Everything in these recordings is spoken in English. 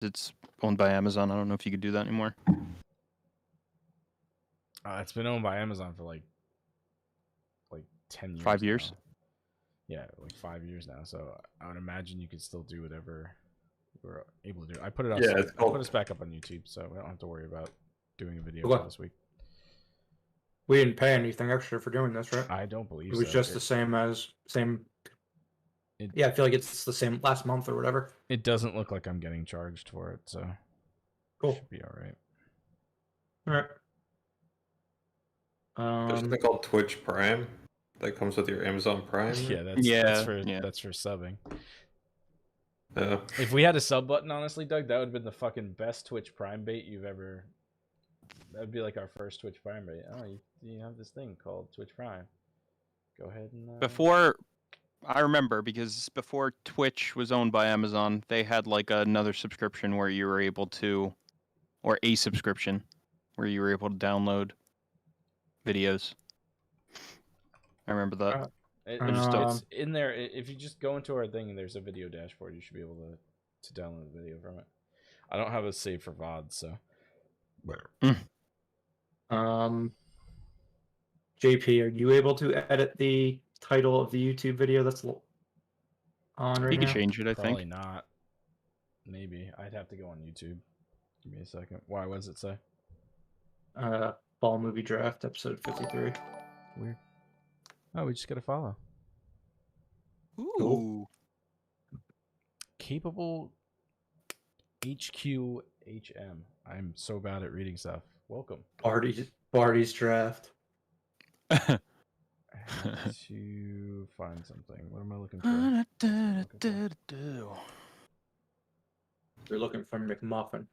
It's owned by Amazon. I don't know if you could do that anymore. It's been owned by Amazon for like 10 years. 5 years. Now. Yeah, like 5 years now. So I would imagine you could still do whatever you were able to do. I put it up. Yeah, I put us back up on YouTube, so we don't have to worry about doing a video for this week. We didn't pay anything extra for doing this, right? I don't believe it was just the same. Yeah, I feel like it's the same last month or whatever. It doesn't look like I'm getting charged for it, so cool. Should be all right. All right. There's something called Twitch Prime that comes with your Amazon Prime. Yeah, that's for subbing. Yeah. If we had a sub button, honestly, Doug, that would have been the fucking best Twitch Prime bait you've ever. That would be like our first Twitch Prime bait. Oh, you have this thing called Twitch Prime. Go ahead and. Before, I remember because before Twitch was owned by Amazon, they had like another subscription where you were able to, or a subscription where you were able to download videos. I remember that. It's in there. If you just go into our thing and there's a video dashboard, you should be able to download the video from it. I don't have a save for VOD, so. JP, are you able to edit the title of the YouTube video that's on right now? You can change it, I Probably think. not. Maybe. I'd have to go on YouTube. Give me a second. Why? What does it say? Fall Movie Draft, episode 53. Weird. Oh, we just got to follow. Ooh. Capable HQHM. I'm so bad at reading stuff. Welcome. Barty's Draft. I have to find something. What am I looking for? You're looking for McMuffin.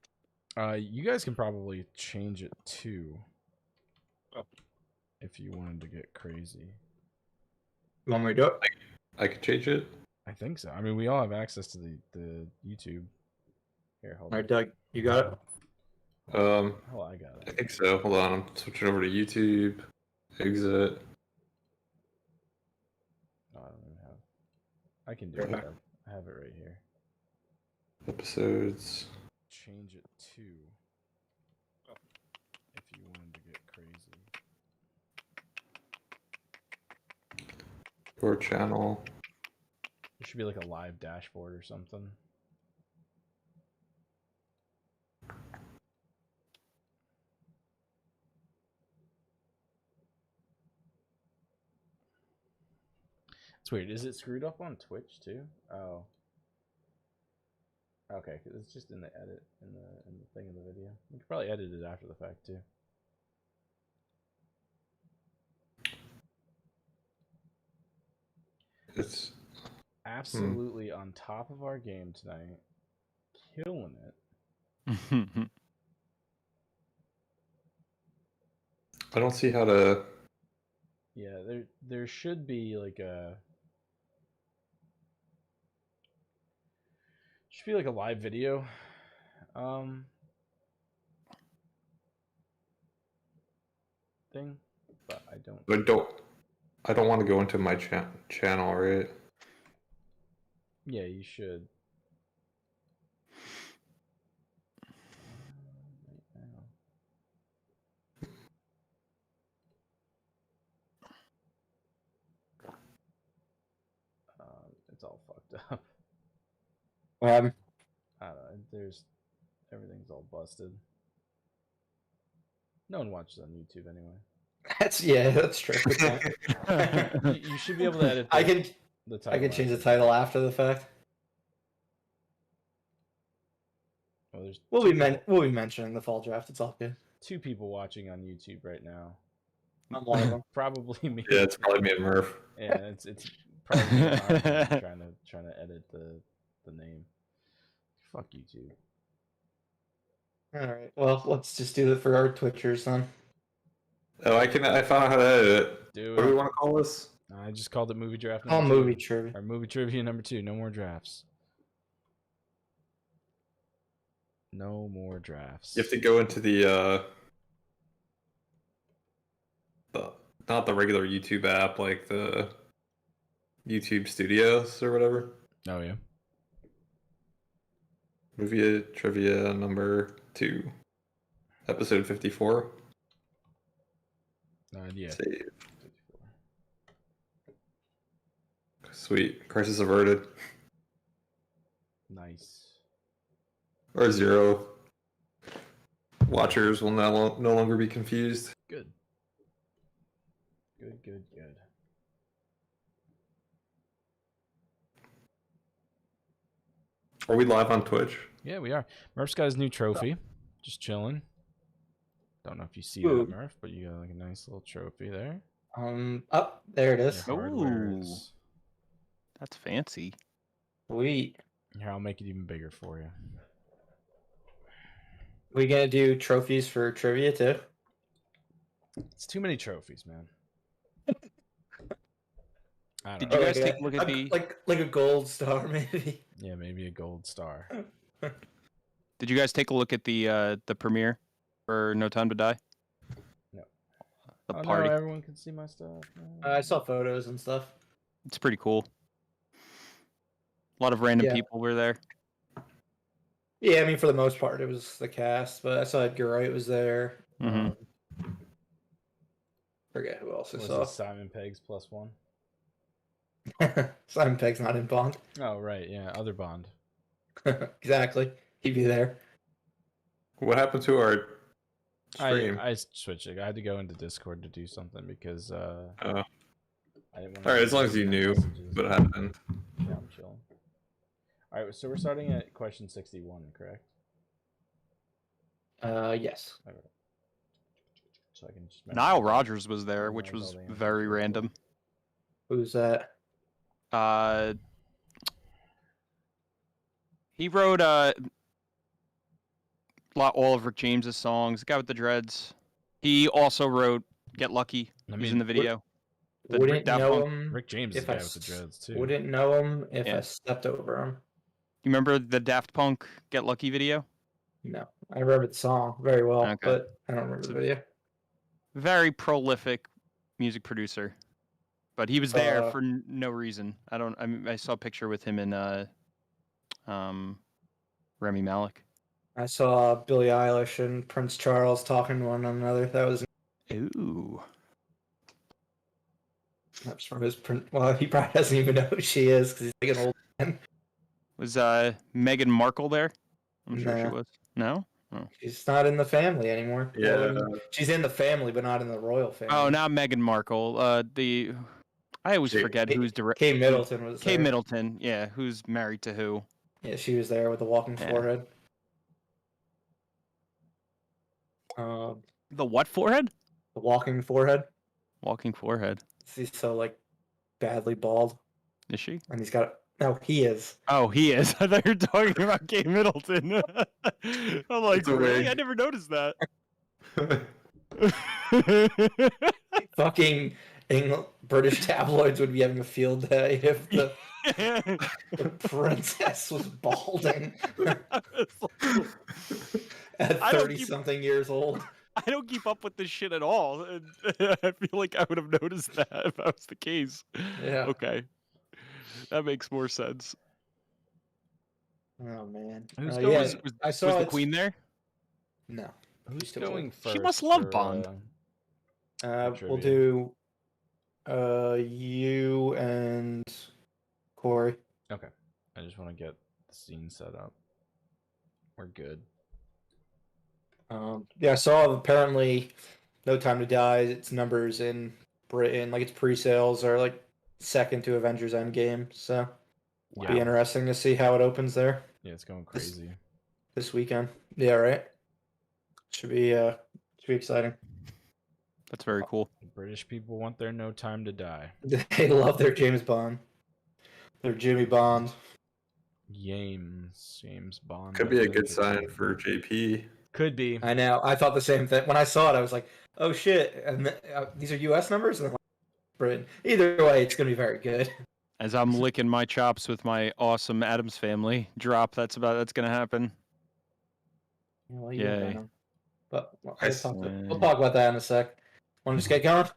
You guys can probably change it too. If you wanted to get crazy. You want me to do it? I could change it. I think so. I mean, we all have access to the YouTube. Here, hold on. All right, Doug, you got it? Oh, I got it. I think so. Hold on, I'm switching over to YouTube. Exit. No, I don't even have. I can do it. I have it right here. Episodes. Change it to. If you wanted to get crazy. Your channel. There should be like a live dashboard or something. It's weird. Is it screwed up on Twitch too? Oh. Okay, because it's just in the edit in the thing of the video. You could probably edit it after the fact too. It's absolutely on top of our game tonight, killing it. I don't see how to. Yeah, there should be like a. Should be like a live video. Thing, but I don't. I don't want to go into my channel, right? Yeah, you should. It's all fucked up. What happened? I don't know. Everything's all busted. No one watches on YouTube anyway. That's true. You should be able to edit. I can change the title after the fact. Well, we'll be mentioning the fall draft. It's all good. 2 people watching on YouTube right now. I'm one of them. Probably me. Yeah, it's probably me and Murph. Yeah, it's probably me trying to edit the name. Fuck YouTube. All right. Well, let's just do it for our Twitchers then. Oh, I found out how to edit it. What do we want to call this? I just called it movie draft. Oh, movie trivia. Or movie trivia number 2. No more drafts. No more drafts. You have to go into the not the regular YouTube app, like the YouTube Studios or whatever. Oh yeah. Movie trivia number 2, episode 54. Yeah. Save. Sweet. Crisis averted. Nice. Or 0. Watchers will no longer be confused. Good. Good. Are we live on Twitch? Yeah, we are. Murph's got his new trophy. Just chilling. Don't know if you see Ooh. that, Murph, but you got like a nice little trophy there. Up there it is. Your hardware Ooh. is- That's fancy. Sweet. Here, I'll make it even bigger for you. We gonna do trophies for trivia too? It's too many trophies, man. I don't Did know. you guys take a look at the? like a gold star maybe? Yeah, maybe a gold star. Did you guys take a look at the premiere for No Time to Die? No. The Oh, party. no, everyone can see my stuff. I saw photos and stuff. It's pretty cool. A lot of random Yeah. people were there. Yeah, I mean for the most part it was the cast, but I saw Edgar Wright was there. Mhm. Forget who else I Was saw. it Simon Pegg's +1? Simon Pegg's not in Bond. Oh, right, yeah, other Bond. Exactly. He'd be there. What happened to our stream? I switched it. I had to go into Discord to do something because Oh. I didn't want Alright, as long as you knew what happened. Yeah, I'm chilling. Alright, so we're starting at question 61, correct? Yes. Alright. So I can just Nile Rodgers was there, which memorize was all the answers very real random. Who's that? He wrote all of Rick James's songs. The guy with the dreads. He also wrote "Get Lucky." I He's in the mean, video. The Wouldn't Daft know Punk. him. Rick James is if the I guy with the dreads too. Wouldn't know him if Yeah. I stepped over him. You remember the Daft Punk "Get Lucky" video? No, I remember the song very well, Okay. but I don't remember It's the a- video. Very prolific music producer, but he was there Uh, for no reason. I mean, I saw a picture with him and Remy Malik. I saw Billie Eilish and Prince Charles talking to one another. That was Ooh. that's from his print. Well, he probably doesn't even know who she is because he's like an old man. Was Meghan Markle there? I'm sure she Nah. was. No? She's not in the family anymore. Yeah. Well, I mean, she's in the family, but not in the royal family. Oh, not Meghan Markle. I always Kate- forget who's direct. Kate Middleton was Kate there. Middleton, yeah, who's married to who? Yeah, she was there with the walking Yeah. forehead. The what forehead? The walking forehead. Walking forehead. He's so like badly bald, Is she? and he's got. No, he is. Oh, he is. I thought you were talking about Kate Middleton. I'm like, It's a really? wig. I never noticed that. Fucking British tabloids would be having a field day if the princess was balding at I don't 30-something years old. I don't keep up with this shit at all. And I feel like I would have noticed that if that was the case. Yeah. Okay. That makes more sense. Oh man. Who's Yeah, going- Was I saw the it's- Queen there? No. Who's Still going waiting. first? She must love for, Bond. We'll trivia? do you and Corey. Okay. I just want to get the scene set up. We're good. Yeah, I saw apparently No Time to Die, its numbers in Britain, like its pre-sales are like second to Avengers Endgame, so Wow. be interesting to see how it opens there Yeah, it's going crazy. this weekend. Yeah, right. Should be exciting. That's very cool. British people want their No Time to Die. They love their James Bond. Their Jimmy Bond. James Bond. Could be a good sign for JP. Could be. I know. I thought the same thing. When I saw it, I was like, oh shit. And these are US numbers? And I'm like, Britain. Either way, it's going to be very good. As I'm licking my chops with my awesome Adams Family drop, that's gonna happen. Well, Yay. But we'll I talk about that in a sec. Want to just get going?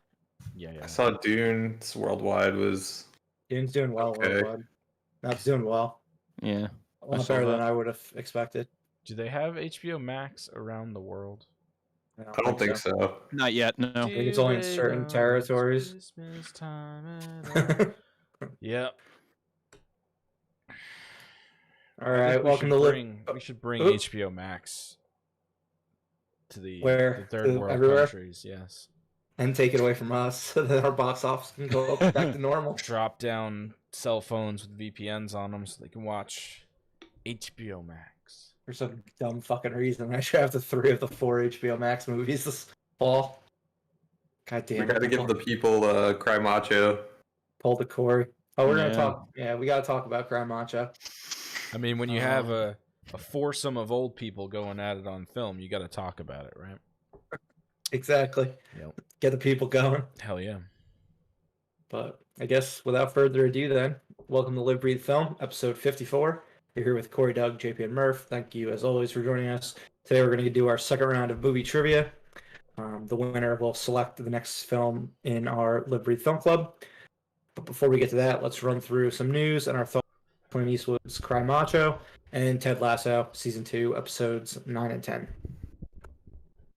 Yeah. I saw Dune's Worldwide was Dune's doing well. Okay. Worldwide. No, it's doing well. Yeah. A lot saw better than that. I would have expected. Do they have HBO Max around the world? I don't think so. Not yet. No. I think it's only in certain territories. Christmas time at all. Yep. All right, welcome to We should bring Oop. HBO Max to the Where? third To world everywhere? countries. Yes. And take it away from us so that our box office can go back to normal. Drop down cell phones with VPNs on them so they can watch HBO Max. For some dumb fucking reason, I should have the 3 of the 4 HBO Max movies this fall. God damn We it. gotta give the people Cry Macho. Pull the Corey. Oh, we're gonna Yeah. talk. Yeah, we gotta talk about Cry Macho. I mean, when you have a foursome of old people going at it on film, you got to talk about it, right? Exactly. Yep. Get the people going. Hell yeah. But I guess without further ado, then, welcome to Live Breathe Film, episode 54. You're here with Corey, Doug, JP, and Murph. Thank you, as always, for joining us. Today, we're going to do our second round of movie trivia. The winner will select the next film in our Live Breathe Film Club. But before we get to that, let's run through some news and our thoughts on Clint Eastwood's Cry Macho and Ted Lasso, Season 2, Episodes 9 and 10.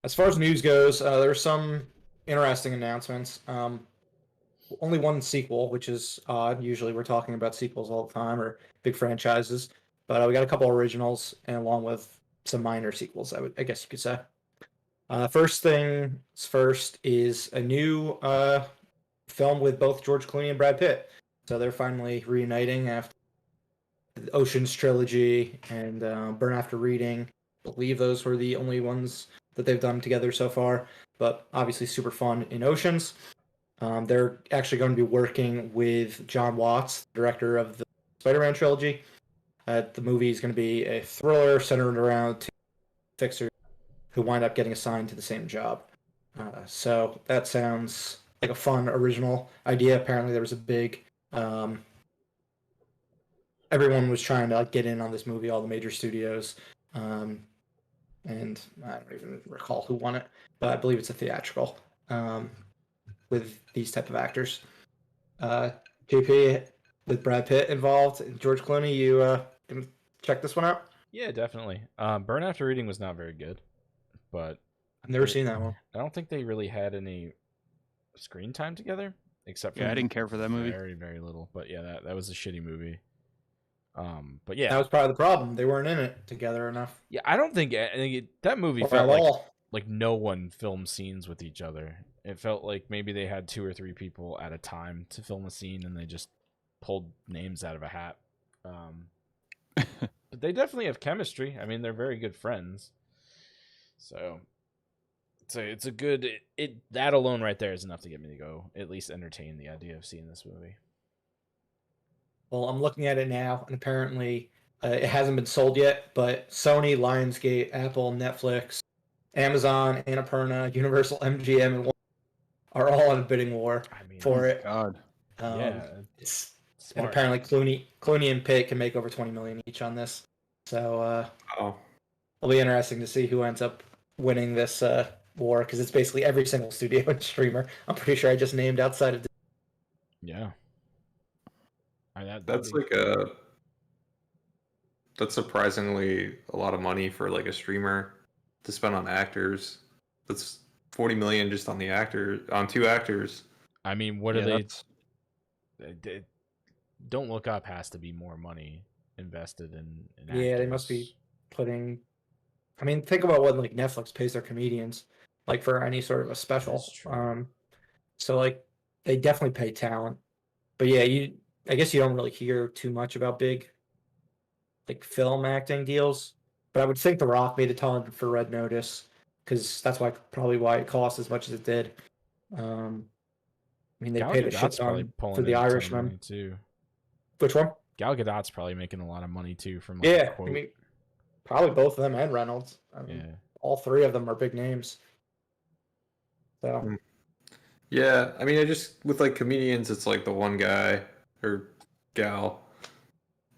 As far as news goes, there are some interesting announcements. Only one sequel, which is odd. Usually we're talking about sequels all the time or big franchises. But we got a couple originals and along with some minor sequels, I guess you could say. First things first is a new film with both George Clooney and Brad Pitt. So they're finally reuniting after the Ocean's trilogy and Burn After Reading. I believe those were the only ones that they've done together so far. But obviously super fun in Oceans. They're actually going to be working with John Watts, director of the Spider-Man trilogy. The movie is going to be a thriller centered around two fixers who wind up getting assigned to the same job. So that sounds like a fun, original idea. Apparently there was a big... everyone was trying to get in on this movie, all the major studios. And I don't even recall who won it, but I believe it's a theatrical with these type of actors. JP, with Brad Pitt involved, and George Clooney, you can check this one out? Yeah, definitely. Burn After Reading was not very good, but I've never seen that one. I don't think they really had any screen time together, except for Yeah, I didn't care for that movie. very, very little. But yeah, that was a shitty movie. But yeah, That was probably the problem. They weren't in it together enough. yeah, I think that movie Or felt at all. like no one filmed scenes with each other. It felt like maybe they had 2 or 3 people at a time to film a scene, and they just pulled names out of a hat. But they definitely have chemistry. I mean, they're very good friends. So it's a good that alone right there is enough to get me to go at least entertain the idea of seeing this movie. Well, I'm looking at it now, and apparently it hasn't been sold yet, but Sony, Lionsgate, Apple, Netflix, Amazon, Annapurna, Universal, MGM, and Warner are all in a bidding war for it. God. Yeah, It's smart. and apparently Clooney and Pitt can make over $20 million each on this. So it'll be interesting to see who ends up winning this war, because it's basically every single studio and streamer. I'm pretty sure I just named outside of. Yeah. That's surprisingly a lot of money for like a streamer to spend on actors. That's 40 million just on 2 actors. I mean, what Yeah, are they? Don't Look Up has to be more money invested in Yeah, they must be putting. I mean, think about what like Netflix pays their comedians, like for any sort of a special. That's true. So like they definitely pay talent, but yeah, I guess you don't really hear too much about big, like film acting deals. But I would think The Rock made a ton for Red Notice, because that's probably why it cost as much as it did. I mean, they Gal paid a Gadot's shit probably ton pulling for in The a ton of Irishman. money too. Which one? Gal Gadot's probably making a lot of money too from like, Yeah, a quote. I mean, probably both of them and Reynolds. I mean, Yeah. all 3 of them are big names. So. Yeah, I mean, I just with like comedians, it's like the one guy or gal,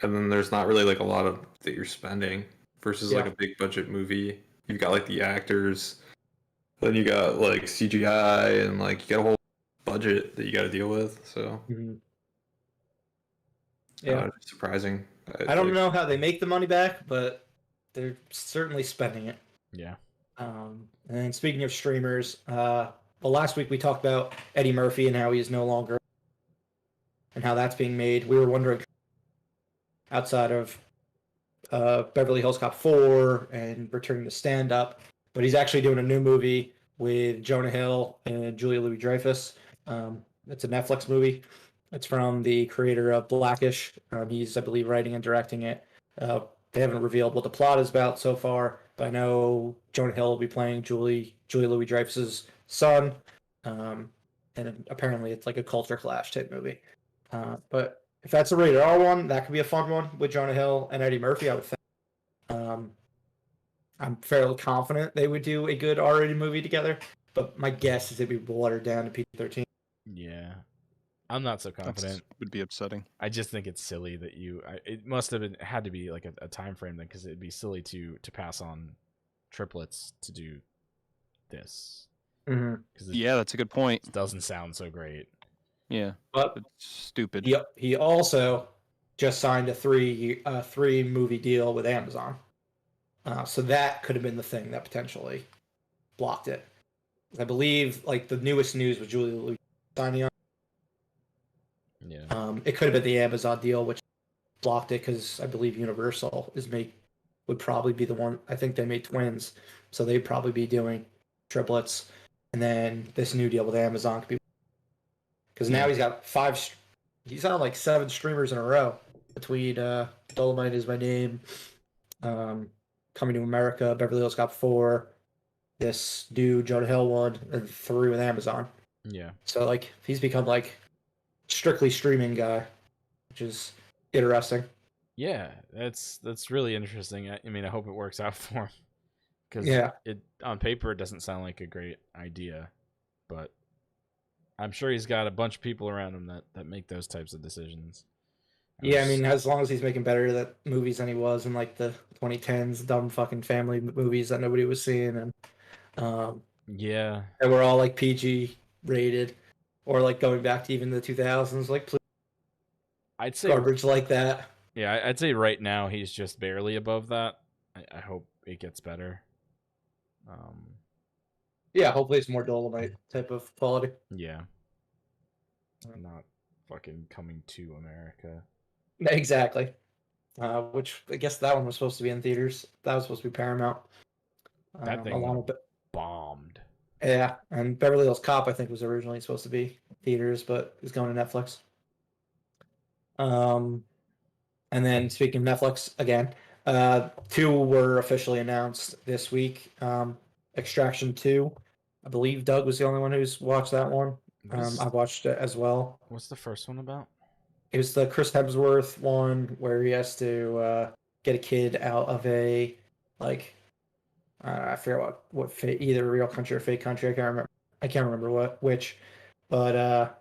and then there's not really like a lot of that you're spending versus like a big budget movie. You've got like the actors, then you got like CGI, and like you got a whole budget that you got to deal with. So Yeah, it's surprising. I don't know how they make the money back, but they're certainly spending it. Yeah. And speaking of streamers, well, last week we talked about Eddie Murphy and how he is no longer, and how that's being made. We were wondering, outside of Beverly Hills Cop 4 and returning to stand up, but he's actually doing a new movie with Jonah Hill and Julia Louis-Dreyfus. It's a Netflix movie. It's from the creator of Blackish. He's, I believe, writing and directing it. They haven't revealed what the plot is about so far, but I know Jonah Hill will be playing Julia Louis-Dreyfus's son, and apparently it's like a culture clash type movie. But if that's a rated R one, that could be a fun one with Jonah Hill and Eddie Murphy, I would think. I'm fairly confident they would do a good R-rated movie together, but my guess is it'd be watered down to PG-13. Yeah. I'm not so confident. Would be upsetting. I just think it's silly that it must have had to be like a time frame then, because it'd be silly to pass on triplets to do this. Mm-hmm. Yeah, that's a good point. It doesn't sound so great. Yeah, but it's stupid. He also just signed a three movie deal with Amazon, so that could have been the thing that potentially blocked it. I believe like the newest news was Julia Louis signing on. Yeah. It could have been the Amazon deal, which blocked it because I believe Universal would probably be the one. I think they made twins, so they'd probably be doing triplets, and then this new deal with Amazon could be, because now he's got he's on like 7 streamers in a row between Dolomite Is My Name, Coming to America, Beverly Hills Cop 4, this new Jonah Hill one, and 3 with Amazon. Yeah. So like he's become like strictly streaming guy, which is interesting. Yeah, that's really interesting. I mean, I hope it works out for him, because it on paper it doesn't sound like a great idea, but I'm sure he's got a bunch of people around him that make those types of decisions. I mean, as long as he's making better movies than he was in like the 2010s, dumb fucking family movies that nobody was seeing, and yeah, and we're all like PG rated, or like going back to even the 2000s, like I'd say garbage like that. Yeah, I'd say right now he's just barely above that. I hope it gets better. Yeah, hopefully it's more Dolomite type of quality. Yeah. Not fucking Coming to America. Exactly. Which I guess that one was supposed to be in theaters. That was supposed to be Paramount. That thing bombed. Yeah, and Beverly Hills Cop I think was originally supposed to be theaters, but is going to Netflix. And then speaking of Netflix again, 2 were officially announced this week. Extraction 2. I believe Doug was the only one who's watched that one. I watched it as well. What's the first one about? It was the Chris Hemsworth one where he has to get a kid out of a I forget what fate, either real country or fake country. I can't remember which. But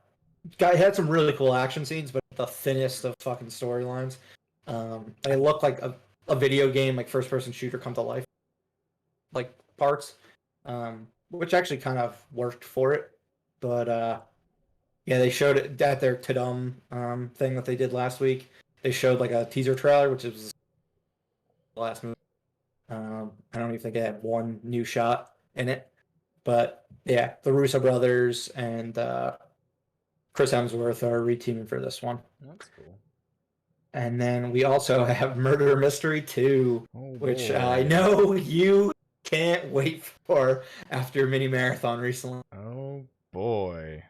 guy had some really cool action scenes, but the thinnest of fucking storylines. It looked like a video game, like first person shooter come to life, like parts, which actually kind of worked for it. But yeah, they showed it at their Tadum thing that they did last week. They showed like a teaser trailer, which was the last movie. I don't even think it had one new shot in it. But yeah, the Russo brothers and Chris Hemsworth are reteaming for this one. That's cool. And then we also have Murder Mystery 2, which I know you can't wait for after your mini marathon recently. Oh boy.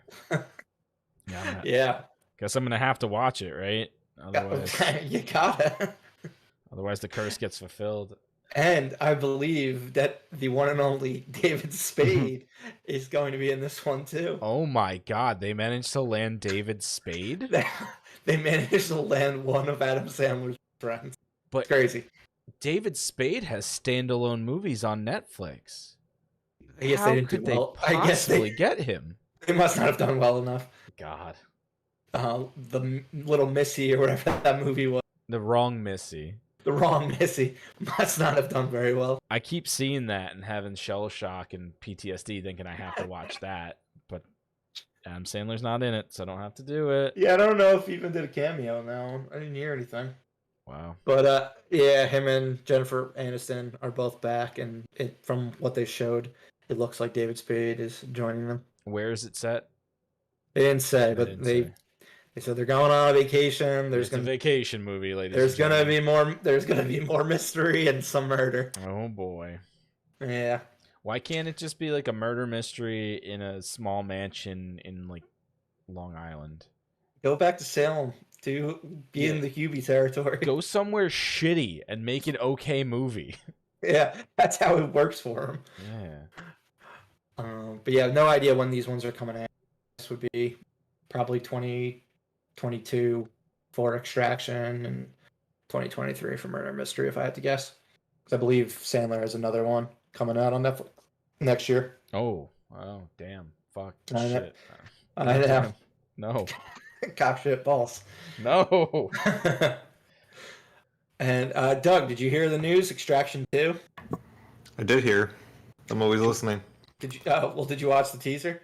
Yeah. Guess I'm gonna have to watch it, right? Otherwise, you gotta. Otherwise, the curse gets fulfilled. And I believe that the one and only David Spade is going to be in this one too. Oh my God! They managed to land David Spade. They managed to land one of Adam Sandler's friends. But it's crazy. David Spade has standalone movies on Netflix. I guess they didn't do well. I guess they get him. They must not have done well enough. God. The Little Missy or whatever that movie was. The Wrong Missy. The Wrong Missy must not have done very well. I keep seeing that and having shell shock and PTSD, thinking I have to watch that. But Adam Sandler's not in it, so I don't have to do it. Yeah, I don't know if he even did a cameo in that one. I didn't hear anything. Wow. But yeah, him and Jennifer Aniston are both back, and from what they showed, it looks like David Spade is joining them. Where is it set? They didn't say, but they said they're going on a vacation. It's a vacation movie, ladies. There's gonna be more. There's gonna be more mystery and some murder. Oh boy. Yeah. Why can't it just be like a murder mystery in a small mansion in like Long Island? Go back to Salem to be in the Hubie territory. Go somewhere shitty and make an okay movie. Yeah, that's how it works for him. Yeah. But yeah, no idea when these ones are coming out. This would be probably 2022 for Extraction and 2023 for Murder Mystery, if I had to guess. Because I believe Sandler has another one coming out on Netflix next year. Oh, damn. Fuck. I know. Shit. I know. No. Cop shit balls. No. And Doug, did you hear the news? Extraction 2? I did hear. I'm always listening. Did you? Did you watch the teaser?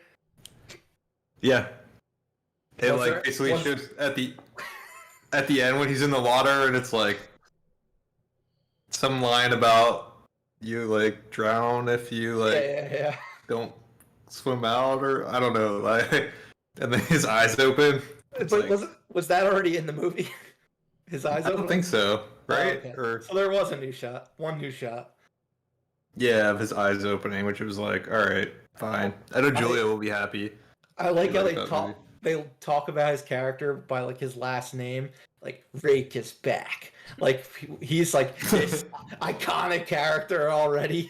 Yeah. It basically shows at the end when he's in the water, and it's like some line about you like drown if you like don't swim out, or I don't know, like, and then his eyes open. Was that already in the movie? His eyes open? I don't think so, right? Oh, okay. So there was one new shot. Yeah, of his eyes opening, which was like, all right, fine. I know Julia will be happy. I like how they talk about his character by like his last name, like Rake is back. Like he's like this iconic character already.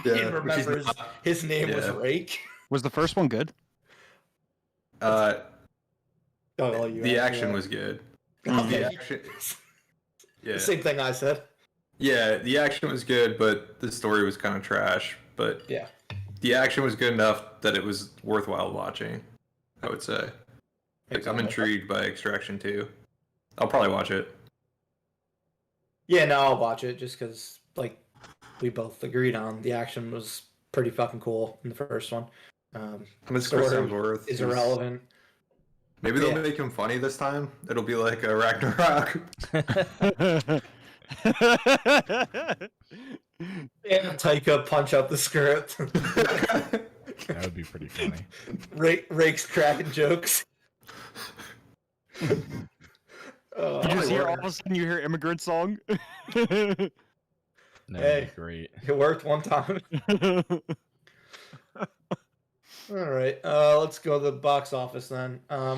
He remembers his name was Rake. Was the first one good? The action was good. Okay. The action, yeah. Same thing I said. Yeah, the action was good, but the story was kind of trash. But yeah, the action was good enough that it was worthwhile watching, I would say. Like, I'm intrigued by Extraction 2. I'll probably watch it. Yeah, no, I'll watch it just because, like, we both agreed on the action was pretty fucking cool in the first one. Chris Hemsworth is irrelevant. Maybe they'll make him funny this time. It'll be like a Ragnarok. Yeah, Taika punch up the script. That would be pretty funny. Rake's cracking jokes. You just hear all of a sudden you hear Immigrant Song. That'd be great. It worked one time. All right, let's go to the box office then. A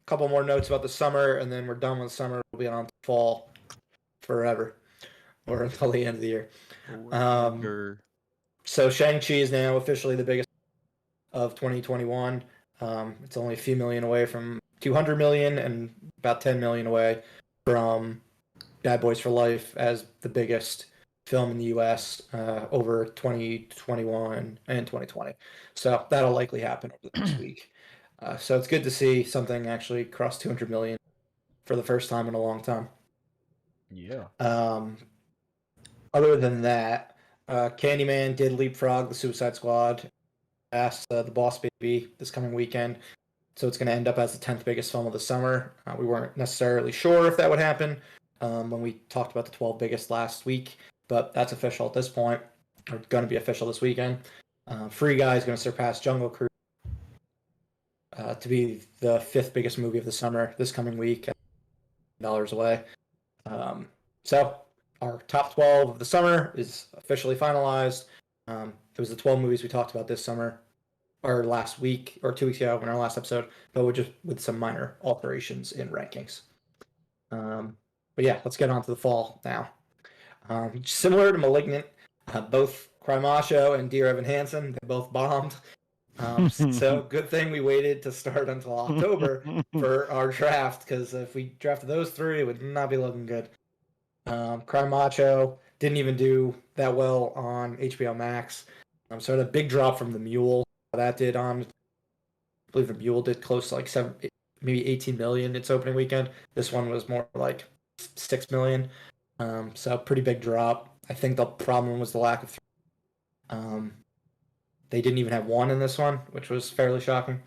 couple more notes about the summer, and then we're done with summer. We'll be on to fall forever, or until the end of the year. So Shang-Chi is now officially the biggest of 2021. It's only a few million away from 200 million and about 10 million away from Bad Boys for Life as the biggest film in the U.S. Over 2021 and 2020. So that'll likely happen over the next week. So it's good to see something actually cross 200 million for the first time in a long time. Yeah. Other than that, Candyman did leapfrog the Suicide Squad past the Boss Baby this coming weekend. So it's going to end up as the 10th biggest film of the summer. We weren't necessarily sure if that would happen when we talked about the 12 biggest last week, but that's official at this point, or going to be official this weekend. Free Guy is going to surpass Jungle Cruise to be the 5th biggest movie of the summer this coming week, $1 away. So our top 12 of the summer is officially finalized. It was the 12 movies we talked about this summer, or last week, or 2 weeks ago in our last episode, but with some minor alterations in rankings. But yeah, let's get on to the fall now. Similar to Malignant, both Cry Macho and Dear Evan Hansen, they both bombed. So good thing we waited to start until October for our draft, because if we drafted those three, it would not be looking good. Cry Macho didn't even do that well on HBO Max. So it had a big drop from The Mule. That did on, I believe The Mule did close to like 18 million its opening weekend. This one was more like 6 million. So pretty big drop. I think the problem was the lack of they didn't even have one in this one, which was fairly shocking.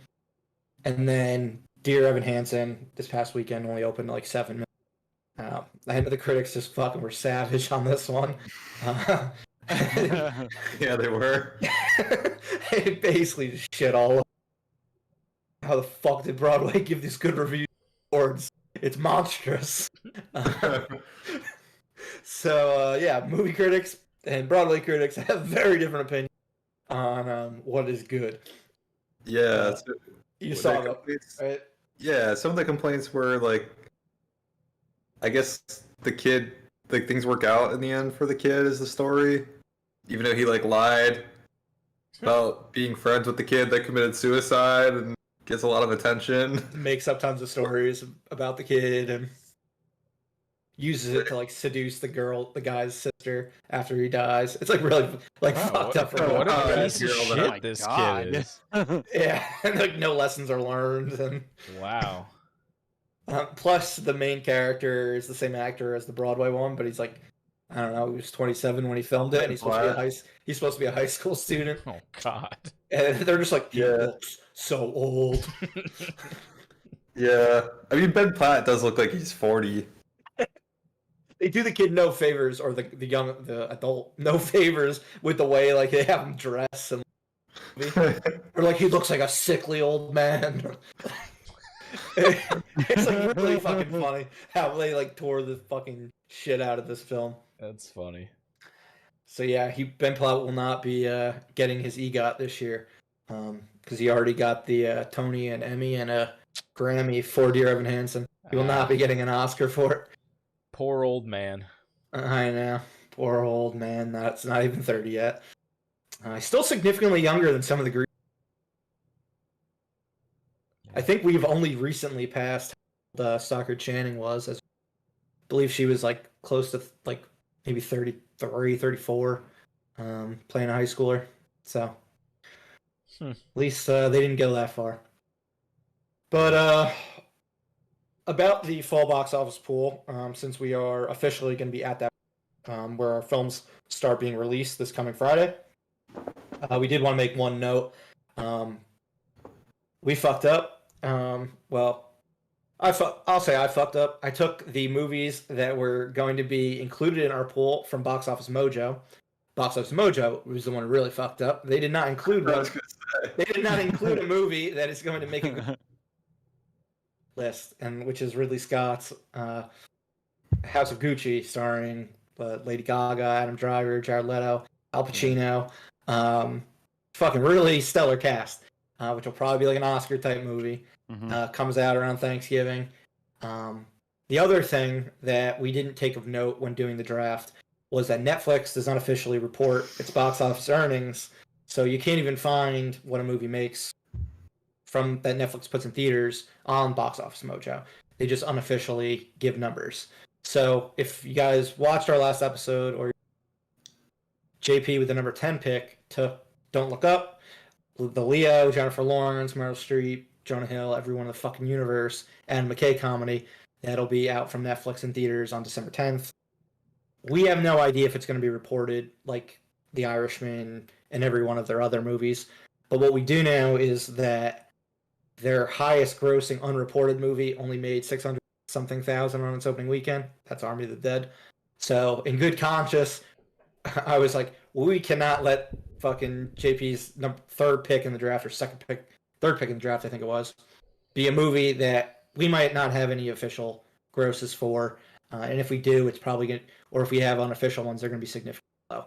And then Dear Evan Hansen this past weekend only opened like 7 million. I know the critics just fucking were savage on this one. Yeah, they were. It basically just shit all over. How the fuck did Broadway give these good reviews awards? It's monstrous. So yeah, movie critics and Broadway critics have very different opinions on what is good. Yeah, you saw that, right? Yeah, some of the complaints were like, I guess the kid, like things work out in the end for the kid is the story, even though he like lied about being friends with the kid that committed suicide and gets a lot of attention. Makes up tons of stories about the kid and uses it to like seduce the guy's sister after he dies. It's like really like fucked up. What a a piece of shit this kid is. Yeah, and like no lessons are learned. And wow. Plus, the main character is the same actor as the Broadway one, but he's like, I don't know, he was 27 when he filmed it, and he's supposed to be a high school student. Oh God! And they're just like, he looks so old. Yeah, I mean Ben Platt does look like he's 40. They do the kid no favors, or the adult no favors with the way like they have him dress, and or like he looks like a sickly old man. It's like really fucking funny how they like tore the fucking shit out of this film. That's funny. So yeah, Ben Platt will not be getting his EGOT this year because he already got the Tony and Emmy and a Grammy for Dear Evan Hansen. He will not be getting an Oscar for it. Poor old man. I know, poor old man. That's not even 30 yet. He's still significantly younger than some of the group. I think we've only recently passed the Stockard Channing was. I believe she was like close to like maybe 33, 34, playing a high schooler. So at least they didn't go that far. But about the fall box office pool, since we are officially going to be at that where our films start being released this coming Friday, we did want to make one note. We fucked up. Well, I'll say I fucked up. I took the movies that were going to be included in our pool from Box Office Mojo. Box Office Mojo was the one who really fucked up. They did not include one. They did not include a movie that is going to make a good list, and which is Ridley Scott's House of Gucci, starring Lady Gaga, Adam Driver, Jared Leto, Al Pacino. Fucking really stellar cast. Which will probably be like an Oscar type movie. Comes out around Thanksgiving. The other thing that we didn't take of note when doing the draft was that Netflix does not officially report its box office earnings, so you can't even find what a movie makes from that Netflix puts in theaters on Box Office Mojo. They just unofficially give numbers. So if you guys watched our last episode, or JP with the number 10 pick took Don't Look Up, the Leo, Jennifer Lawrence, Meryl Streep, Jonah Hill, everyone in the fucking universe, and McKay comedy that'll be out from Netflix in theaters on December 10th. We have no idea if it's going to be reported like The Irishman and every one of their other movies. But what we do know is that their highest grossing unreported movie only made 600-something thousand on its opening weekend. That's Army of the Dead. So in good conscience, I was like, we cannot let fucking JP's third pick in the draft, or third pick in the draft, I think it was, be a movie that we might not have any official grosses for. And if we do, it's probably going to, or if we have unofficial ones, they're going to be significantly low.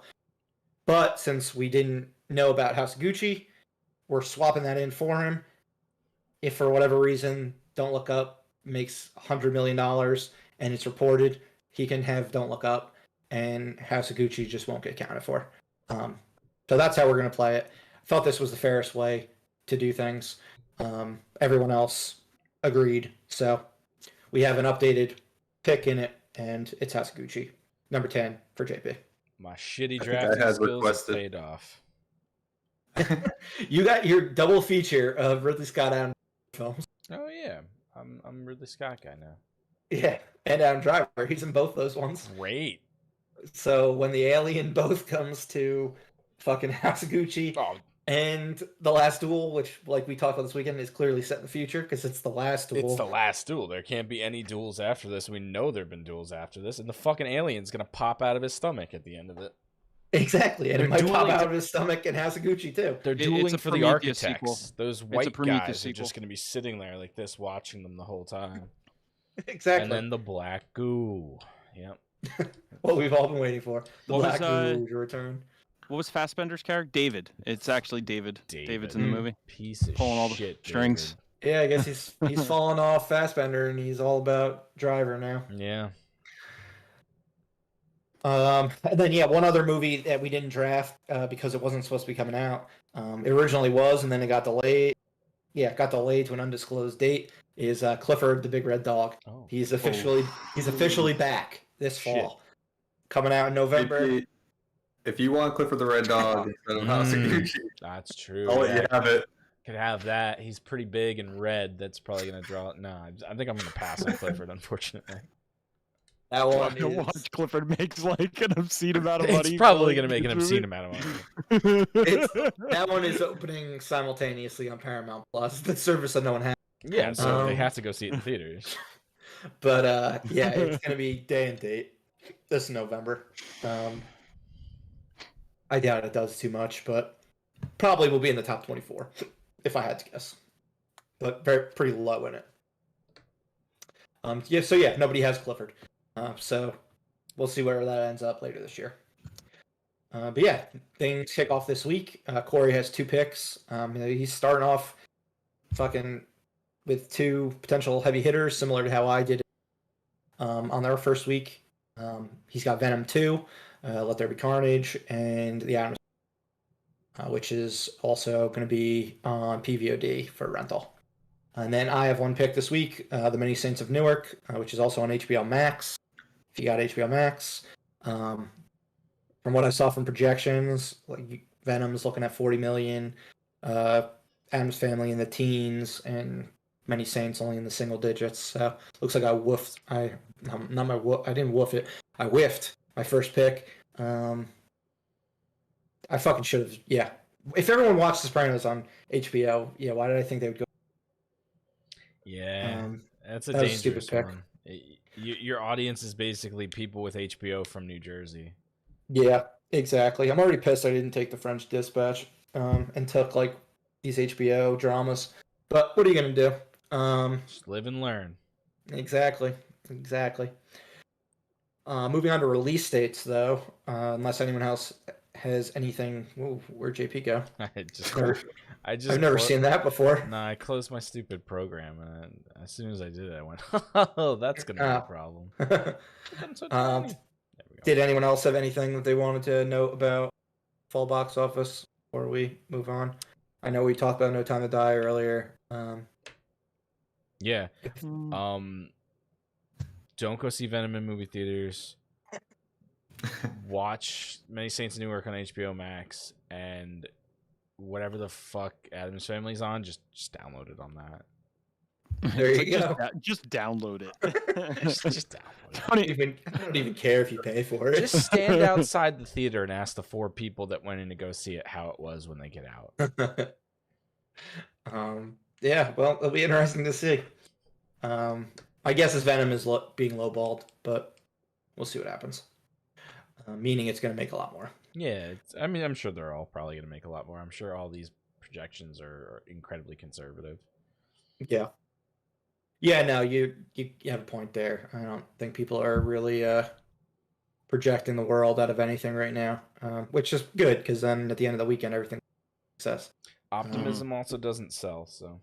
But since we didn't know about House of Gucci, we're swapping that in for him. If for whatever reason Don't Look Up makes $100 million and it's reported, he can have Don't Look Up, and House of Gucci just won't get counted for. So that's how we're going to play it. I thought this was the fairest way to do things. Everyone else agreed. So we have an updated pick in it, and it's House of Gucci. Number 10 for JP. My shitty drafting skills have paid off. You got your double feature of Ridley Scott Adam films. Oh, yeah. I'm Ridley Scott guy now. Yeah, and Adam Driver. He's in both those ones. Great. So when the Alien both comes to fucking House of Gucci, And The Last Duel, which, like we talked about this weekend, is clearly set in the future because it's the last duel. It's the last duel. There can't be any duels after this. We know there have been duels after this, and the fucking alien's gonna pop out of his stomach at the end of it. Exactly, and it might pop out of his stomach and Hasaguchi too. They're dueling for the architects. Sequel. Those white guys are just gonna be sitting there like this, watching them the whole time. Exactly. And then the black goo. Yep. What we've all been waiting for. The black goo to return. What was Fassbender's character? David. It's actually David. David's in the movie. Piece of pulling all the shit, strings. David. Yeah, I guess he's fallen off Fassbender and he's all about Driver now. Yeah. And then one other movie that we didn't draft because it wasn't supposed to be coming out. It originally was, and then it got delayed. Yeah, it got delayed to an undisclosed date. Is Clifford the Big Red Dog? Oh. He's officially back this fall, coming out in November. If you want Clifford the Red Dog instead of Hasaguchi, that's true. I'll let you have it. Could have that. He's pretty big and red. That's probably gonna draw. No, I think I'm gonna pass on Clifford. Unfortunately, that one. Watch Clifford makes like an obscene amount of money. It's probably gonna make an obscene amount of money. That one is opening simultaneously on Paramount Plus, the service that no one has. Yeah, so they have to go see it in theaters. But it's gonna be day and date this November. I doubt it does too much, but probably will be in the top 24 if I had to guess. But pretty low in it. Nobody has Clifford. So we'll see where that ends up later this year. Things kick off this week. Corey has 2 picks. He's starting off fucking with 2 potential heavy hitters, similar to how I did on their first week. He's got Venom 2, Let There Be Carnage, and The Adam, which is also going to be on PVOD for rental. And then I have 1 pick this week, The Many Saints of Newark, which is also on HBO Max. If you got HBO Max, from what I saw from projections, like Venom's looking at 40 million, Adam's Family in the teens, and Many Saints only in the single digits. So looks like I woofed. I didn't woof it. I whiffed my first pick. I fucking should have. Yeah. If everyone watched The Sopranos on HBO, why did I think they would go? Yeah, that's a dangerous one. Your audience is basically people with HBO from New Jersey. Yeah, exactly. I'm already pissed I didn't take The French Dispatch and took like these HBO dramas. But what are you gonna do? Just live and learn. Exactly. Moving on to release dates, though, unless anyone else has anything. Ooh, where'd JP go? I've never seen that before. No, I closed my stupid program, and as soon as I did it, I went, "Oh, that's gonna be a problem." Did anyone else have anything that they wanted to note about fall box office before we move on? I know we talked about No Time to Die earlier. Yeah. Don't go see Venom in movie theaters. Watch Many Saints of Newark on HBO Max, and whatever the fuck Adam's Family's on, just download it on that. There you go. Just download it. just download it. I don't even care if you pay for it. Just stand outside the theater and ask the 4 people that went in to go see it how it was when they get out. Well, it'll be interesting to see. I guess his Venom is being lowballed, but we'll see what happens. Meaning it's going to make a lot more. Yeah, I'm sure they're all probably going to make a lot more. I'm sure all these projections are incredibly conservative. Yeah. Yeah, no, you have a point there. I don't think people are really projecting the world out of anything right now, which is good because then at the end of the weekend, everything success. Optimism also doesn't sell, so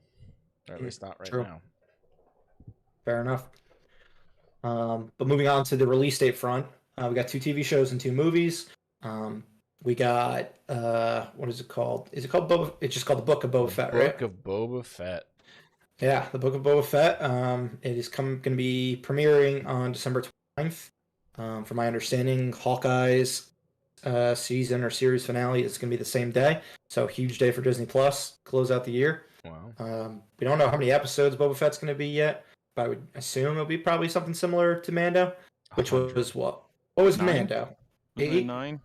or at least not right now. Fair enough. But moving on to the release date front, we got 2 TV shows and 2 movies. We got what is it called? Is it called Boba? It's just called The Book of Boba Fett, right? Book of Boba Fett. Yeah, The Book of Boba Fett. It is going to be premiering on December 29th. From my understanding, Hawkeye's season or series finale is going to be the same day. So huge day for Disney Plus. Close out the year. Wow. We don't know how many episodes Boba Fett's going to be yet, but I would assume it'll be probably something similar to Mando, which was what? What was 9? Mando? 8? 9?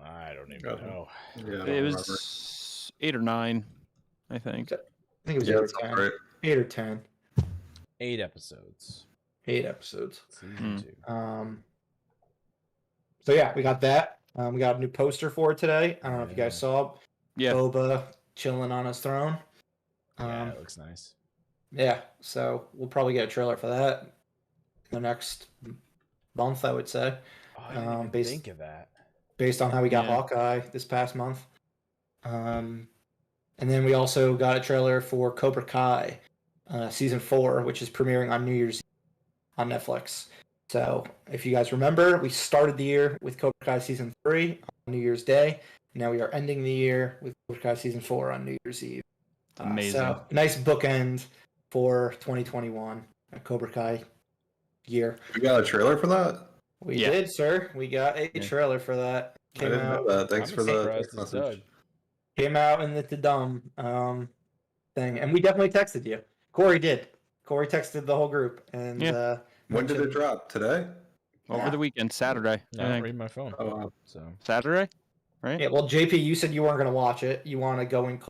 I don't even know. Yeah, it was 8 or 9, I think. I think it was Yeah, 8 or that's 10. right. 8 or 10. 8 episodes. 8 episodes. Season 2. So yeah, we got that. We got a new poster for it today. I don't know if you guys saw. Yeah. Boba chilling on his throne. Yeah, it looks nice. Yeah, so we'll probably get a trailer for that in the next month, I would say. Oh, I didn't even think of that. Based on how we got Yeah. Hawkeye this past month. And then we also got a trailer for Cobra Kai, season 4, which is premiering on New Year's Eve on Netflix. So if you guys remember, we started the year with Cobra Kai season 3 on New Year's Day. Now we are ending the year with Cobra Kai season 4 on New Year's Eve. Amazing. So nice bookend for 2021, a Cobra Kai year. We got a trailer for that? We did, sir. We got a trailer for that. I didn't know that. Thanks for the text message. Came out in the dumb thing, and we definitely texted you. Corey did. Corey texted the whole group, and when did it drop? Today? Over the weekend, Saturday. I don't read my phone. Oh, so Saturday, right? Yeah. Well, JP, you said you weren't going to watch it. You want to go in.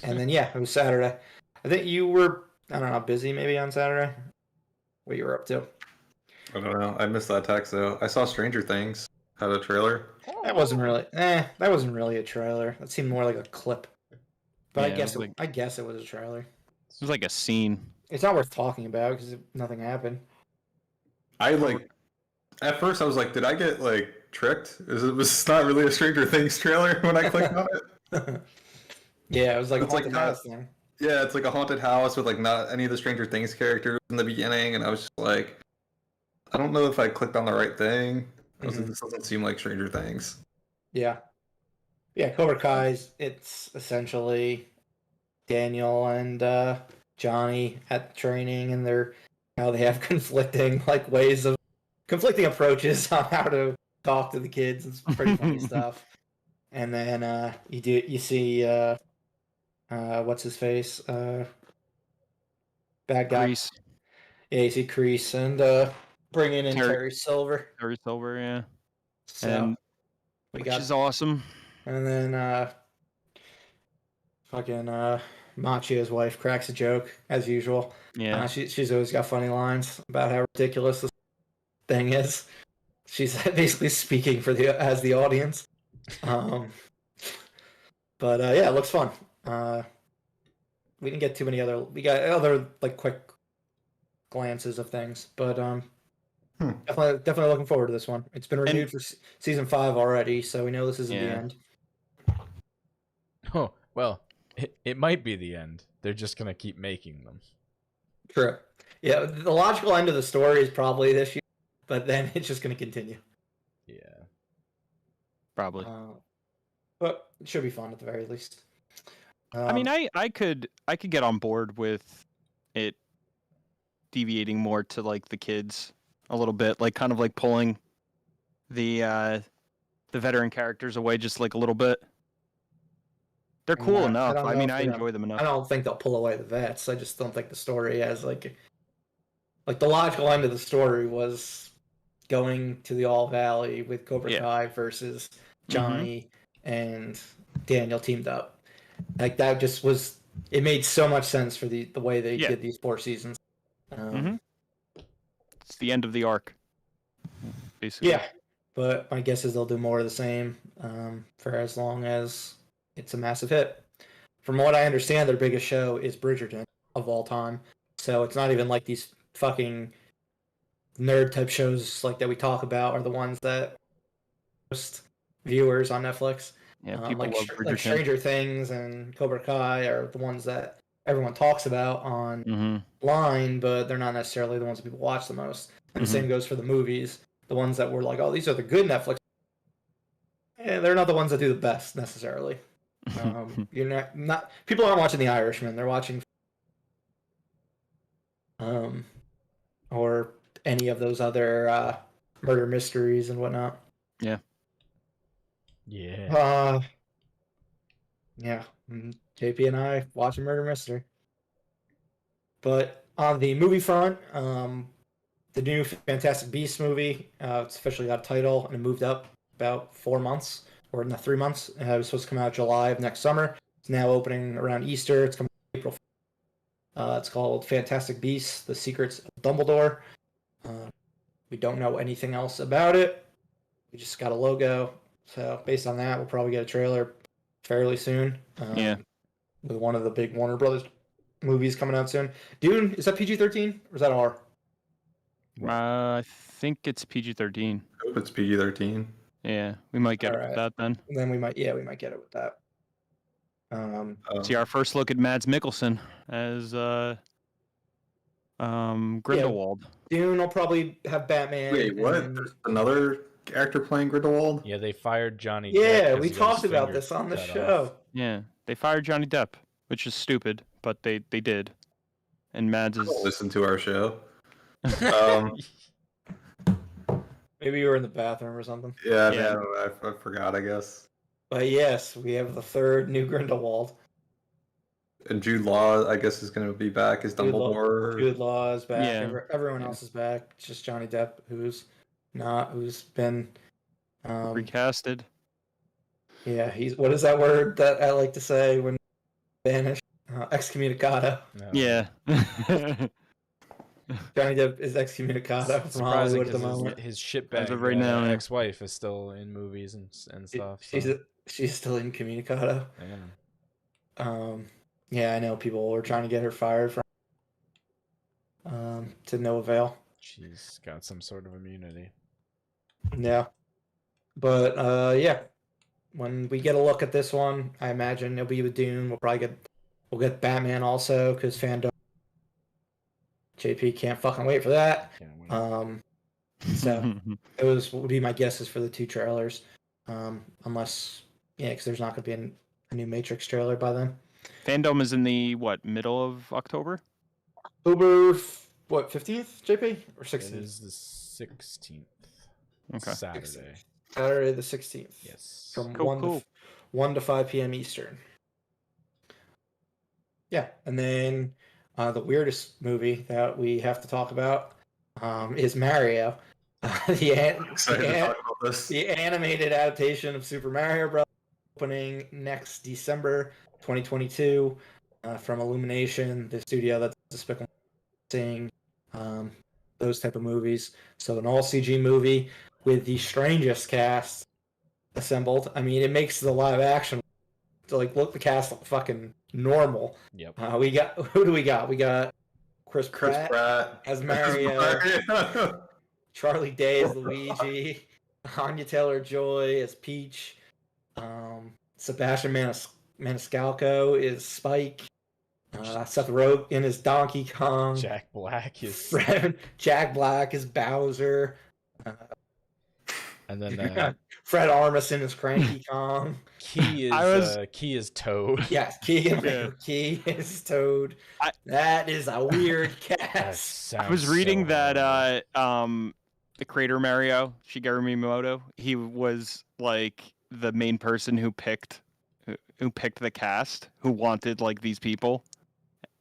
And then it was Saturday. I think you were, I don't know, busy maybe on Saturday. What you were up to? I don't know. I missed that text though. I saw Stranger Things had a trailer. That wasn't really. That wasn't really a trailer. That seemed more like a clip. But Yeah, I guess it was a trailer. It was like a scene. It's not worth talking about because nothing happened. At first I was like, did I get tricked? It was not really a Stranger Things trailer when I clicked on it. Yeah, it was like a haunted house thing. Yeah, it's like a haunted house with not any of the Stranger Things characters in the beginning, and I was just like, I don't know if I clicked on the right thing. This doesn't seem like Stranger Things. Yeah. Yeah, Cobra Kai's, it's essentially Daniel and Johnny at training, and how they have conflicting approaches on how to talk to the kids. It's pretty funny stuff. And then you see what's his face? Bad guy. Grease. Yeah, you see Crease and bringing in Terry Silver. Terry Silver, yeah. So And which is awesome. And then Macho's wife cracks a joke as usual. Yeah. She's always got funny lines about how ridiculous this thing is. She's basically speaking as the audience. But it looks fun. We didn't get too many we got other quick glances of things, but definitely looking forward to this one. It's been renewed for season 5 already, so we know this isn't the end. Oh, well, it might be the end. They're just going to keep making them. True. Yeah, the logical end of the story is probably this year, but then it's just going to continue. Yeah. Probably. But it should be fun at the very least. I mean, I could get on board with it deviating more to the kids a little bit, kind of pulling the veteran characters away just a little bit. They're cool enough. I mean, I enjoy them enough. I don't think they'll pull away the vets. I just don't think the story has the logical end of the story was going to the All Valley with Cobra Kai versus Johnny and Daniel teamed up. That just was. It made so much sense for the way they did these 4 seasons. It's the end of the arc, basically. Yeah, but my guess is they'll do more of the same for as long as it's a massive hit. From what I understand, their biggest show is Bridgerton of all time. So it's not even like these fucking nerd type shows that we talk about are the ones that most viewers on Netflix. Yeah, people love Bridgerton. Stranger Things and Cobra Kai are the ones that everyone talks about online, but they're not necessarily the ones that people watch the most. And the same goes for the movies. The ones that were oh, these are the good Netflix. They're not the ones that do the best necessarily. You're not people aren't watching The Irishman. They're watching or any of those other murder mysteries and whatnot. Yeah. Yeah. Yeah. JP and I watch a murder mystery. But on the movie front, the new Fantastic Beasts movie, it's officially got a title and it moved up about 4 months or in the 3 months. It was supposed to come out July of next summer. It's now opening around Easter. It's coming out April. It's called Fantastic Beasts: The Secrets of Dumbledore. We don't know anything else about it. We just got a logo. So based on that, we'll probably get a trailer fairly soon. With one of the big Warner Brothers movies coming out soon. Dune, is that PG-13 or is that R? I think it's PG-13. I hope it's PG-13. Yeah, we might get it with that then. Then we might get it with that. See our first look at Mads Mikkelsen as Grindelwald. Dune will probably have Batman. Wait, what? There's another actor playing Grindelwald? Yeah, they fired Johnny Depp. Yeah, 'cause we he got talked his about finger this on the cut show. off. Yeah, they fired Johnny Depp, which is stupid, but they did. And Mads is... Don't listen to our show. Maybe you were in the bathroom or something. Yeah, I don't know. I forgot, I guess. But yes, we have the third new Grindelwald. And Jude Law, I guess, is going to be back as Dumbledore. Jude Law is back. Yeah. Everyone else is back. It's just Johnny Depp who's been recasted. Yeah, he's, what is that word that I like to say when banished? Excommunicado. No. Yeah. Johnny Depp is excommunicado from Hollywood at the moment. His shitbag As of right now, yeah. ex-wife is still in movies and stuff. She's still incommunicado. Yeah. Yeah, I know people were trying to get her fired from to no avail. She's got some sort of immunity. Yeah. But yeah. When we get a look at this one, I imagine it'll be with Dune. We'll get Batman also, because fandom JP can't fucking wait for that. So those would be my guesses for the two trailers. Unless, because there's not going to be a new Matrix trailer by then. Fandom is in the, middle of October? October, 15th, JP? Or 16th? It is the 16th. Okay. Saturday. Saturday the 16th. Yes. From Cool. 1 to 5 p.m. Eastern. Yeah, and then the weirdest movie that we have to talk about is Mario. The animated adaptation of Super Mario Bros. Opening next December 2022 from Illumination, the studio that's Despicable Me, those type of movies. So an all CG movie with the strangest cast assembled. I mean, it makes the live action look the cast look fucking normal. Yep. Who do we got? We got Chris Pratt as Mario. Charlie Day as Luigi. Anya Taylor-Joy as Peach. Sebastian Maniscalco is Spike. Seth Rogen is Donkey Kong. Jack Black is Bowser. And then Fred Armisen is Cranky Kong. Key is Toad. Yes, Key is Toad. That is a weird cast. I was reading that the creator Mario, Shigeru Miyamoto, he was like the main person who picked the cast, who wanted like these people.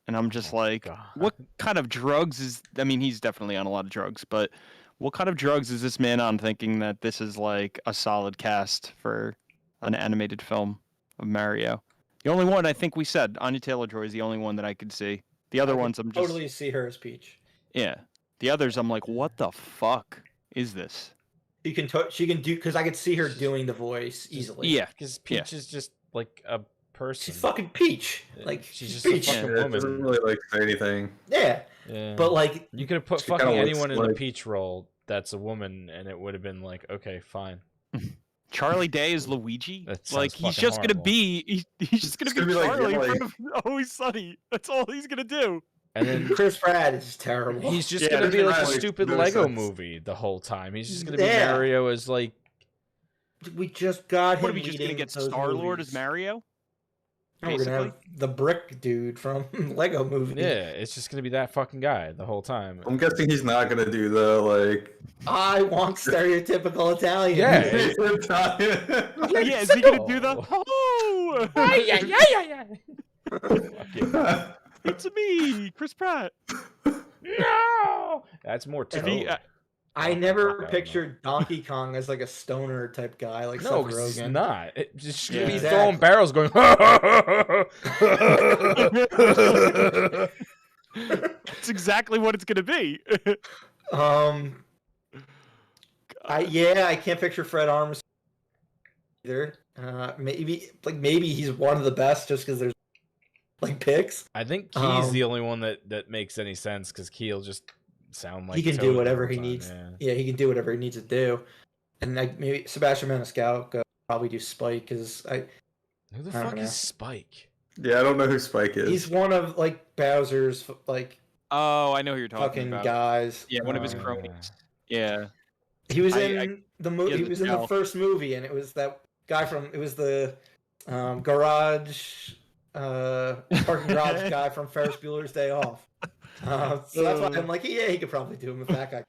And I'm just like, what kind of drugs is... I mean, he's definitely on a lot of drugs, but what kind of drugs is this man on thinking that this is like a solid cast for an animated film of Mario? The only one I think we said, Anya Taylor-Joy is the only one that I could see. The other ones I'm just... totally see her as Peach. Yeah. The others I'm like, what the fuck is this? She can do... Because I could see her doing the voice easily. Yeah. Because Peach is just like a person. She's fucking Peach. Like, she's just Peach. a fucking woman. Doesn't really say anything. Yeah. But like, you could have put fucking anyone in the Peach role that's a woman, and it would have been like, okay, fine. Charlie Day is Luigi. Like he's just horrible. gonna be he's just gonna be Charlie in front of Always Sunny. That's all he's gonna do. And then Chris Pratt is terrible. He's just gonna be like a stupid Lego movie the whole time. He's just gonna be Mario as like. We just got him. What are we just gonna get Star-Lord as Mario? We're gonna have the brick dude from Lego Movie. Yeah, it's just gonna be that fucking guy the whole time. I'm guessing he's not gonna do the like. I want stereotypical Italian. Yeah, yeah. Is he gonna do the? Oh, yeah. It's me, Chris Pratt. No, that's more Toad. I never pictured Donkey Kong as like a stoner type guy, like No, Seth 'cause he's Rogen. not. It just Yeah. he's Exactly. throwing barrels, going. That's exactly what it's gonna be. I can't picture Fred Armisen either. Maybe he's one of the best just because there's like picks. I think he's the only one that makes any sense because Key'll just sound like he can Toad do the whatever whole he time, needs. Yeah. Yeah, he can do whatever he needs to do. And like maybe Sebastian Maniscalco could probably do Spike because Who the I don't fuck know. is Spike? Yeah, I don't know who Spike is. He's one of like Bowser's like Oh, I know who you're talking fucking about. guys. Yeah, one of his cronies. Yeah. He was I- in the movie. he He has was a in the towel. first movie, and it was that guy from. It was the garage, parking garage guy from Ferris Bueller's Day Off. So that's why I'm like, yeah, he could probably do him if that guy.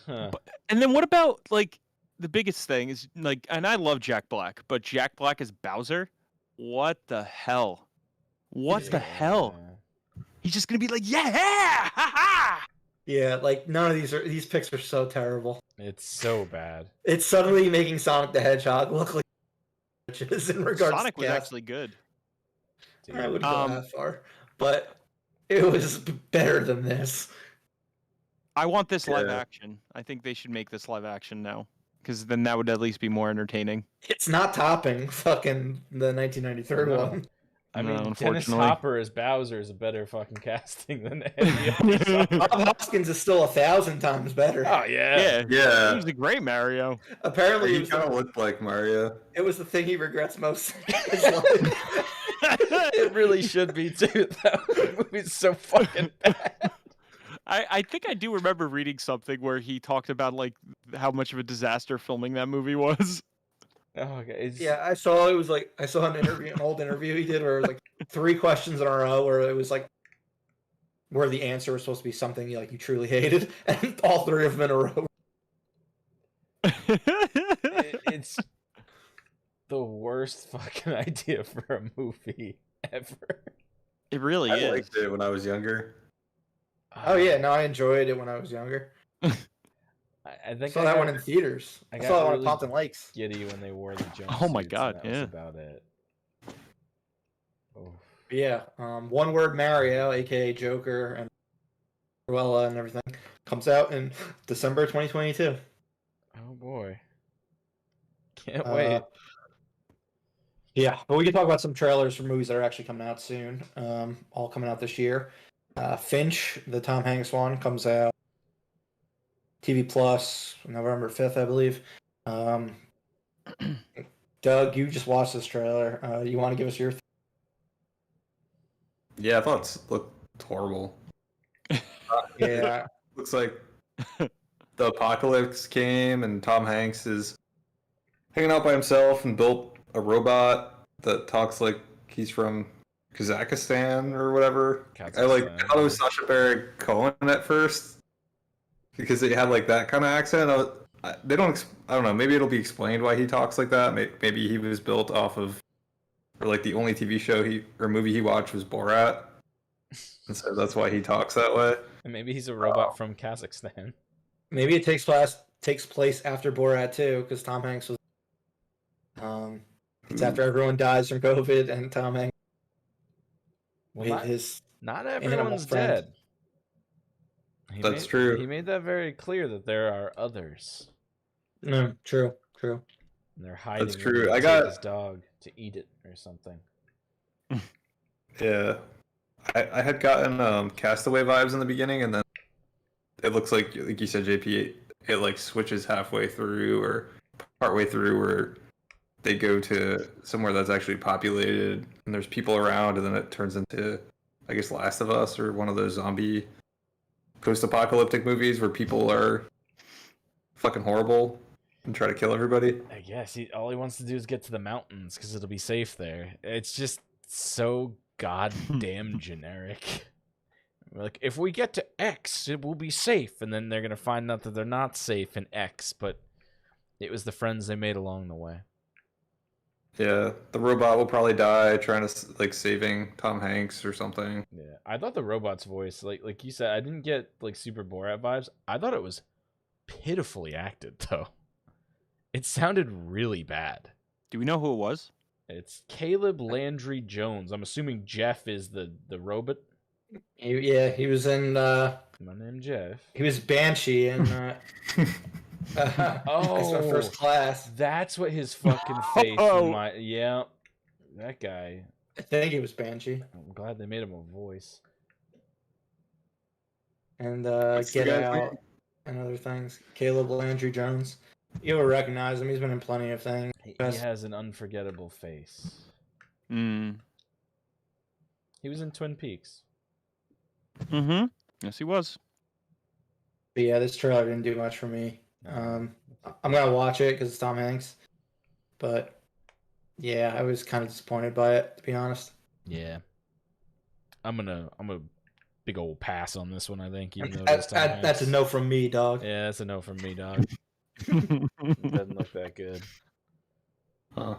Huh. And then what about like the biggest thing is like, and I love Jack Black, but Jack Black as Bowser? What the hell? What the hell? He's just gonna be like, yeah, ha ha! Yeah, like none of these picks are so terrible. It's so bad. It's suddenly making Sonic the Hedgehog look like bitches in regards Sonic to was cast. actually good. I wouldn't go that far, but it was better than this. I want this live Yeah. action. I think they should make this live action now, because then that would at least be more entertaining. It's not topping fucking the 1993 No. one. I No, mean, Dennis unfortunately. Hopper as Bowser is a better fucking casting than any other song. Bob Hoskins is still 1,000 times better. Oh yeah. He Yeah, was a great Mario. Apparently, he kind of looked like Mario. it was the thing he regrets most in his life. It really should be too. That movie's so fucking bad. I think I do remember reading something where he talked about like how much of a disaster filming that movie was. Oh, okay. Yeah, I saw an old interview he did where it was like 3 questions in a row where it was like where the answer was supposed to be something you truly hated, and all 3 of them in a row. It's the worst fucking idea for a movie ever. It really I is. liked it when I was younger. Oh yeah, no, I enjoyed it when I was younger. I think Saw I that got one in theaters. I got saw that one really at Pompton Lakes. giddy when they wore the jumpsuits. Oh my God, and that was yeah. about it. Oh. But yeah, One Word Mario, aka Joker, and Cruella and everything, comes out in December 2022. Oh boy. Can't wait. Yeah, but we can talk about some trailers for movies that are actually coming out soon. All coming out this year. Finch, the Tom Hanks one, comes out TV Plus November 5th, I believe. Doug, you just watched this trailer. You want to give us your? Yeah, I thought it looked horrible. Yeah, Looks like the apocalypse came and Tom Hanks is hanging out by himself and built a robot that talks like he's from Kazakhstan or whatever. I thought it was Sacha Baron Cohen at first because it had like that kind of accent. I don't know. Maybe it'll be explained why he talks like that. Maybe he was built off of, or like the only TV show or movie he watched was Borat, and so that's why he talks that way. And maybe he's a robot from Kazakhstan. maybe it takes place after Borat too, because Tom Hanks was. It's after everyone dies from COVID, and Tom Hanks. Well, His not animal everyone's friend. dead. That's true. He made that very clear that there are others. no, true. And they're hiding. That's true. and I take got- his dog to eat it or something. Yeah, I had gotten Castaway vibes in the beginning, and then it looks like you said, JP, it like switches halfway through or partway through where they go to somewhere that's actually populated and there's people around, and then it turns into, I guess, Last of Us or one of those zombie post-apocalyptic movies where people are fucking horrible and try to kill everybody. I guess all he wants to do is get to the mountains because it'll be safe there. It's just so goddamn generic. Like, if we get to X, it will be safe, and then they're gonna find out that they're not safe in X, but it was the friends they made along the way. Yeah, the robot will probably die trying to like saving Tom Hanks or something. Yeah, I thought the robot's voice, like you said, I didn't get like super Borat vibes. I thought it was pitifully acted, though. It sounded really bad. Do we know who it was? It's Caleb Landry Jones. I'm assuming Jeff is the robot. He was in. My name's Jeff. He was Banshee in. Oh, First Class. That's what his fucking face. Yeah, that guy. I think he was Banshee. I'm glad they made him a voice. And Get Out and other things. Caleb Landry Jones. You'll recognize him. He's been in plenty of things. He has an unforgettable face. Mm. He was in Twin Peaks. Mm-hmm. Yes, he was. But yeah, this trailer didn't do much for me. I'm gonna watch it because it's Tom Hanks. But yeah, I was kind of disappointed by it, to be honest. Yeah, I'm a big old pass on this one. I think even though that's a no from me, dog. Yeah, that's a no from me, dog. It doesn't look that good. Huh.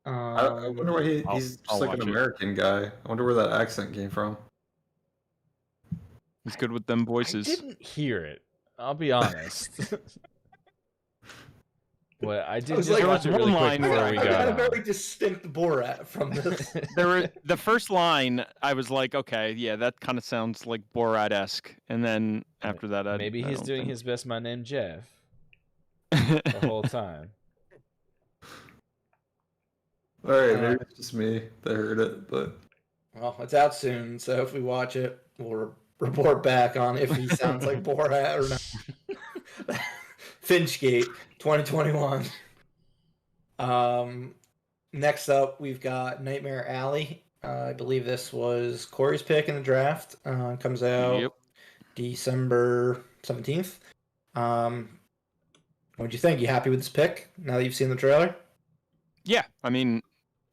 I wonder why he's just like an American guy. I wonder where that accent came from. He's good with them voices. I didn't hear it. I'll be honest. Well, I did just watch it really quick before we got got a very distinct Borat from this. The first line, I was like, okay, yeah, that kind of sounds like Borat-esque. And then after that, maybe he's doing his best. My name's Jeff. The whole time. All right, maybe it's just me that heard it, but well, it's out soon, so if we watch it, we'll report back on if he sounds like Borat or not. Finchgate 2021. Next up, we've got Nightmare Alley. I believe this was Corey's pick in the draft. Comes out December 17th. What'd you think? You happy with this pick now that you've seen the trailer? Yeah, I mean,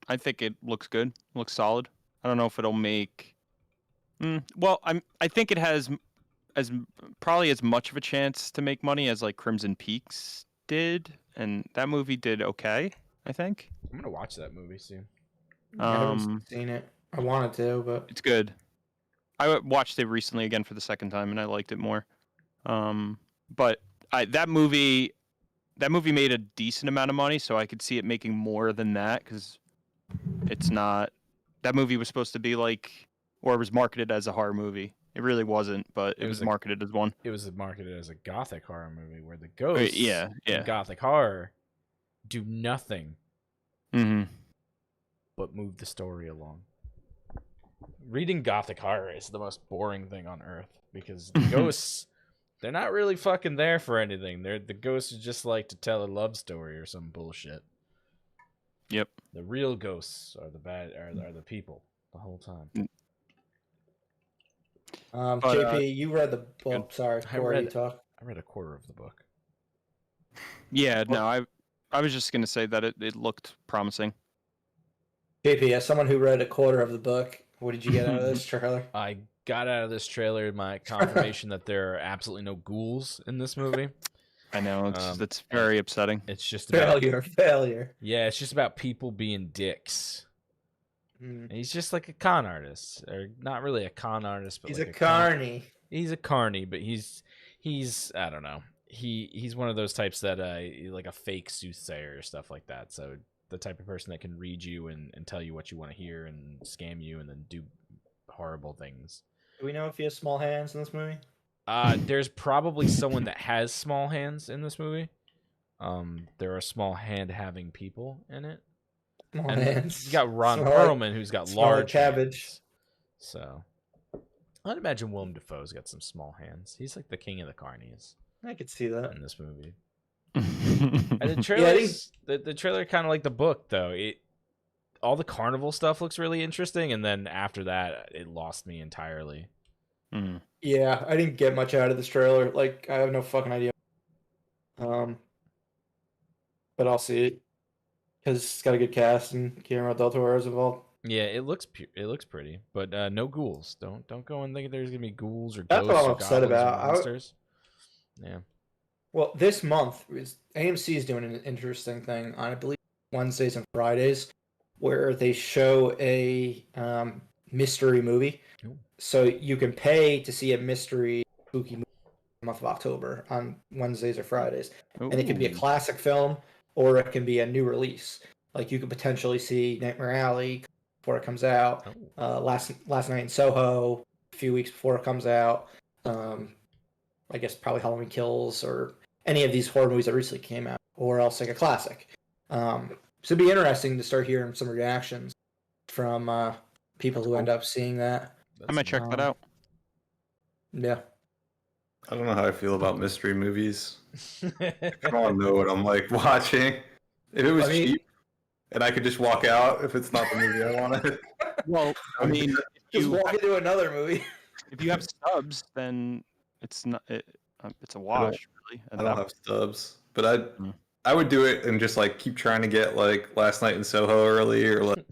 I think it looks good. Looks solid. I don't know if it'll make. Well, I think it has probably as much of a chance to make money as like Crimson Peaks did, and that movie did okay. I think. I'm gonna watch that movie soon. I haven't seen it. I wanted to, but it's good. I watched it recently again for the second time, and I liked it more. But that movie made a decent amount of money, so I could see it making more than that because it's not. That movie was supposed to be like, or it was marketed as a horror movie. It really wasn't, but it was marketed as one. It was marketed as a gothic horror movie where the ghosts in gothic horror do nothing but move the story along. Reading gothic horror is the most boring thing on earth because the ghosts, they're not really fucking there for anything. The ghosts just like to tell a love story or some bullshit. Yep. The real ghosts are the people the whole time. JP, you read the book. Sorry, Corey, you talk. I read a quarter of the book. Yeah, no, I was just gonna say that it looked promising. JP, as someone who read a quarter of the book, what did you get out of this trailer? I got out of this trailer my confirmation that there are absolutely no ghouls in this movie. I know, it's very upsetting. It's just about failure. Yeah, it's just about people being dicks. And he's just like a con artist, or not really a con artist, but he's like a carny. He's a carny, but he's I don't know. He's one of those types that like a fake soothsayer or stuff like that. So the type of person that can read you and tell you what you want to hear and scam you and then do horrible things. Do we know if he has small hands in this movie? There's probably someone that has small hands in this movie. There are small hand having people in it. Small and hands. You got Ron Perlman, who's got large cabbage. Hands. So I'd imagine Willem Dafoe's got some small hands. He's like the king of the carnies. I could see that in this movie. And the trailer, the trailer kind of like the book, though. All the carnival stuff looks really interesting, and then after that, it lost me entirely. Yeah, I didn't get much out of this trailer. Like, I have no fucking idea. But I'll see it because it's got a good cast and Guillermo del Toro is involved. Yeah, it looks pretty, but no ghouls. Don't go and think there's gonna be ghouls or That's ghosts what I'm or upset about. monsters. Yeah. Well, this month AMC is doing an interesting thing on, I believe, Wednesdays and Fridays, where they show a mystery movie. Ooh. So you can pay to see a mystery spooky movie a month of October on Wednesdays or Fridays. Ooh. And it can be a classic film or it can be a new release. Like you could potentially see Nightmare Alley before it comes out, Last Night in Soho a few weeks before it comes out. I guess probably Halloween Kills or any of these horror movies that recently came out, or else like a classic. So it'd be interesting to start hearing some reactions from people who end up seeing that. I might check that out. Yeah. I don't know how I feel about mystery movies. I don't know what I'm like watching. If it was cheap and I could just walk out if it's not the movie I wanted. Well, I mean, just walk into another movie. If you have stubs, then it's not. It's a wash, really. I don't have stubs, but I would do it and just like keep trying to get like Last Night in Soho early or like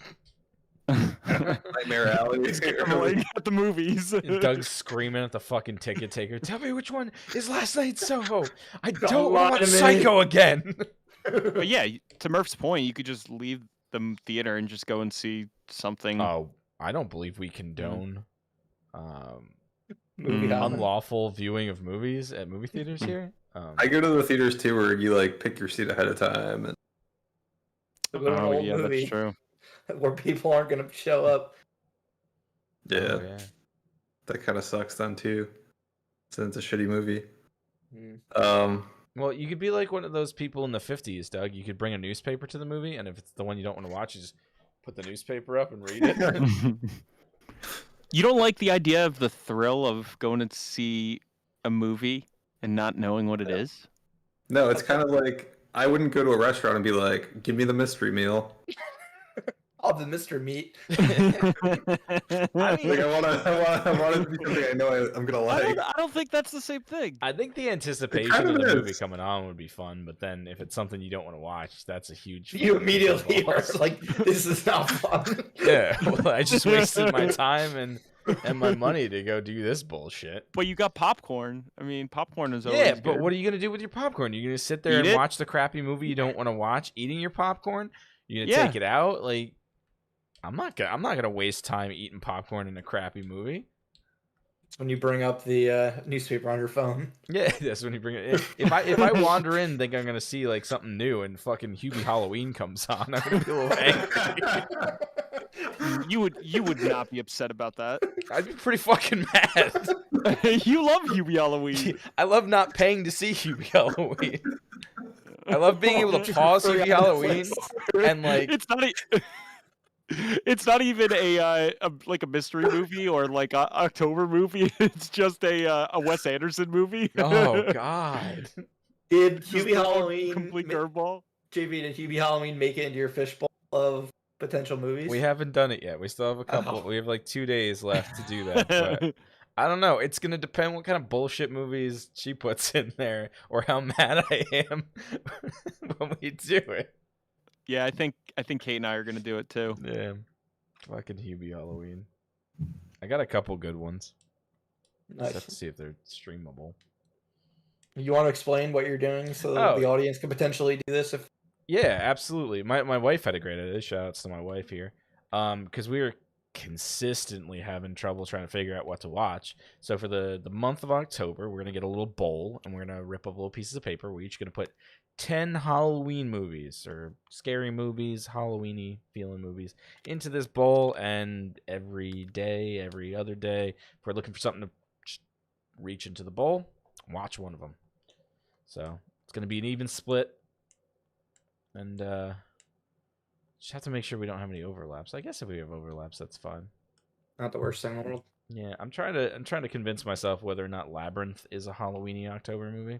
Nightmare Alley at the movies. Doug's screaming at the fucking ticket taker. Tell me which one is Last Night in Soho. I don't want Psycho again. But yeah, to Murph's point, you could just leave the theater and just go and see something. Oh, I don't believe we condone movie unlawful viewing of movies at movie theaters here. I go to the theaters too, where you like pick your seat ahead of time. And... Oh yeah, that's true. Where people aren't going to show up. Yeah, that kind of sucks then too, since it's a shitty movie. Well, you could be like one of those people in the 50s, Doug. You could bring a newspaper to the movie, and if it's the one you don't want to watch, you just put the newspaper up and read it. You don't like the idea of the thrill of going to see a movie and not knowing what it is? No, it's kind of like I wouldn't go to a restaurant and be like, "Give me the mystery meal." Oh, the Mr. Meat. I mean, like, I want it to be something I know I'm gonna like. I don't think that's the same thing. I think the anticipation of the movie coming on would be fun, but then if it's something you don't want to watch, that's a huge. You immediately are like, "This is not fun." Yeah, well, I just wasted my time and my money to go do this bullshit. But you got popcorn. I mean, popcorn is always good. But what are you gonna do with your popcorn? You're gonna sit there and watch the crappy movie you don't want to watch, eating your popcorn? You're gonna take it out? Like, I'm not gonna waste time eating popcorn in a crappy movie. It's when you bring up the newspaper on your phone. Yeah, that's when you bring it. If I wander in, think I'm gonna see like something new, and fucking Hubie Halloween comes on, I'm gonna be a little angry. You would not be upset about that. I'd be pretty fucking mad. You love Hubie Halloween. I love not paying to see Hubie Halloween. I love being able to pause Hubie Halloween and like it's not even a like a mystery movie or like a October movie. It's just a Wes Anderson movie. Oh God! Did Hubie Halloween complete curveball? JB, did Hubie Halloween make it into your fishbowl of potential movies? We haven't done it yet. We still have a couple. We have like 2 days left to do that. But I don't know. It's gonna depend what kind of bullshit movies she puts in there, or how mad I am when we do it. Yeah, I think Kate and I are gonna do it too. Yeah, fucking Hubie Halloween. I got a couple good ones. Nice. Just have to see if they're streamable. You want to explain what you're doing so that the audience can potentially do this? Yeah, absolutely. My wife had a great idea. Shout outs to my wife here. Because we were consistently having trouble trying to figure out what to watch. So for the month of October, we're gonna get a little bowl and we're gonna rip up little pieces of paper. We're each gonna put 10 Halloween movies or scary movies, Halloweeny feeling movies into this bowl, and every other day, if we're looking for something to just reach into the bowl, watch one of them. So it's gonna be an even split. And just have to make sure we don't have any overlaps. I guess if we have overlaps, that's fine. Not the worst thing in the world. Yeah, I'm trying to convince myself whether or not Labyrinth is a Halloweeny October movie.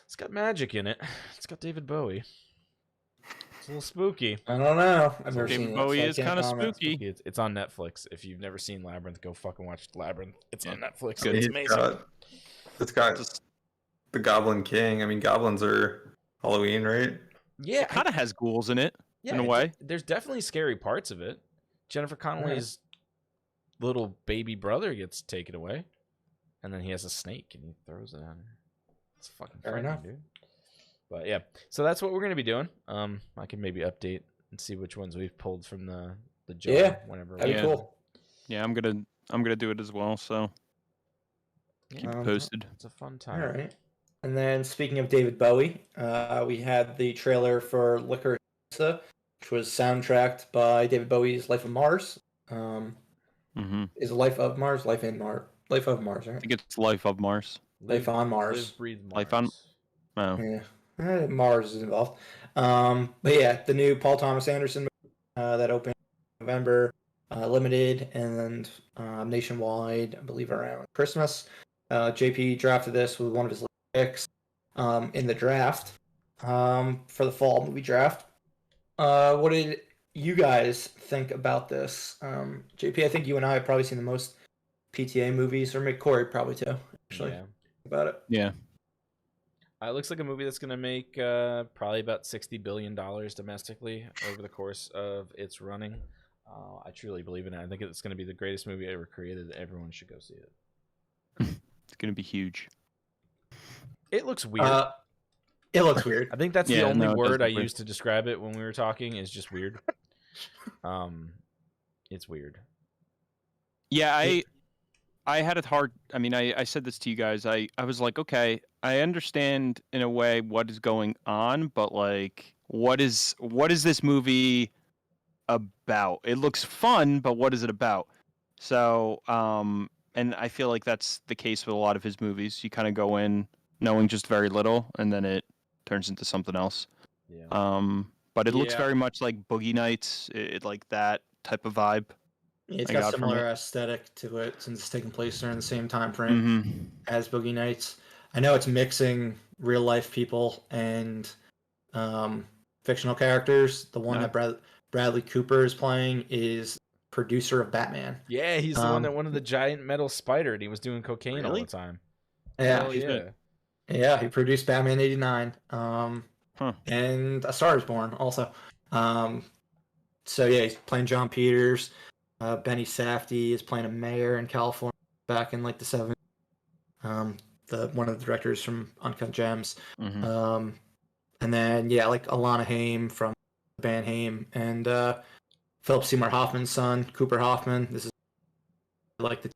It's got magic in it. It's got David Bowie. It's a little spooky. I don't know. I've never David seen Bowie it, is kind of spooky. It's on Netflix. If you've never seen Labyrinth, go fucking watch Labyrinth. It's on Netflix. Good. It's amazing. It's got the Goblin King. I mean, goblins are Halloween, right? Yeah, it kind of has ghouls in it, in a way. There's definitely scary parts of it. Jennifer Connelly's little baby brother gets taken away, and then he has a snake and he throws it at her. It's fucking frightening, dude. But yeah, so that's what we're gonna be doing. I can maybe update and see which ones we've pulled from the jar. Yeah, whenever. That'd be cool. Yeah, I'm gonna do it as well. So Keep it posted. It's a fun time. All right. And then speaking of David Bowie, we had the trailer for Licorice, which was soundtracked by David Bowie's Life of Mars. Is it Life of Mars? Life in Mars? Life of Mars, right? I think it's Life of Mars. Life on Mars. Live, breathe Mars. Life on. Oh. Yeah. Mars is involved. But yeah, the new Paul Thomas Anderson movie that opened in November, limited and nationwide, I believe around Christmas. JP drafted this with one of his picks in the draft for the fall movie draft. What did you guys think about this? JP, I think you and I have probably seen the most PTA movies, or Corey probably too, actually. Yeah. About it. Yeah. It looks like a movie that's going to make probably about $60 billion domestically over the course of its running. I truly believe in it. I think it's going to be the greatest movie ever created. Everyone should go see it. It's going to be huge. It looks weird. It looks weird. I think that's the only word I used to describe it when we were talking, is just weird. It's weird. Yeah, I had it hard. I mean, I said this to you guys. I was like, okay, I understand in a way what is going on, but like, what is this movie about? It looks fun, but what is it about? So, and I feel like that's the case with a lot of his movies. You kind of go in knowing just very little, and then it turns into something else. Yeah. But it looks very much like Boogie Nights, like that type of vibe. It's got similar aesthetic to it since it's taking place during the same time frame as Boogie Nights. I know it's mixing real life people and fictional characters. The one that Bradley Cooper is playing is producer of Batman. Yeah, he's the one that wanted the giant metal spider, and he was doing cocaine all the time. Yeah, yeah, he produced Batman '89, and A Star Is Born also. So yeah, he's playing John Peters. Benny Safdie is playing a mayor in California back in like the 70s. One of the directors from Uncut Gems. And then like Alana Haim from the band Haim, and Philip Seymour Hoffman's son, Cooper Hoffman. This is like the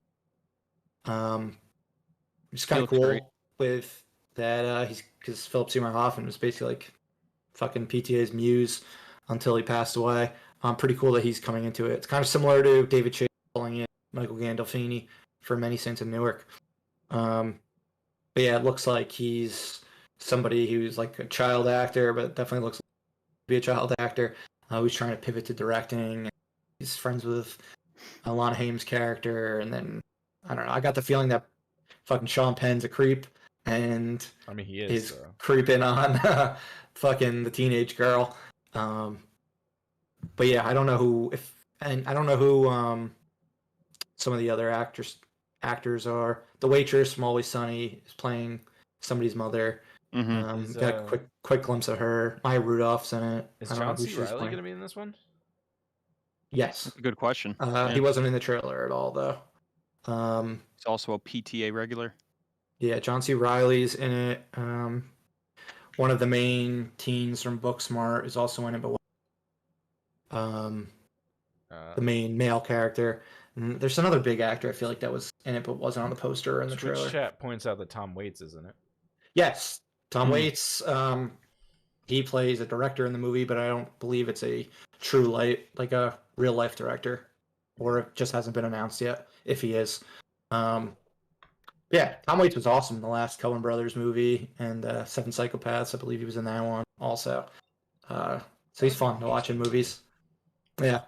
just kind of cool great with that. Because Philip Seymour Hoffman was basically like fucking PTA's muse until he passed away. Pretty cool that he's coming into it. It's kind of similar to David Chase calling in Michael Gandolfini for Many Saints of Newark. But yeah, it looks like he's somebody who's like a child actor, but definitely looks like to be a child actor who's trying to pivot to directing. He's friends with Alana Haim's character, and then I don't know. I got the feeling that fucking Sean Penn's a creep, and I mean he is creeping on fucking the teenage girl. But yeah, I don't know who some of the other actors are. The waitress from Always Sunny is playing somebody's mother. Got a quick glimpse of her. Maya Rudolph's in it. Is John C. Reilly going to be in this one? Yes. Good question. He wasn't in the trailer at all, though. He's also a PTA regular. Yeah, John C. Reilly's in it. One of the main teens from Booksmart is also in it, but the main male character. And there's another big actor I feel like that was in it but wasn't on the poster or in the trailer. Chat points out that Tom Waits is in it. Yes, Tom Waits. He plays a director in the movie, but I don't believe it's a true like a real life director, or it just hasn't been announced yet if he is. Yeah, Tom Waits was awesome in the last Coen Brothers movie and Seven Psychopaths. I believe he was in that one also. So he's fun to watch in movies. Yeah.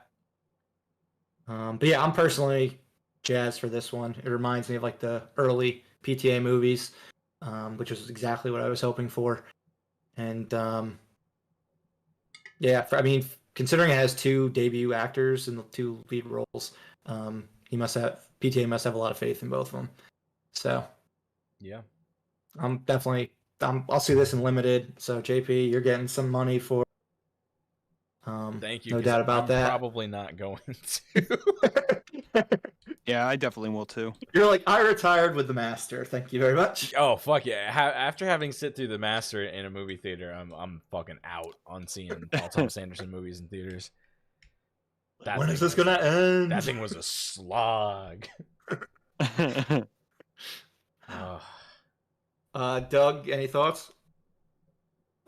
But yeah, I'm personally jazzed for this one. It reminds me of like the early PTA movies, which was exactly what I was hoping for. And yeah, I mean, considering it has two debut actors in the two lead roles, PTA must have a lot of faith in both of them. So yeah, I'll see this in limited. So JP, you're getting some money for. Thank you. No doubt about that. Probably not going to. Yeah, I definitely will too. You're like, I retired with The Master. Thank you very much. Oh fuck yeah! After having sit through The Master in a movie theater, I'm fucking out on seeing Paul Thomas Anderson movies in theaters. When is this gonna end? That thing was a slog. Doug, any thoughts?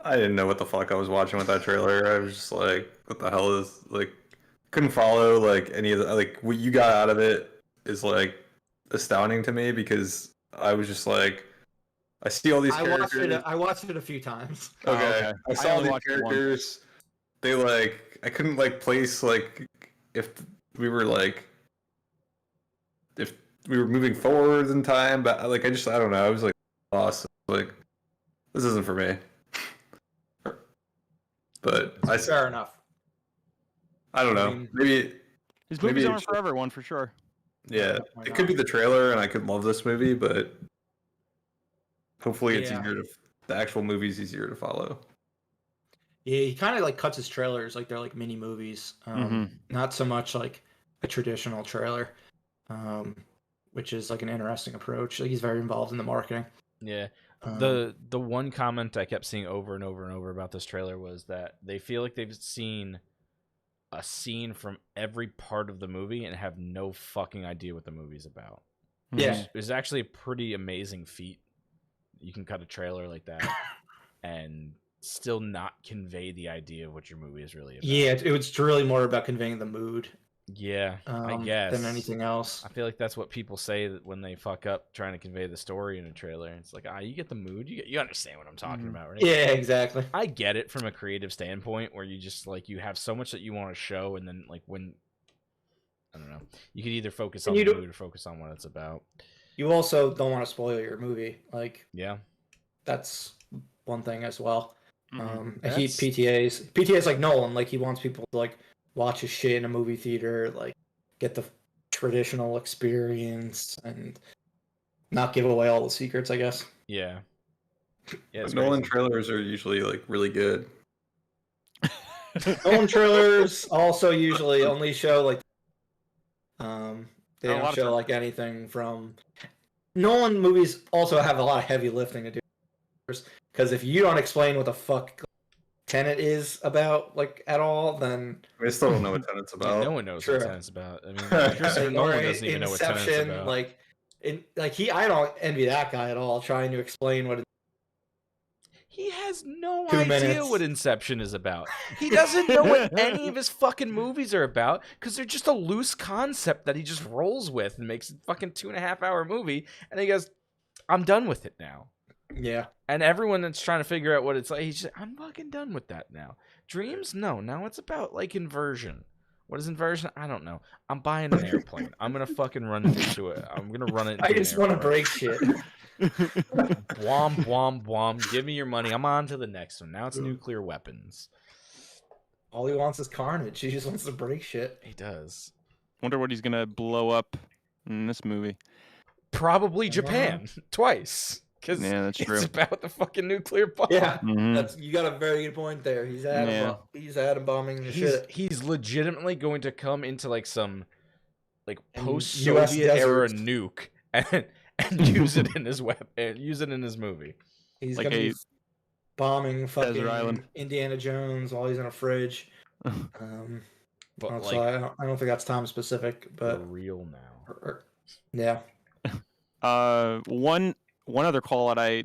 I didn't know what the fuck I was watching with that trailer. I was just like, what the hell is like? Couldn't follow like any of the like what you got out of it is like astounding to me because I was just like, I see all these characters. I watched it a few times. Okay, I saw all only these watched it once. characters. They like I couldn't like place like if we were like if we were moving forward in time, but like I don't know. I was like lost. Like this isn't for me. But Fair enough. I don't know. I mean, maybe His movies maybe aren't for everyone, for sure. yeah, Why it could be the trailer, and I could love this movie, but hopefully it's Yeah. easier to the actual movie's easier to follow. Yeah, he kind of like cuts his trailers like they're like mini movies, not so much like a traditional trailer, which is like an interesting approach. Like he's very involved in the marketing. Yeah. The one comment I kept seeing over and over and over about this trailer was that they feel like they've seen a scene from every part of the movie and have no fucking idea what the movie's about. Yeah. It's actually a pretty amazing feat. You can cut a trailer like that and still not convey the idea of what your movie is really about. Yeah, it was really more about conveying the mood. Yeah, I guess. Than anything else. I feel like that's what people say that when they fuck up trying to convey the story in a trailer. It's like, you get the mood. You understand what I'm talking about, right? Yeah, exactly. I get it from a creative standpoint where you just like you have so much that you want to show, and then like when I don't know, you can either focus on the mood or focus on what it's about. You also don't want to spoil your movie. Like, yeah, that's one thing as well. That's- PTA's like Nolan. Like he wants people to like watch his shit in a movie theater, like get the traditional experience and not give away all the secrets, I guess. Yeah. But Nolan trailers are usually like really good. Nolan trailers also usually only show like they don't show like anything from Nolan movies. Also have a lot of heavy lifting to do because if you don't explain what the fuck Tenet is about like at all, then I still don't know what Tenet's about. No one knows what Tenet's about. I mean, Christopher Nolan doesn't even know what Tenet's about. I don't envy that guy at all trying to explain what. He has no idea what Inception is about. He doesn't know what any of his fucking movies are about because they're just a loose concept that he just rolls with and makes a fucking 2.5-hour movie. And he goes, I'm done with it now. Yeah. And everyone that's trying to figure out what it's like, he's just, I'm fucking done with that now. Dreams? No. Now it's about like inversion. What is inversion? I don't know. I'm buying an airplane. I'm going to fucking run into it. I'm going to run it into I just want to break shit. Bwom, bwom, bwom. Give me your money. I'm on to the next one. Now it's nuclear weapons. All he wants is carnage. He just wants to break shit. He does. Wonder what he's going to blow up in this movie. Probably Japan. Twice. Because that's true. It's about the fucking nuclear bomb. Yeah, you got a very good point there. He's atom bombing the shit. He's legitimately going to come into like some like post-Soviet era nuke and use it in his weapon, use it in his movie. He's like gonna be bombing fucking Indiana Jones while he's in a fridge. But also, I don't think that's time specific, but for real now. Yeah. One other call that I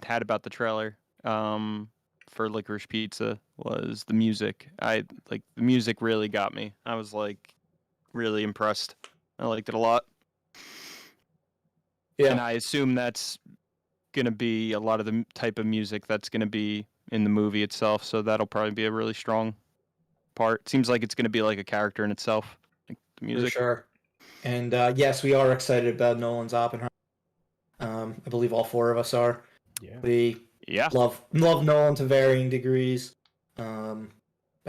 had about the trailer for Licorice Pizza was the music. The music really got me. I was like really impressed. I liked it a lot. Yeah. And I assume that's gonna be a lot of the type of music that's gonna be in the movie itself. So that'll probably be a really strong part. It seems like it's gonna be like a character in itself, like the music. For sure. And yes, we are excited about Nolan's Oppenheimer. I believe all four of us are. Yeah. We love Nolan to varying degrees. I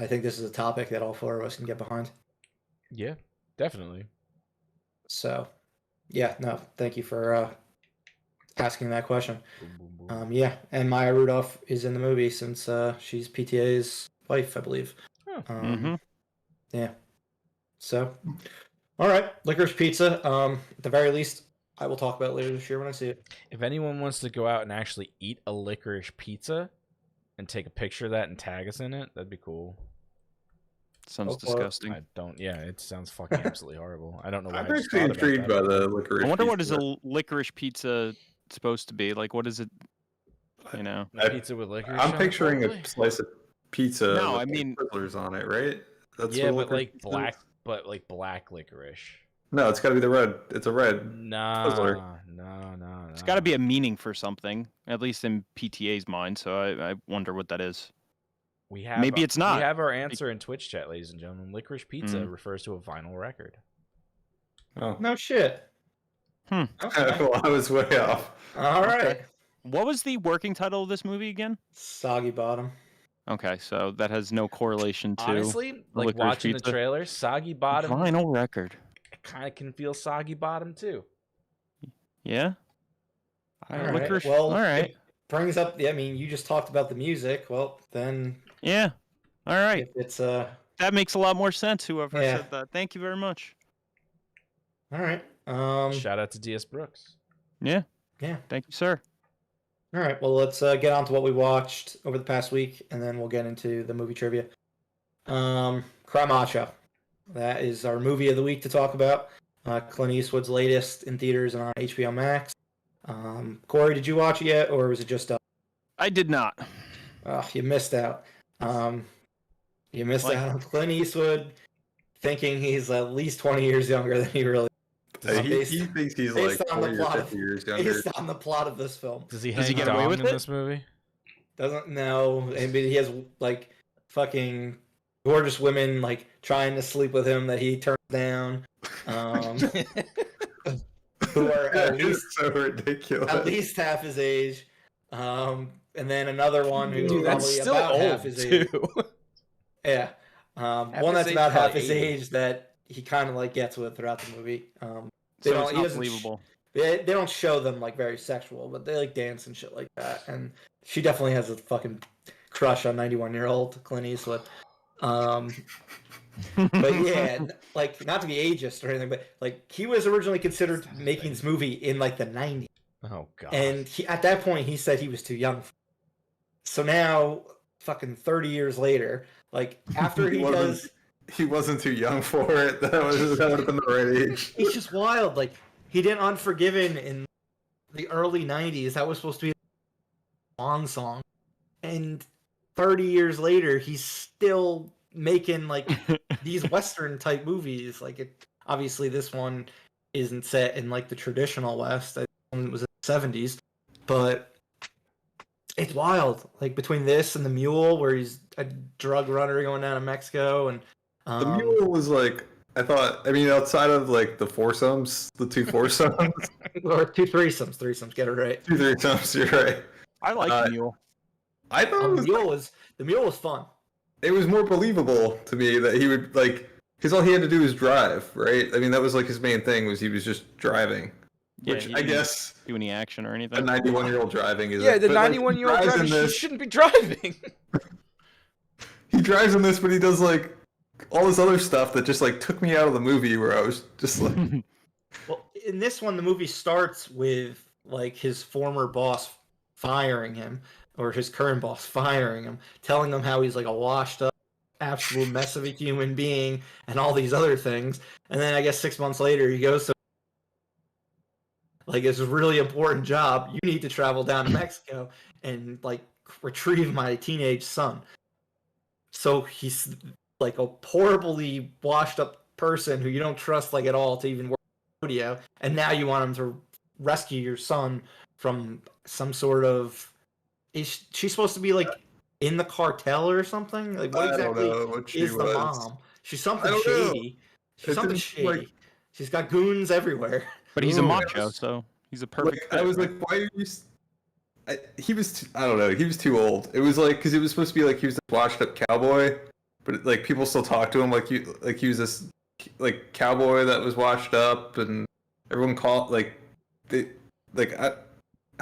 think this is a topic that all four of us can get behind. Yeah, definitely. So, yeah, no, thank you for asking that question. Yeah, and Maya Rudolph is in the movie since she's PTA's wife, I believe. Oh. Yeah. So, all right, Licorice Pizza. At the very least, I will talk about it later this year when I see it. If anyone wants to go out and actually eat a licorice pizza and take a picture of that and tag us in it, that'd be cool. Sounds Go for it. disgusting. I don't. Yeah, it sounds fucking absolutely horrible. I don't know why. I'm I just actually thought about intrigued that. by the licorice. I wonder what is pizza. a licorice pizza supposed to be? Like, what is it? You know? A pizza with licorice. I'm on it, picturing probably? a slice of pizza. No, with I mean- Twizzlers on it, right? That's Yeah, what but licorice like pizza black, is? but like black licorice. No, it's got to be the red. It's a red. Nah, Twizzler. no. It's got to be a meaning for something, at least in PTA's mind. So I wonder what that is. We have Maybe it's not. We have our answer in Twitch chat, ladies and gentlemen. Licorice pizza Mm. refers to a vinyl record. Oh, No shit. Hmm. Okay. well, I was way off. All right. Okay. What was the working title of this movie again? Soggy bottom. Okay, so that has no correlation to Honestly, like licorice watching pizza. the trailer, soggy bottom Vinyl record. kind of can feel soggy bottom too. Yeah. All right. Licorice. Well, all right. it brings up. I mean, you just talked about the music. Well, then Yeah. All right. if it's That makes a lot more sense. Whoever Yeah. said that. Thank you very much. all right. Shout out to DS Brooks. Yeah. Yeah. Thank you, sir. All right. Well, let's get on to what we watched over the past week, and then we'll get into the movie trivia. Cry Macho. That is our movie of the week to talk about. Clint Eastwood's latest in theaters and on HBO Max. Corey, did you watch it yet, or was it just? I did not. Oh, you missed out. You missed Like- out on Clint Eastwood thinking he's at least 20 years younger than he really is. He thinks he's based like on the 40 or plot 50 years younger. Based on the plot of this film. Does he Does he hang get away dong with in it? this movie? Doesn't know. I mean, he has like fucking gorgeous women like trying to sleep with him that he turns down. Who are That is so ridiculous. at least half his age. And then another one who's Dude, probably that's still about old half his age. too. Yeah. Half One his that's age, about half probably his 80. age that he kind of like gets with throughout the movie. They So don't. it's He not doesn't. believable. They don't show them like very sexual, but they like dance and shit like that. And she definitely has a fucking crush on 91-year-old Clint Eastwood. But yeah, like not to be ageist or anything, but like he was originally considered making this movie in like the 90s. Oh god. And at that point, he said he was too young. So now, fucking 30 years later, like after he does, He wasn't too young for it. That would have been the right age. he's just wild. Like he did Unforgiven in the early 90s. That was supposed to be a swan song. And 30 years later, he's still making like these Western type movies. Like it, obviously this one isn't set in like the traditional West. It was in the 70s, but it's wild. Like between this and The Mule, where he's a drug runner going down to Mexico, and The Mule was like, I thought, I mean, outside of like the foursomes, the two foursomes, or two threesomes, get it right. two threesomes, you're right. I like the mule. I thought The Mule was fun. it was more believable to me that he would like, because all he had to do was drive, right? I mean, that was like his main thing was he was just driving, Yeah, which he I didn't guess do any action or a anything. 91-year-old driving is. yeah, the but, like, he 91-year-old drives driver in this- shouldn't be driving. He drives in this, but he does like all this other stuff that just like took me out of the movie where I was just like, Well, in this one, the movie starts with like his former boss firing him, or his current boss firing him, telling him how he's like a washed up, absolute mess of a human being, and all these other things. And then I guess 6 months later, he goes to like it's a really important job. You need to travel down to Mexico and like retrieve my teenage son. So he's like a horribly washed up person who you don't trust like at all to even work at the rodeo, and now you want him to rescue your son from some sort of. Is she supposed to be like in the cartel or something? Like what I don't exactly know what she is the was. mom? She's something I don't know. shady. She's It something didn't, shady. like- She's got goons everywhere. But he's a Ooh. macho, so he's a perfect. I fit, was right? like, why are you? He was. I don't know. He was too old. It was like because it was supposed to be like he was this washed up cowboy, but like people still talk to him like he was this like cowboy that was washed up, and everyone called like they like how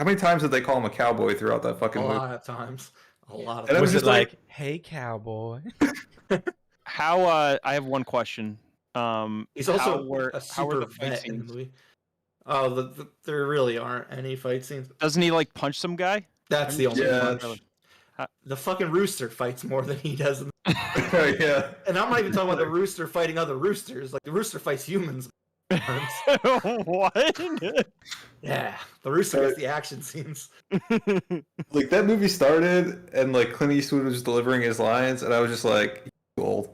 many times did they call him a cowboy throughout that fucking A movie? lot of times. A lot of And I Was times. was it just like- like, hey cowboy? How? I have one question. He's also how were a how were super the fight vet in the scenes? movie. Oh, there really aren't any fight scenes. Doesn't he like punch some guy? That's the only Yeah. punch. The fucking rooster fights more than he does. Yeah. And I'm not even talking about the rooster fighting other roosters. Like the rooster fights humans. What? Yeah, the rooster gets the action scenes. Like that movie started, and like Clint Eastwood was delivering his lines, and I was just like, he's too old.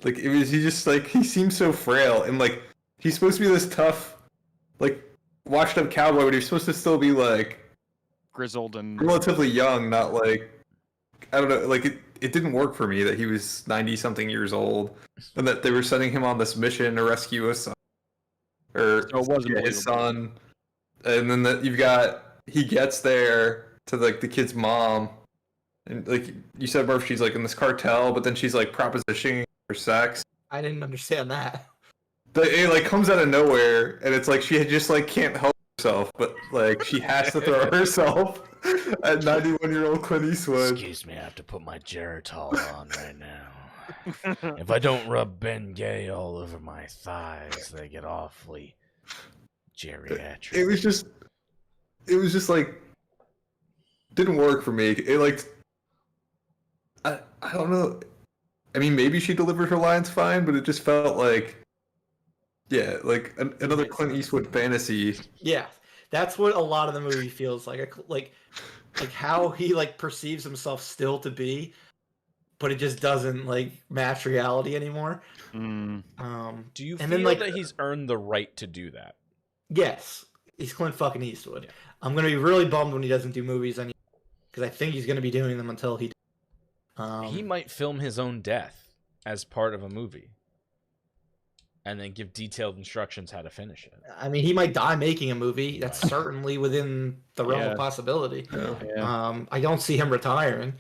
Like he just like he seems so frail, and like he's supposed to be this tough, like washed up cowboy, but he's supposed to still be like Grizzled and relatively young, not like I don't know, like it didn't work for me that he was 90 something years old, and that they were sending him on this mission to rescue his son, or So it wasn't his believable. son, and then you've got he gets there to like the kid's mom, and like you said, Murph, she's like in this cartel, but then she's like propositioning for sex. I didn't understand that. It like comes out of nowhere, and it's like she just like can't help herself, but like she has to throw herself at 91-year-old Clint Eastwood. Excuse me, I have to put my Geritol on right now. If I don't rub Ben Gay all over my thighs, they get awfully geriatric. It was just like didn't work for me. It like I don't know. I mean, maybe she delivered her lines fine, but it just felt like like another Clint Eastwood fantasy. Yeah, that's what a lot of the movie feels like. Like how he like perceives himself still to be, but it just doesn't like match reality anymore. Mm. Do you and feel then, like, that he's earned the right to do that? Yes, he's Clint fucking Eastwood. Yeah. I'm gonna be really bummed when he doesn't do movies anymore because I think he's gonna be doing them until he. He might film his own death as part of a movie, and then give detailed instructions how to finish it. I mean, he might die making a movie. That's certainly within the realm of possibility. Yeah. I don't see him retiring.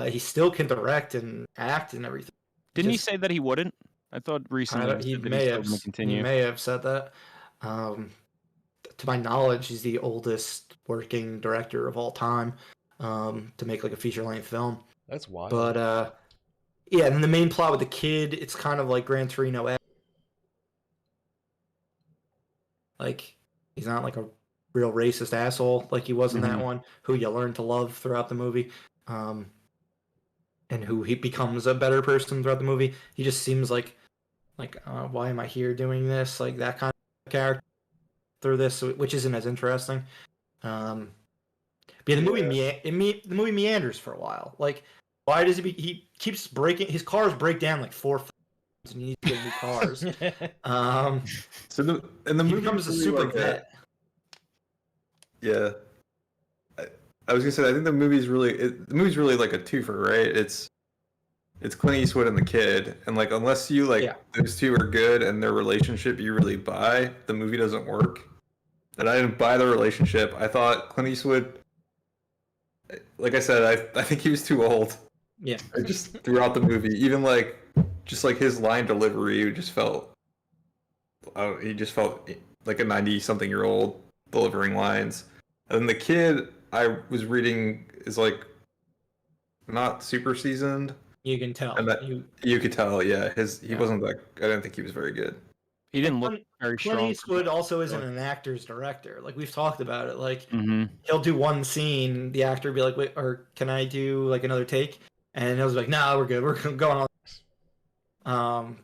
He still can direct and act and everything. Didn't he say that he wouldn't? I thought recently He said that may he's have. still gonna continue. He may have said that. To my knowledge, he's the oldest working director of all time to make like a feature-length film. That's wild. But yeah, and then the main plot with the kid, it's kind of like Gran Torino. Like he's not like a real racist asshole like he was in that one, who you learn to love throughout the movie, and who he becomes a better person throughout the movie. He just seems like why am I here doing this? Like that kind of character through this, which isn't as interesting. But yeah, the movie meanders for a while. Like, why does he keeps breaking his cars break down like 4 times and he needs to get new cars. So the he movie becomes a super vet. Yeah, I was gonna say I think the movie's really like a twofer, right? It's Clint Eastwood and the kid, and like unless you like those two are good and their relationship you really buy, the movie doesn't work. And I didn't buy the relationship. I thought Clint Eastwood, like I said, I think he was too old. Yeah. Just throughout the movie, even like just like his line delivery, just felt he just felt like a 90-something-year-old delivering lines. And then the kid I was reading is like not super seasoned. You can tell. And that, you could tell, yeah. He wasn't that. I didn't think he was very good. He didn't look very strong. Clint Eastwood also isn't an actor's director. Like we've talked about it. Like he'll do one scene, the actor will be like, "Wait, or can I do like another take?" And he'll be like, "No, we're good. We're going on."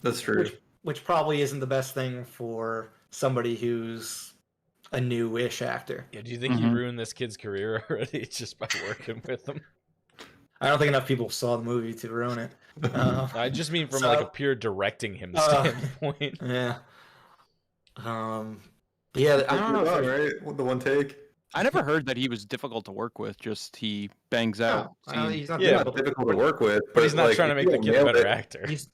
That's true. Which probably isn't the best thing for somebody who's a new-ish actor. Yeah, do you think he ruined this kid's career already just by working with him? I don't think enough people saw the movie to ruin it. I just mean from like a pure directing him standpoint. Yeah. Yeah, I don't know. Right? The one take. I never heard that he was difficult to work with. Just he bangs out. He's not difficult to work with, but he's not like, trying to make the kid a better actor. He's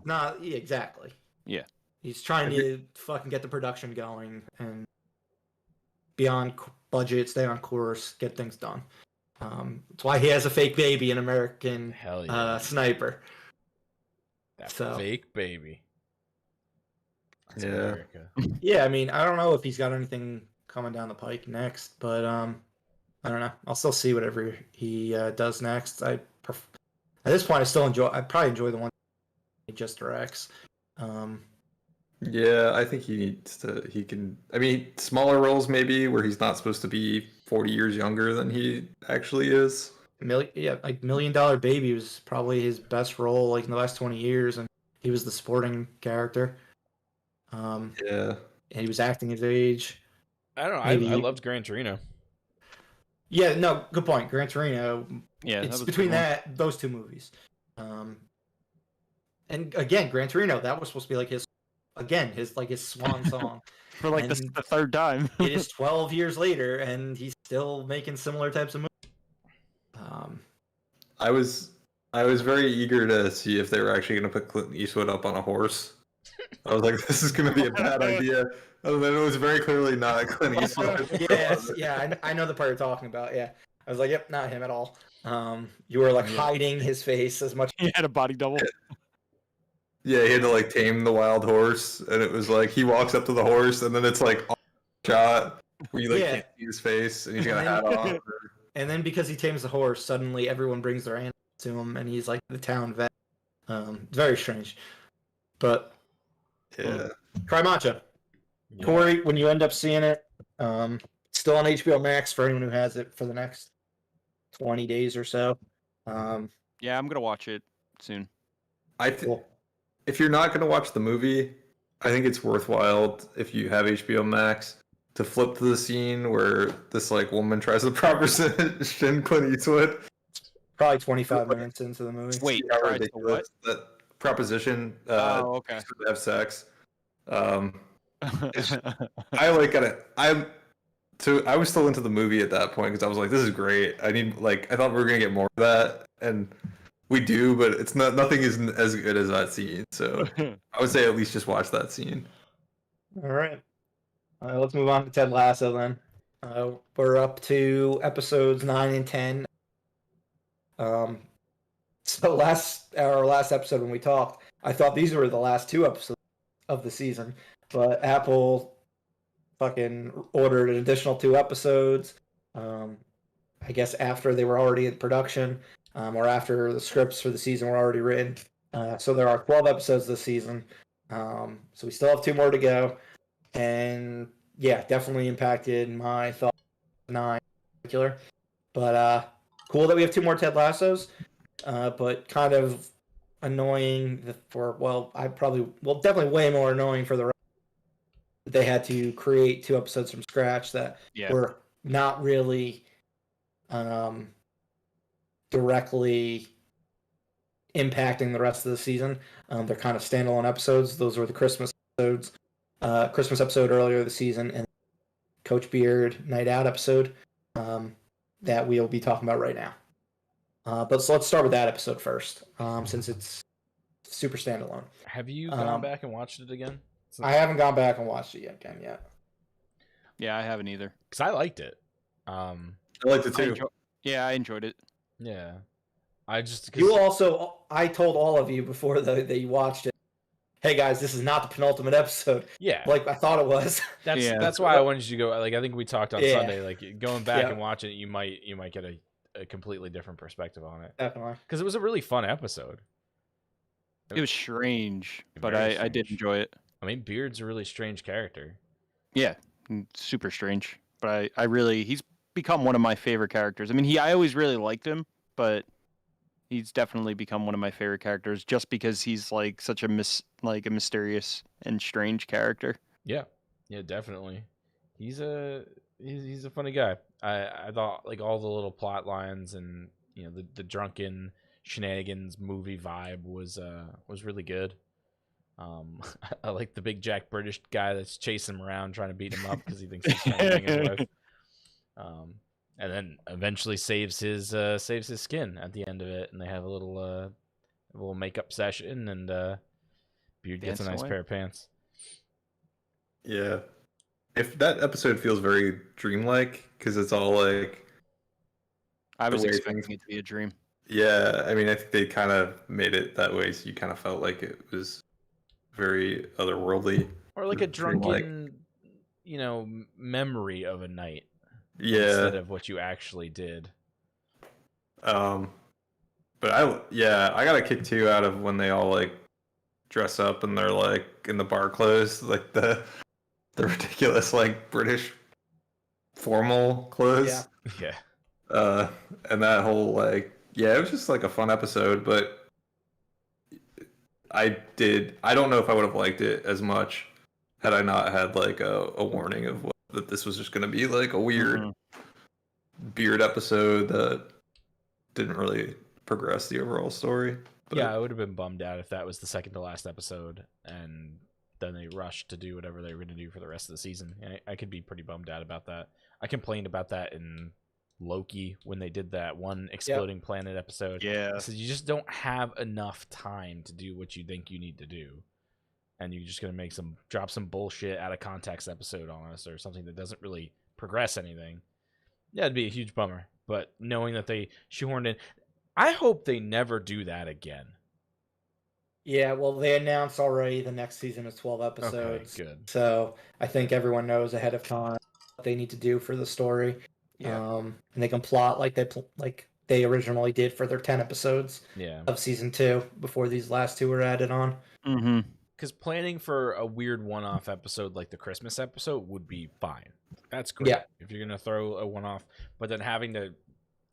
not. Yeah, exactly. Yeah. He's trying to fucking get the production going and be on budget, stay on course, get things done. That's why he has a fake baby, an American sniper. That fake baby. That's America. Yeah, I mean, I don't know if he's got anything coming down the pike next, but I don't know. I'll still see whatever he does next. At this point, I probably enjoy the one he just directs. Yeah, I think he can. I mean, smaller roles maybe where he's not supposed to be 40 years younger than he actually is. Like Million Dollar Baby was probably his best role like in the last 20 years, and he was the supporting character. Yeah. And he was acting his age. I don't know. Maybe I loved Gran Torino. Yeah, no, good point. Gran Torino. Yeah, it's that was between a good those two movies. And again, Gran Torino, that was supposed to be like his swan song. for like the third time. It is 12 years later, and he's still making similar types of movies. I was very eager to see if they were actually going to put Clint Eastwood up on a horse. I was like, this is going to be a bad idea. And then it was very clearly not Clint Eastwood. Yes, yeah, I know the part you're talking about. Yeah, I was like, yep, not him at all. You were like hiding his face as much. He had a body double. Yeah, he had to like tame the wild horse, and it was like he walks up to the horse, and then it's like shot where you like can't see his face, and he's got a hat on. And then because he tames the horse, suddenly everyone brings their animals to him, and he's like the town vet. It's very strange, but try Macho. Yeah. Corey, when you end up seeing it, still on HBO Max for anyone who has it for the next 20 days or so. Yeah, I'm gonna watch it soon. If you're not gonna watch the movie, I think it's worthwhile if you have HBO Max to flip to the scene where this like woman tries to proposition Clint Eastwood. Probably 25 minutes into the movie. Wait, tries to what? That proposition. Okay. To have sex. I was still into the movie at that point because I was like, this is great. I thought we were gonna get more of that, and we do, but it's nothing isn't as good as that scene. So I would say at least just watch that scene. All right. Let's move on to Ted Lasso then. We're up to episodes 9 and 10. So our last episode when we talked, I thought these were the last two episodes of the season, but Apple fucking ordered an additional 2 episodes. I guess after they were already in production, or after the scripts for the season were already written. So there are 12 episodes this season. So we still have 2 more to go. And yeah, definitely impacted my thoughts on 9 in particular. But cool that we have 2 more Ted Lassos. But kind of annoying definitely way more annoying for the rest. They had to create 2 episodes from scratch that were not really directly impacting the rest of the season. They're kind of standalone episodes. Those were the Christmas episodes. Christmas episode earlier this season, and Coach Beard Night Out episode that we'll be talking about right now. But so let's start with that episode first, since it's super standalone. Have you gone back and watched it again? I haven't gone back and watched it again yet. Yeah, I haven't either. Because I liked it. I liked it too. I enjoyed it. Yeah. I told all of you before that you watched it, hey guys, this is not the penultimate episode. Yeah. Like I thought it was. That's why I wanted you to go. Like I think we talked on Sunday. Like going back and watching it, you might get a completely different perspective on it. Definitely. Because it was a really fun episode. It was strange, but I did enjoy it. I mean, Beard's a really strange character. Yeah, super strange. But he's become one of my favorite characters. I mean, I always really liked him, but he's definitely become one of my favorite characters just because he's like such a mysterious and strange character. Yeah, definitely. He's a funny guy. I thought like all the little plot lines and the drunken shenanigans movie vibe was really good. I like the big Jack British guy that's chasing him around trying to beat him up because he thinks he's trying to bang his wife. And then eventually saves his skin at the end of it, and they have a little makeup session, and Beard gets a nice pair of pants. Yeah, if that episode feels very dreamlike because it's all like I was expecting it to be a dream. Yeah, I mean, I think they kind of made it that way, so you kind of felt like it was very otherworldly, or like a drunken, memory of a night. Yeah, instead of what you actually did. But I got a kick too out of when they all like dress up and they're like in the bar clothes, like the ridiculous like British formal clothes. Yeah. And that whole it was just like a fun episode, but I don't know if I would have liked it as much had I not had like a warning of that this was just going to be like a weird beard episode that didn't really progress the overall story. But... Yeah, I would have been bummed out if that was the second to last episode and then they rushed to do whatever they were going to do for the rest of the season. I could be pretty bummed out about that. I complained about that in Loki when they did that one exploding planet episode. Yeah. I said, you just don't have enough time to do what you think you need to do. And you're just going to drop some bullshit out of context episode on us or something that doesn't really progress anything. Yeah, it'd be a huge bummer. But knowing that they shoehorned in, I hope they never do that again. Yeah, well, they announced already the next season is 12 episodes. Okay, good. So I think everyone knows ahead of time what they need to do for the story. Yeah. And they can plot like they originally did for their 10 episodes of season 2 before these last 2 were added on. Mm-hmm. Because planning for a weird one-off episode like the Christmas episode would be fine. That's great. Yeah. If you're going to throw a one-off, but then having to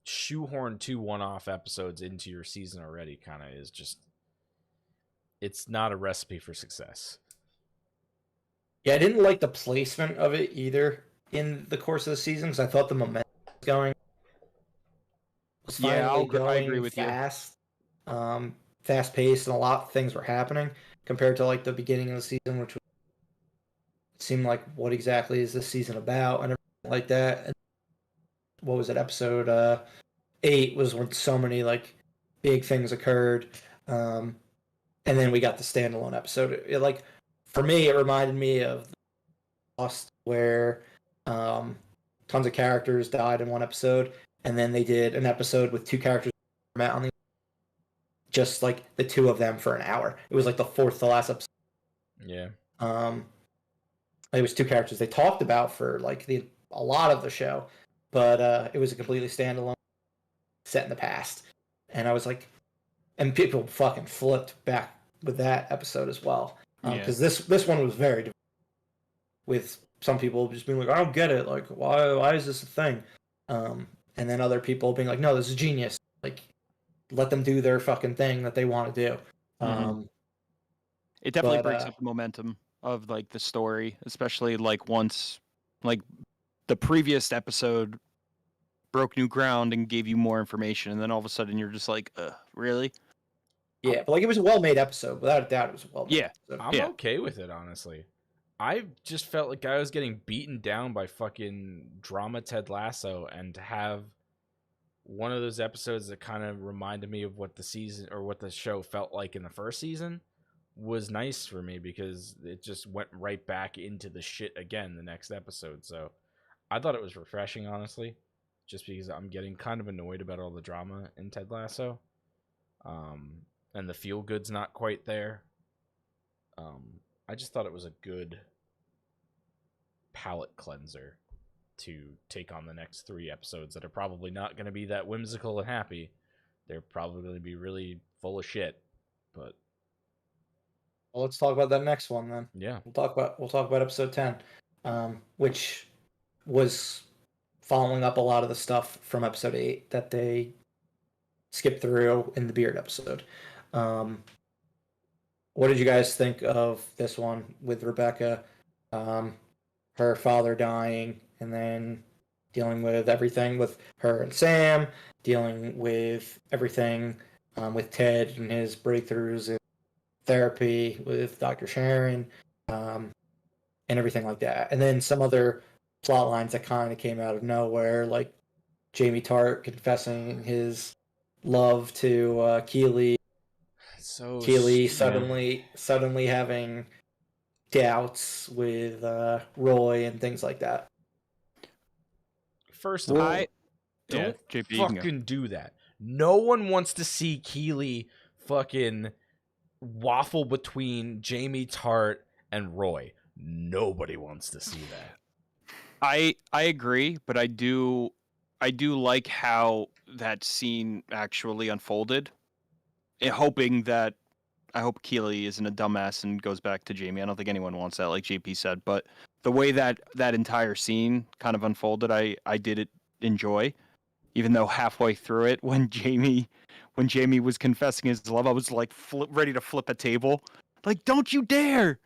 shoehorn 2 one-off episodes into your season already kind of is just... It's not a recipe for success. Yeah, I didn't like the placement of it either in the course of the season because I thought the momentum was going. I agree with fast, fast paced, and a lot of things were happening compared to like the beginning of the season, which seemed like what exactly is this season about and everything like that. And what was it? Episode 8 was when so many like big things occurred. And then we got the standalone episode. For me, it reminded me of Lost, where tons of characters died in one episode, and then they did an episode with 2 characters met on just like the 2 of them for an hour. It was like the 4th to last episode. Yeah. It was 2 characters they talked about for like a lot of the show, but it was a completely standalone set in the past, and I was like. And people fucking flipped back with that episode as well. Because this one was very different. With some people just being like, I don't get it. Like, why is this a thing? And then other people being like, no, this is genius. Like, let them do their fucking thing that they want to do. It definitely breaks up the momentum of like the story, especially like once like the previous episode broke new ground and gave you more information, and then all of a sudden you're just like, really? Yeah, but like it was a well-made episode. Without a doubt, it was a well-made episode. I'm okay with it, honestly. I just felt like I was getting beaten down by fucking drama Ted Lasso, and to have one of those episodes that kind of reminded me of what the season or what the show felt like in the first season was nice for me because it just went right back into the shit again the next episode. So I thought it was refreshing, honestly, just because I'm getting kind of annoyed about all the drama in Ted Lasso. And the feel good's not quite there. I just thought it was a good palate cleanser to take on the next 3 episodes that are probably not going to be that whimsical and happy. They're probably going to be really full of shit. But well, let's talk about that next one then. Yeah, we'll talk about episode 10, which was following up a lot of the stuff from episode 8 that they skipped through in the beard episode. What did you guys think of this one with Rebecca, her father dying, and then dealing with everything with her and Sam, dealing with everything with Ted and his breakthroughs in therapy with Dr. Sharon, and everything like that. And then some other plot lines that kind of came out of nowhere, like Jamie Tart confessing his love to Keely. So Keely suddenly having doubts with Roy and things like that. First of all, don't fucking do that. No one wants to see Keely fucking waffle between Jamie Tart and Roy. Nobody wants to see that. I agree, but I do like how that scene actually unfolded. I hope Keely isn't a dumbass and goes back to Jamie. I don't think anyone wants that, like JP said. But the way that entire scene kind of unfolded, I did enjoy. Even though halfway through it, when Jamie was confessing his love, I was like ready to flip a table. Like, don't you dare!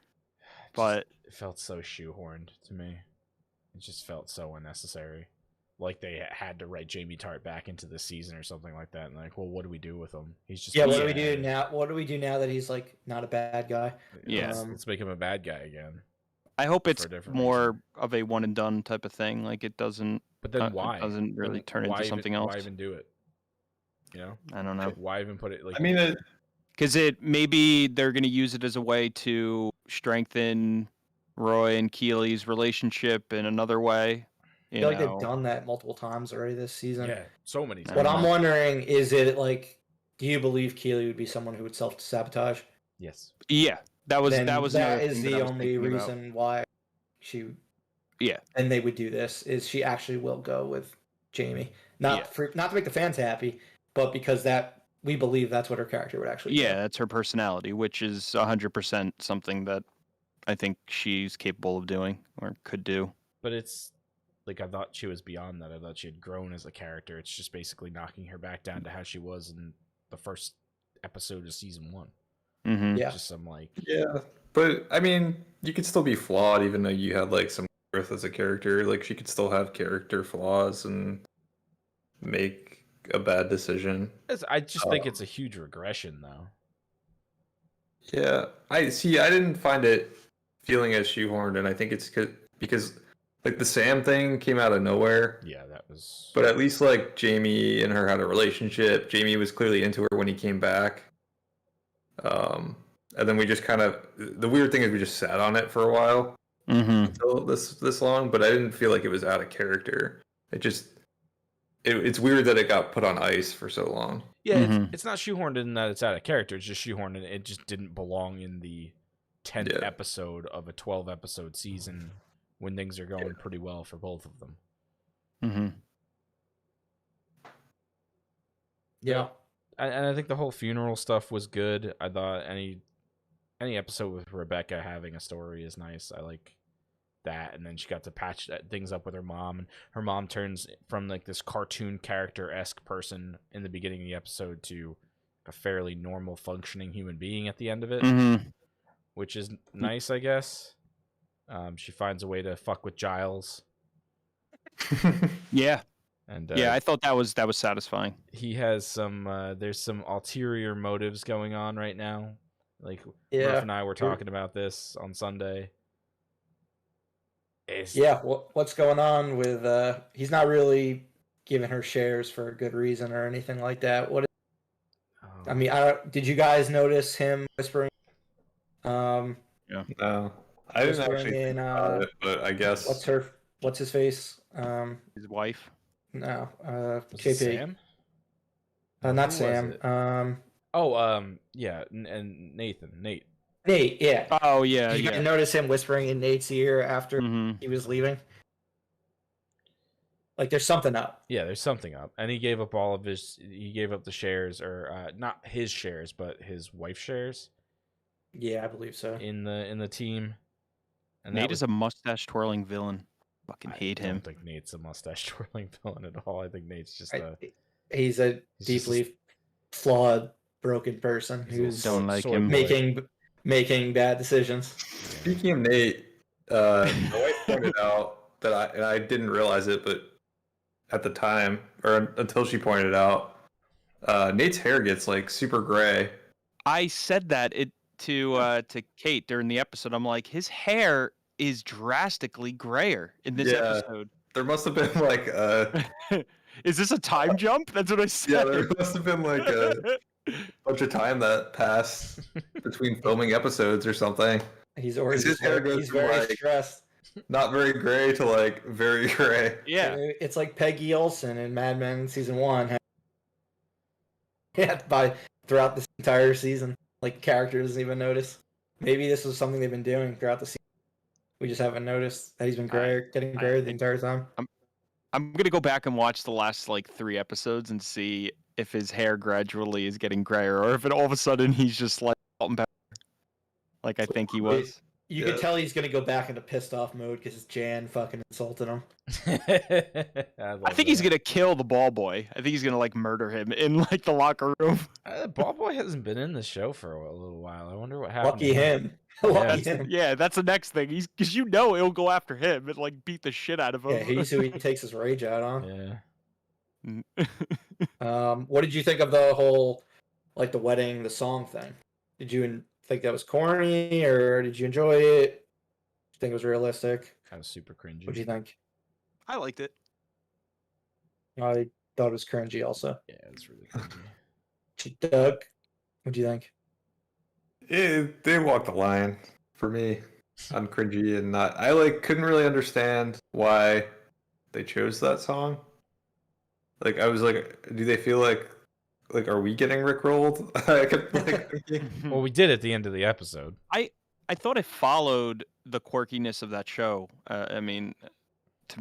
But it felt so shoehorned to me. It just felt so unnecessary. Like they had to write Jamie Tart back into the season or something like that. And like, well, what do we do with him? He's just what do we do now? What do we do now that he's like not a bad guy? Yeah, let's make him a bad guy again. I hope it's more of a one and done type of thing. Like it doesn't. But then why? It doesn't really turn into something else. Why even do it? You know, I don't know. Why even put it? Like, I mean, because maybe they're going to use it as a way to strengthen Roy and Keely's relationship in another way. I feel like they've done that multiple times already this season. Yeah, so many times. What I'm wondering is, it like, do you believe Keely would be someone who would self-sabotage? Yes. Yeah, that was the only reason why she. Yeah. And they would do this is she actually will go with Jamie, not to make the fans happy, but because we believe that's what her character would actually. Yeah, that's her personality, which is 100% something that I think she's capable of doing or could do. But it's like, I thought she was beyond that. I thought she had grown as a character. It's just basically knocking her back down to how she was in the first episode of season 1. Mm-hmm. Yeah. Just some like. Yeah, but I mean, you could still be flawed even though you had like some growth as a character. Like she could still have character flaws and make a bad decision. I just think it's a huge regression, though. Yeah, I didn't find it feeling as shoehorned, and I think it's because like the Sam thing came out of nowhere. Yeah, that was. But at least like Jamie and her had a relationship. Jamie was clearly into her when he came back. And then we just kind of, the weird thing is we just sat on it for a while until this long, but I didn't feel like it was out of character. It's weird that it got put on ice for so long. Yeah, it's not shoehorned in that it's out of character. It's just shoehorned in it just didn't belong in the 10th episode of a 12-episode season when things are going pretty well for both of them. Mm-hmm. Yeah. And I think the whole funeral stuff was good. I thought any episode with Rebecca having a story is nice. I like that. And then she got to patch things up with her mom. And her mom turns from like this cartoon character-esque person in the beginning of the episode to a fairly normal functioning human being at the end of it, which is nice, I guess. She finds a way to fuck with Giles. Yeah. And I thought that was satisfying. He has some there's some ulterior motives going on right now. Like Murph and I were talking about this on Sunday. What's going on with he's not really giving her shares for a good reason or anything like that. Did you guys notice him whispering No, I didn't actually think about it, but I guess what's his face? His wife. No, JP. Sam? Not Sam. And Nathan. Nate. Nate, yeah. Oh, yeah. Did you guys notice him whispering in Nate's ear after he was leaving? Like, there's something up. Yeah, there's something up. And he gave up he gave up the shares, or not his shares, but his wife's shares. Yeah, I believe so. In the team. And Nate is a mustache-twirling villain. Fucking hate him. I don't think Nate's a mustache-twirling villain at all. I think Nate's just he's a deeply flawed, broken person who's don't like him. Making bad decisions. Speaking of Nate, my wife pointed out that I didn't realize it, but at the time, or until she pointed it out, Nate's hair gets like super gray. I said that to Kate during the episode. I'm like, his hair is drastically grayer in this episode. There must have been like Is this a time jump? That's what I said. Yeah, there must have been like a bunch of time that passed between filming episodes or something. His hair goes he's very like, stressed. Not very gray to like very gray. Yeah. It's like Peggy Olson in Mad Men season 1. Throughout this entire season. Like character doesn't even notice. Maybe this is something they've been doing throughout the season. We just haven't noticed that he's been getting grayer the entire time. I'm gonna go back and watch the last like 3 episodes and see if his hair gradually is getting grayer, or if it all of a sudden he's just like salt and pepper, like I think he was. You could tell he's gonna go back into pissed off mode because Jan fucking insulted him. I think he's gonna kill the ball boy. I think he's gonna like murder him in like the locker room. Ball boy hasn't been in the show for a little while. I wonder what happened. Lucky him. Lucky him. Yeah, that's the next thing. He's because he'll go after him and like beat the shit out of him. Yeah, he's who he takes his rage out on. Yeah. What did you think of the whole, like the wedding, the song thing? Did you think that was corny, or did you enjoy it? Did you think it was realistic? Kind of super cringy. What do you think? I liked it. I thought it was cringy also. Yeah, it's really cringy. Doug, what do you think? They walked the line for me on cringy and not. I couldn't really understand why they chose that song. Like I was like, do they feel like are we getting rickrolled? I kept thinking. Well, we did at the end of the episode. I thought it followed the quirkiness of that show. I mean,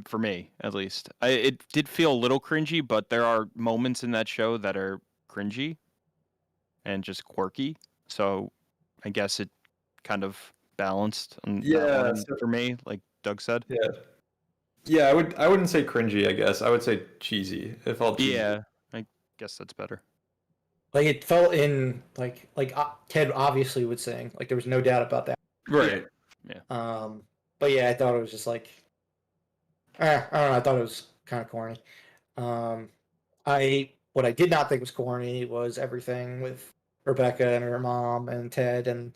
for me at least, it did feel a little cringy, but there are moments in that show that are cringy and just quirky. So I guess it kind of balanced. For me, like Doug said. Yeah, I wouldn't say cringy. I guess I would say cheesy. It felt cheesy. Yeah, I guess that's better. Like it felt in like Ted obviously would sing. Like there was no doubt about that. Right. Yeah. But yeah, I thought it was just like, I don't know. I thought it was kind of corny. What I did not think was corny was everything with Rebecca and her mom and Ted and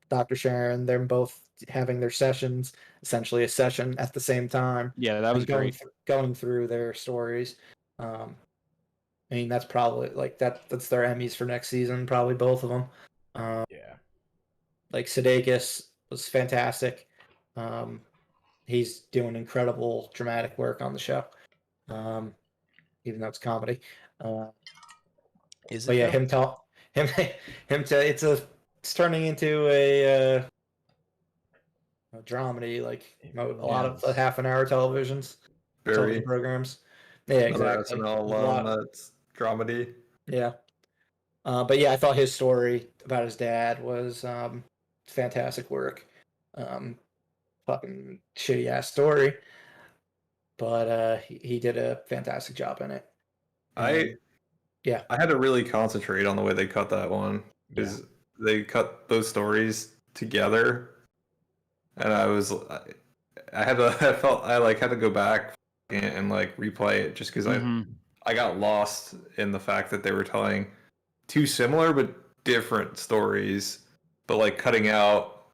Dr. Sharon. They're both having their sessions, essentially a session at the same time. Yeah, that was great. Going through their stories. I mean, that's probably like that's their Emmys for next season, probably both of them. Yeah. Like Sudeikis was fantastic. He's doing incredible dramatic work on the show, even though it's comedy. Is it? But yeah, it's turning into a dramedy, like a lot of the half-an-hour television programs. Yeah, exactly. That's dramedy. Yeah. But yeah, I thought his story about his dad was fantastic work. Fucking shitty ass story, but he did a fantastic job in it. I had to really concentrate on the way they cut that one because they cut those stories together, and I had to go back and like replay it just because I got lost in the fact that they were telling two similar but different stories, but like cutting out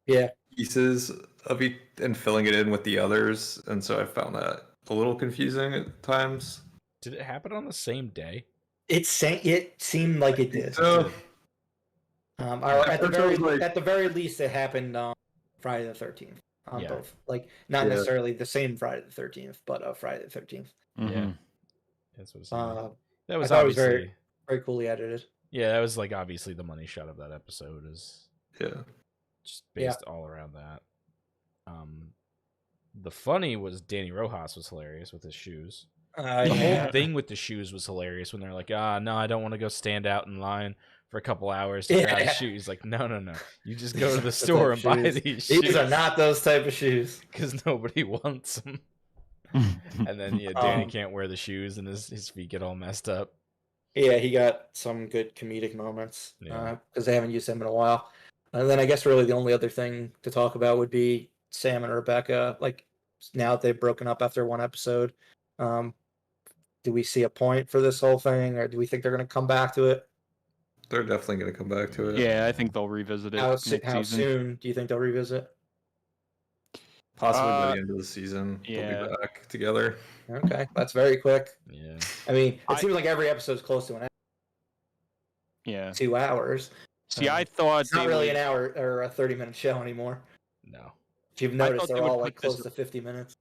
pieces of each and filling it in with the others, and so I found that a little confusing at times. Did it happen on the same day? It seemed like it did. At the very least, it happened on Friday the 13th. On both, like not necessarily the same Friday the 13th, but Friday the 13th. Yeah, that's what that was obviously very, very coolly edited. Yeah, that was like obviously the money shot of that episode is just based all around that. The funny was Danny Rojas was hilarious with his shoes. The whole thing with the shoes was hilarious when they're like, no, I don't want to go stand out in line for a couple hours to grab shoes. Like, no. You just go to the store and buy these shoes. These are not those type of shoes. Because nobody wants them. And then, Danny can't wear the shoes and his feet get all messed up. Yeah, he got some good comedic moments because they haven't used him in a while. And then I guess really the only other thing to talk about would be Sam and Rebecca. Like, now that they've broken up after one episode, do we see a point for this whole thing, or do we think they're going to come back to it? They're definitely going to come back to it. Yeah, I think they'll revisit it. How soon do you think they'll revisit? Possibly by the end of the season. They'll be back together. Okay, that's very quick. Yeah. I mean, it seems like every episode's close to an hour. Yeah. 2 hours. See, I thought it's not really an hour or a 30-minute show anymore. No. If you've noticed, they're all like close to 50 minutes.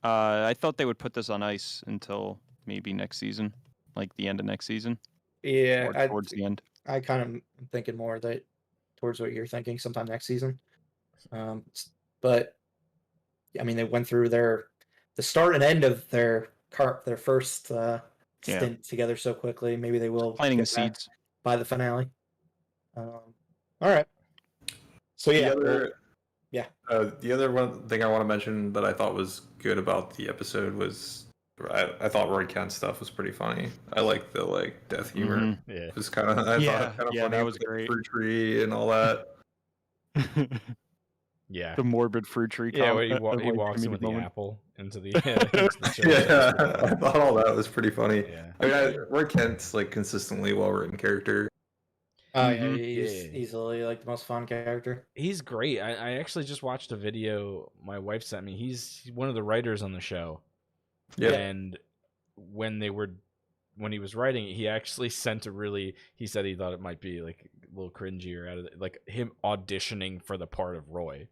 I thought they would put this on ice until maybe next season, like the end of next season. Yeah, or towards the end. I kind of am thinking more that towards what you're thinking, sometime next season. But I mean, they went through the start and end of their first stint together so quickly. Maybe they will planting the seeds by the finale. All right. So yeah, the other one thing I want to mention that I thought was good about the episode was I thought Roy Kent's stuff was pretty funny. I like the death humor. Mm-hmm. Yeah. It was kind of funny. That was with great. The fruit tree and all that. Yeah. The morbid fruit tree. Yeah, where he walks in with the apple into the church. Yeah, I thought all that was pretty funny. Yeah. I mean, Roy Kent's consistently well-written character. Oh Mhm. yeah, he's easily the most fun character. He's great. I actually just watched a video my wife sent me. He's one of the writers on the show. Yeah. And when he was writing it, he actually sent he said he thought it might be a little cringy or out of him auditioning for the part of Roy.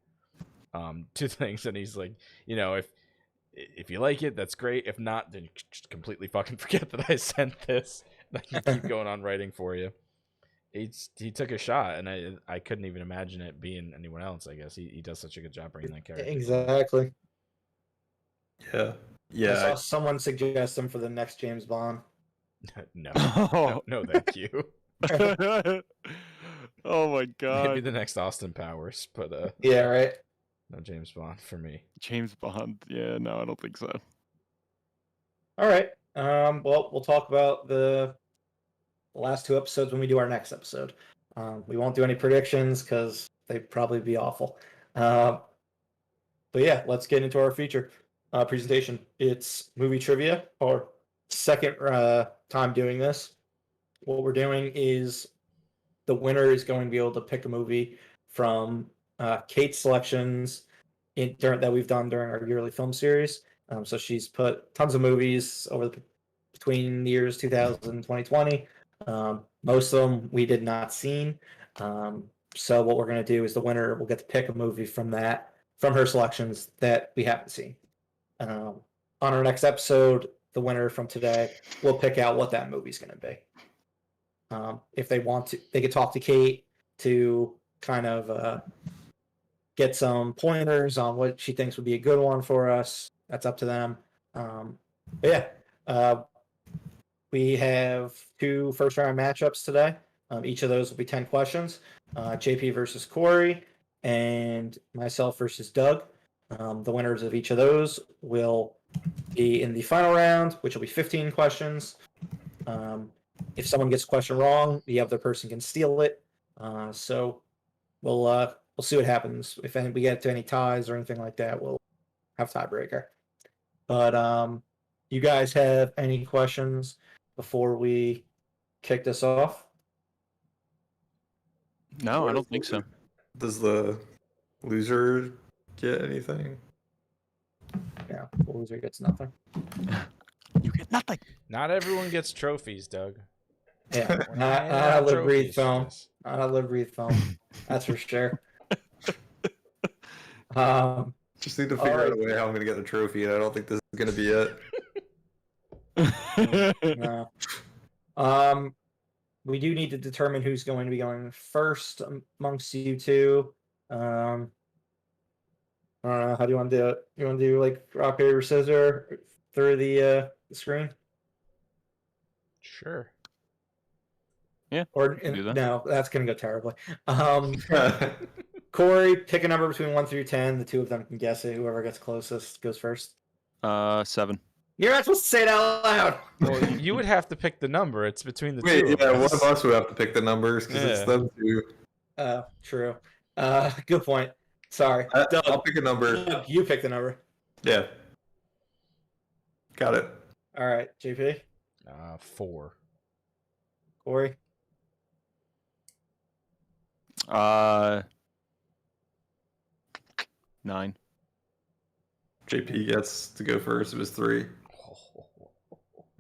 Two things, and he's like, if you like it, that's great. If not, then you just completely fucking forget that I sent this. I can keep going on writing for you. He took a shot, and I couldn't even imagine it being anyone else. I guess he does such a good job bringing that character. Exactly. Yeah. I saw someone suggest him for the next James Bond. No, Oh. no, thank you. Oh my god. Maybe the next Austin Powers, but Yeah, right. no James Bond for me. James Bond. Yeah, no, I don't think so. All right. Well, we'll talk about the last two episodes when we do our next episode. We won't do any predictions because they'd probably be awful. But yeah, let's get into our feature presentation. It's movie trivia, our second time doing this. What we're doing is the winner is going to be able to pick a movie from Kate's selections that we've done during our yearly film series. So she's put tons of movies between the years 2000 and 2020. Most of them we did not seen. So what we're going to do is the winner will get to pick a movie from her selections that we haven't seen. On our next episode, the winner from today will pick out what that movie's going to be. If they want to, they could talk to Kate to kind of get some pointers on what she thinks would be a good one for us. That's up to them. We have 2 first-round matchups today. Each of those will be 10 questions. JP versus Corey, and myself versus Doug. The winners of each of those will be in the final round, which will be 15 questions. If someone gets a question wrong, the other person can steal it. So we'll see what happens. If we get to any ties or anything like that, we'll have tiebreaker. But you guys have any questions before we kick this off? No, I don't think so. Does the loser get anything? Yeah, the loser gets nothing. You get nothing. Not everyone gets trophies, Doug. Yeah, not a live breathe film. Not a live breathe film. That's for sure. Just need to figure out a way how I'm going to get the trophy, and I don't think this is going to be it. No. We do need to determine who's going to be going first amongst you two. I don't know. How do you want to do it? You want to do rock, paper, scissors through the screen? Sure. Yeah. No, that's going to go terribly. Corey, pick a number between 1 through 10. The two of them can guess it. Whoever gets closest goes first. 7. You're not supposed to say it out loud. Well, you would have to pick the number. It's between the two. Wait, yeah, one of us would have to pick the numbers because it's them two. True. Good point. Sorry. I'll pick a number. Doug, you pick the number. Yeah. Got it. All right, JP. 4. Corey. 9. JP gets to go first. It was 3.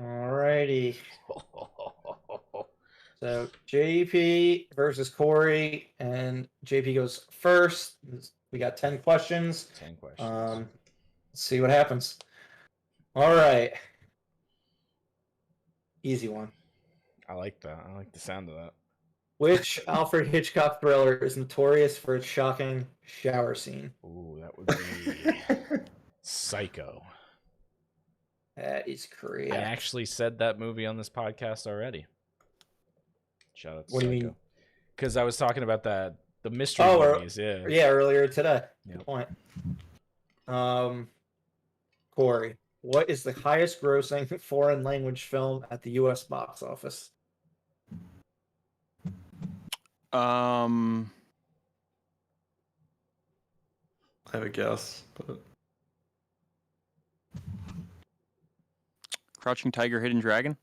All righty. So JP versus Corey, and JP goes first. We got 10 questions. 10 questions. Let's see what happens. All right. Easy one. I like that. I like the sound of that. Which Alfred Hitchcock thriller is notorious for its shocking shower scene? Ooh, that would be Psycho. That is correct. I actually said that movie on this podcast already. Shout out to What Psycho. do you mean? Because I was talking about the The mystery movies, yeah. Yeah, earlier today. Yep. Good point. Corey, what is the highest grossing foreign language film at the U.S. box office? I have a guess, but Crouching Tiger, Hidden Dragon.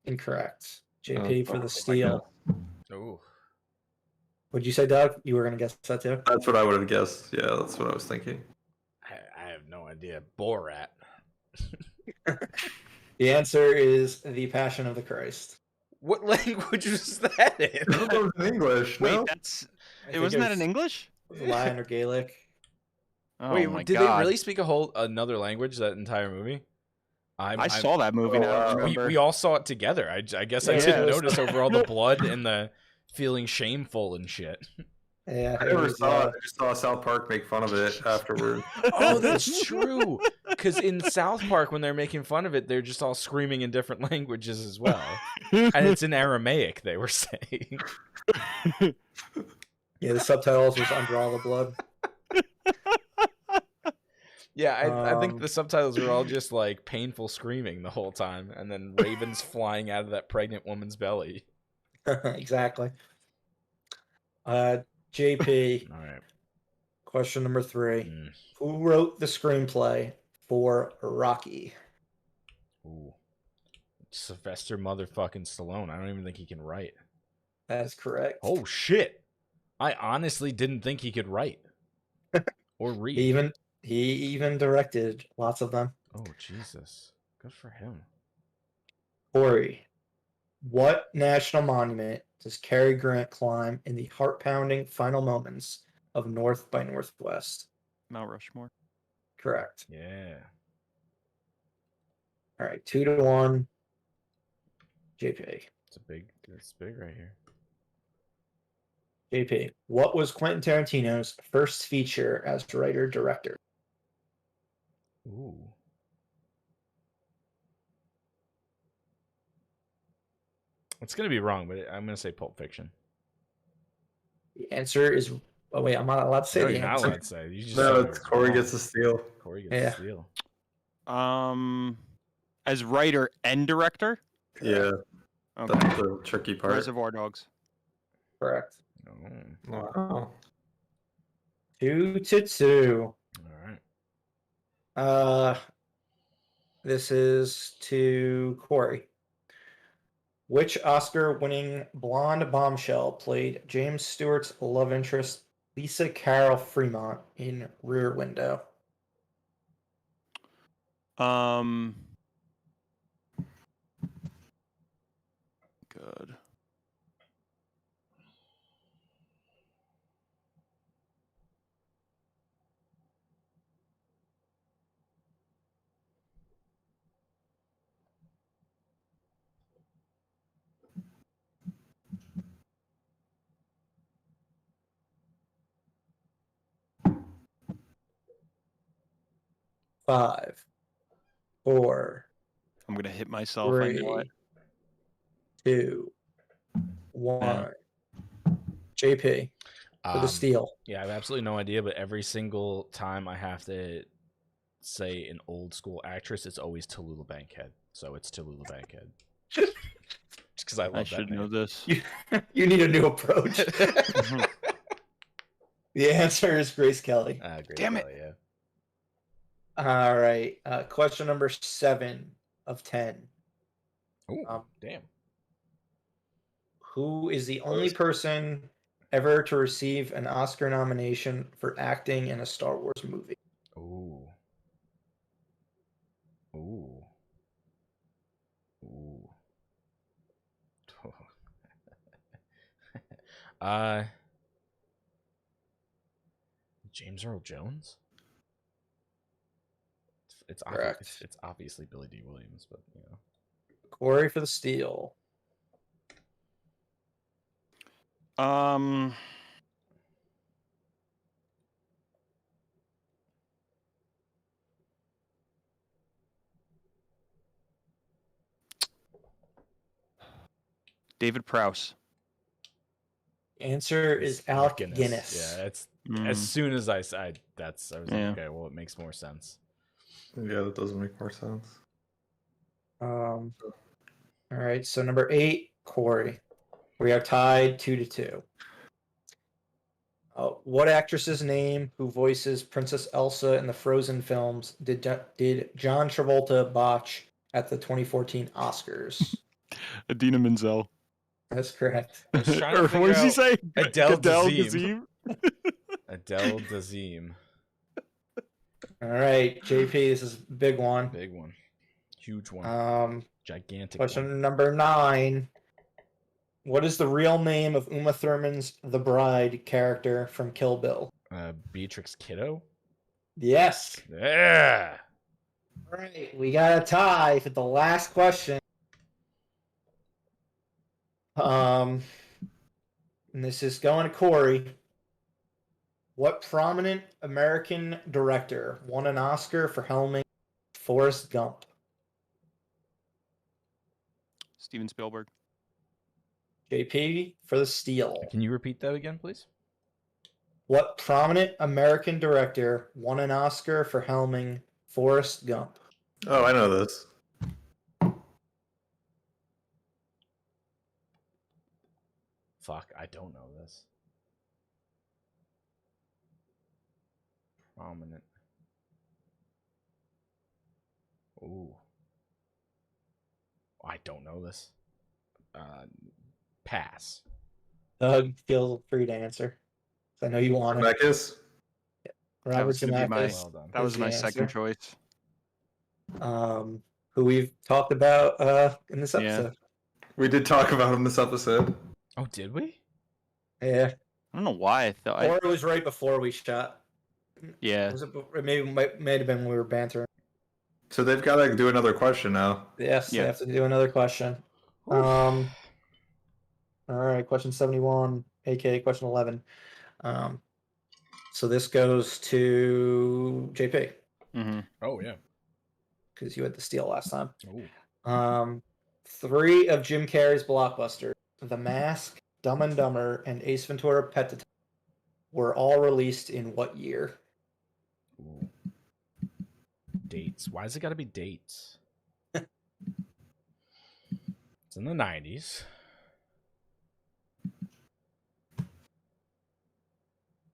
Incorrect. JP for the I steal. Oh. Would you say, Doug? You were going to guess that too? That's what I would have guessed. Yeah, that's what I was thinking. I have no idea. Borat. The answer is The Passion of the Christ. What language was that in? That was in English. Wait, No? wasn't that in English? Latin or Gaelic. Oh Wait, my did God. they really speak another language that entire movie? I saw that movie. Now I remember. we all saw it together. I guess I Yeah. didn't notice over all the blood and the feeling shameful and shit. Yeah, I never saw it. I just saw South Park make fun of it afterward. Oh, that's true. Because in South Park, when they're making fun of it, they're just all screaming in different languages as well. And it's in Aramaic, they were saying. Yeah, the subtitles was Under All the Blood. Yeah, I think the subtitles were all just like painful screaming the whole time, and then ravens flying out of that pregnant woman's belly. Exactly. JP, All right. question number 3. Who wrote the screenplay for Rocky? Ooh. Sylvester motherfucking Stallone. I don't even think he can write. That is correct. Oh, shit. I honestly didn't think he could write or read. He even directed lots of them. Oh, Jesus. Good for him. Corey, what national monument does Cary Grant climb in the heart-pounding final moments of North by Northwest? Mount Rushmore. Correct. Yeah. All right, 2-1. JP. It's big right here. JP, what was Quentin Tarantino's first feature as writer-director? Ooh. It's going to be wrong, but I'm going to say Pulp Fiction. The answer is... Oh, wait, I'm not allowed to say No, the you're not answer. allowed to say. You just No, said it's it Corey wrong. gets the steal. Corey gets the steal. As writer and director. Yeah, Okay. that's the tricky part. Reservoir Dogs. Correct. Oh. Wow. 2-2. All right. This is to Corey. Which Oscar-winning blonde bombshell played James Stewart's love interest Lisa Carol Fremont in Rear Window? Good. Five, 4, I'm gonna hit myself. I know 3, it. 2, 1. JP for the steal. Yeah, I have absolutely no idea, but every single time I have to say an old school actress, it's always Tallulah Bankhead. So it's Tallulah Bankhead. Just because I love I that should name. know this. You need a new approach. The answer is Grace Kelly. Grace Damn it. Kelly, yeah. All right. Question number 7 of 10. Oh, damn. Who is the only person ever to receive an Oscar nomination for acting in a Star Wars movie? Ooh. Ooh. Ooh. James Earl Jones? Correct. It's obviously Billy D. Williams, but you know. Corey for the steal. David Prowse. Answer is Alec Guinness. Yeah, it's as soon as I was like, okay, well, it makes more sense. Yeah, that does make more sense. All right, so number 8, Corey. We are tied 2-2. What actress's name, who voices Princess Elsa in the Frozen films, did John Travolta botch at the 2014 Oscars? Idina Menzel. That's correct. I was trying to Or figure what did he out say? Adele Dazeem. Dazeem? Adele Dazeem. All right, JP, this is a big one. Big one. Huge one. Gigantic question one. number 9. What is the real name of Uma Thurman's The Bride character from Kill Bill? Beatrix Kiddo? Yes. Yeah. All right, we got a tie for the last question. And this is going to Corey. What prominent American director won an Oscar for helming Forrest Gump? Steven Spielberg. JP for the steal. Can you repeat that again, please? What prominent American director won an Oscar for helming Forrest Gump? Oh, I know this. Fuck, I don't know this. Prominent. Ooh. I don't know this. Pass. Doug, feel free to answer. I know you want it. Zemeckis? Robert That Zemeckis. that was my answer. second choice. Who we've talked about in this episode. We did talk about him this episode. Oh, did we? Yeah. I don't know why I thought. Or it was right before we shot. Yeah. Was it might have been when we were bantering. So they've got to do another question now. Yes, Yeah. they have to do another question. All right, question 71, aka question 11. So this goes to JP Mm-hmm. Oh, yeah. because you had the steal last time. Ooh. 3 of Jim Carrey's blockbusters, The Mask, Dumb and Dumber, and Ace Ventura: Pet Detective, were all released in what year? Ooh. Dates. Why has it got to be dates? It's in the 90s.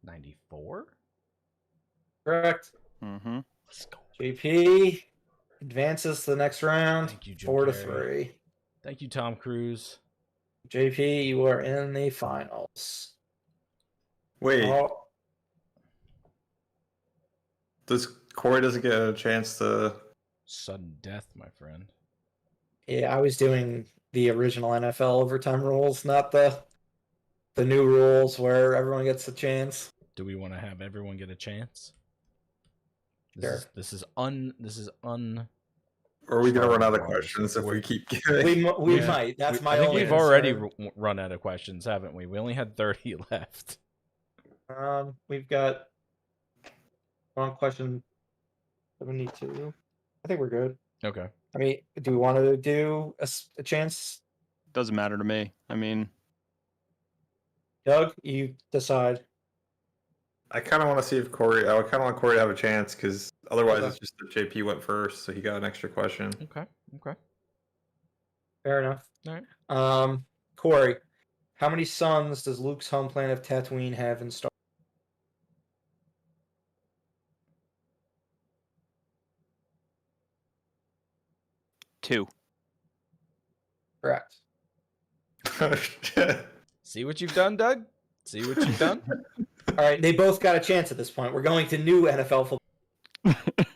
94? Correct. Mm-hmm. Let's go. JP advances to the next round. Thank you, Jim 4-3. Carrey. Thank you, Tom Cruise. JP, you are in the finals. Wait, Oh, Corey doesn't get a chance to? Sudden death, my friend. yeah, I was doing the original NFL overtime rules, not the new rules where everyone gets a chance. Do we want to have everyone get a chance? Sure. This is un. Or are we gonna run out of Waters. questions if we keep giving? We Yeah. might. That's my I think only we've already concern. run out of questions, haven't we? We only had 30 left. We've got on question 72. I think we're good. Okay. I mean, do we want to do a chance? Doesn't matter to me. I mean, Doug, you decide. I kind of want to see if Corey. I kind of want Corey to have a chance because otherwise Okay. it's just that JP went first, so he got an extra question. Okay. Fair enough. All right. Corey, how many sons does Luke's home planet of Tatooine have in Star? two. Correct. See what you've done, Doug? See what you've done? All right, they both got a chance at this point. We're going to new NFL football.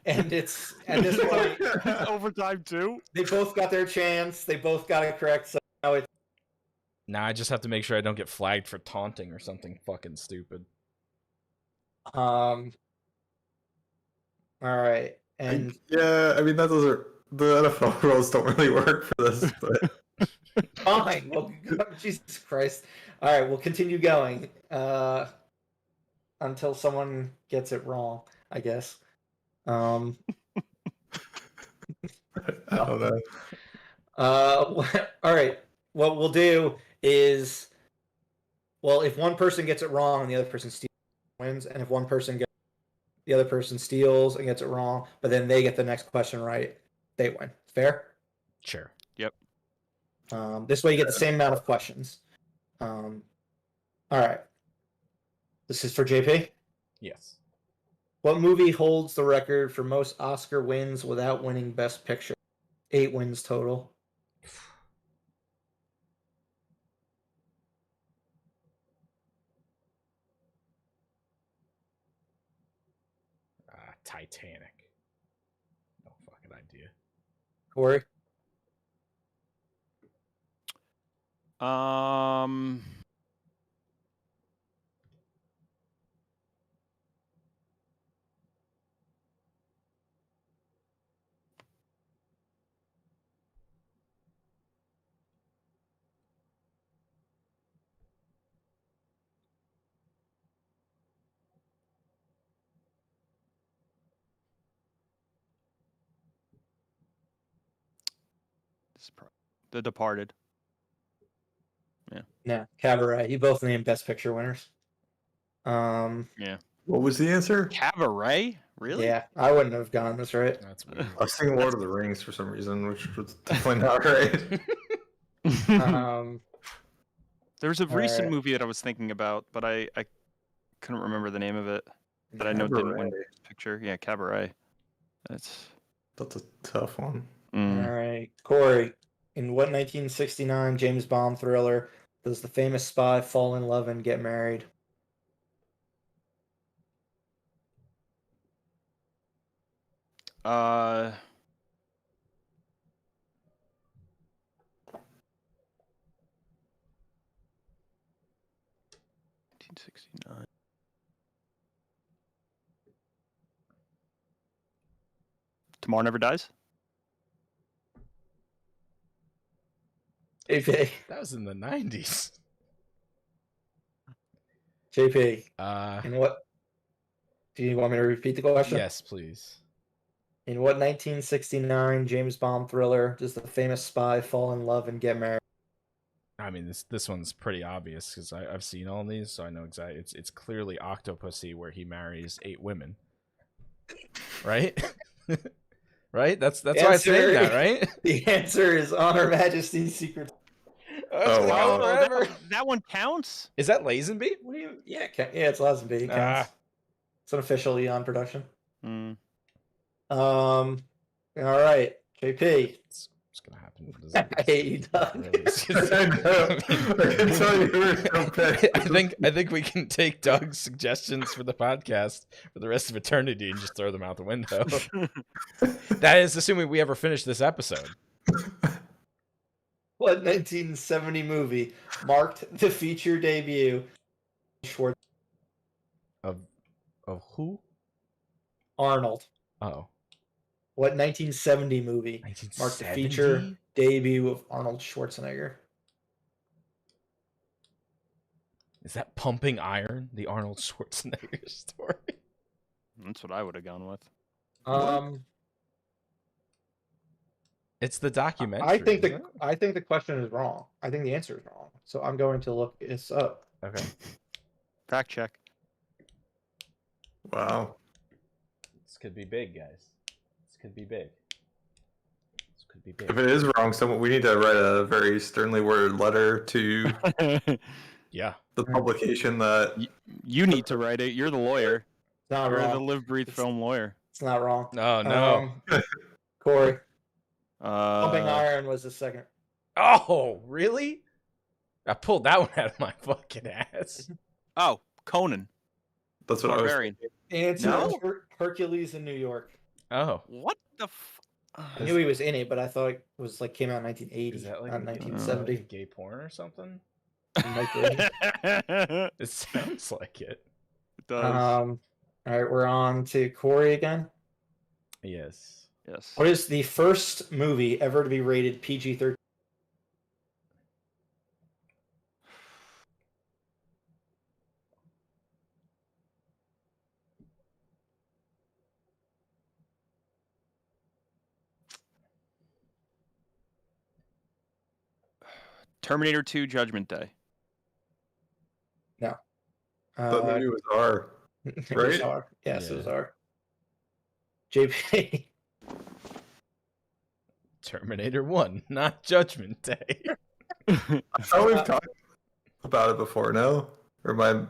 And it's at this point Overtime too. they both got their chance. They both got it correct. So now it's Now I just have to make sure I don't get flagged for taunting or something fucking stupid. all right. And yeah, I mean that doesn't. The NFL rules don't really work for this, but fine. Well, Jesus Christ. All right, we'll continue going until someone gets it wrong, I guess. I don't know. All right. What we'll do is Well, if one person gets it wrong and the other person steals, wins, and if one person gets the other person steals and gets it wrong, but then they get the next question right, they win. Fair? Sure. Yep. This way you get the same amount of questions. All right. This is for JP. Yes. What movie holds the record for most Oscar wins without winning Best Picture? 8 wins total. Titanic. No fucking idea. Corey? The Departed. Yeah. No, Cabaret. You both named Best Picture winners. Yeah. What was the answer? Cabaret? Really? Yeah, I wouldn't have gotten this right. That's weird. I was thinking Lord of the Rings for some reason, which was definitely not right. There was a recent right. movie that I was thinking about, but I couldn't remember the name of it. That I know didn't win Best Picture. Yeah, Cabaret. That's a tough one. All right. Corey, in what 1969 James Bond thriller does the famous spy fall in love and get married? Uh, 1969. Tomorrow Never Dies? JP. That was in the 90s. JP. In what? Do you want me to repeat the question? Yes, please. In what 1969 James Bond thriller does the famous spy fall in love and get married? I mean, this one's pretty obvious because I've seen all these, so I know exactly. It's clearly Octopussy, where he marries 8 women. Right? Right? That's why it's saying that, right? The answer is On Her Majesty's Secret. Forever. That one counts? Is that Lazenby? What do you? Yeah, it's Lazenby. It counts. It's an official Eon production. All right, JP. It's gonna happen. I hate you, Doug. I think we can take Doug's suggestions for the podcast for the rest of eternity and just throw them out the window. That is assuming we ever finish this episode. What 1970 movie marked the feature debut of who? Arnold. Oh. What 1970 movie marked the feature debut of Arnold Schwarzenegger? Is that Pumping Iron, the Arnold Schwarzenegger story? That's what I would have gone with. It's the documentary. I think the question is wrong. I think the answer is wrong. So I'm going to look this up. Okay. Fact check. Wow. This could be big, guys. This could be big. This could be big. If it is wrong, we need to write a very sternly worded letter to yeah, the publication that you need to write it. You're the lawyer. It's not You're wrong. the live, breathe, film lawyer. It's not wrong. Oh no. Corey. Pumping Iron was the second. Oh, really? I pulled that one out of my fucking ass. Oh, Conan. That's what Barbarian. Answer Hercules in New York. Oh. What the I knew he was in it, but I thought it was like came out in 1980, Is that like not 1970. Gay porn or something? It sounds like it. It does. All right, we're on to Corey again. Yes. Yes. What is the first movie ever to be rated PG-13? Terminator 2 Judgment Day. No. But maybe it was R. It was Right? R. Yes, it Yeah. was R. JP. Terminator 1, not Judgment Day. I thought we've talked about it before, no? Or am I...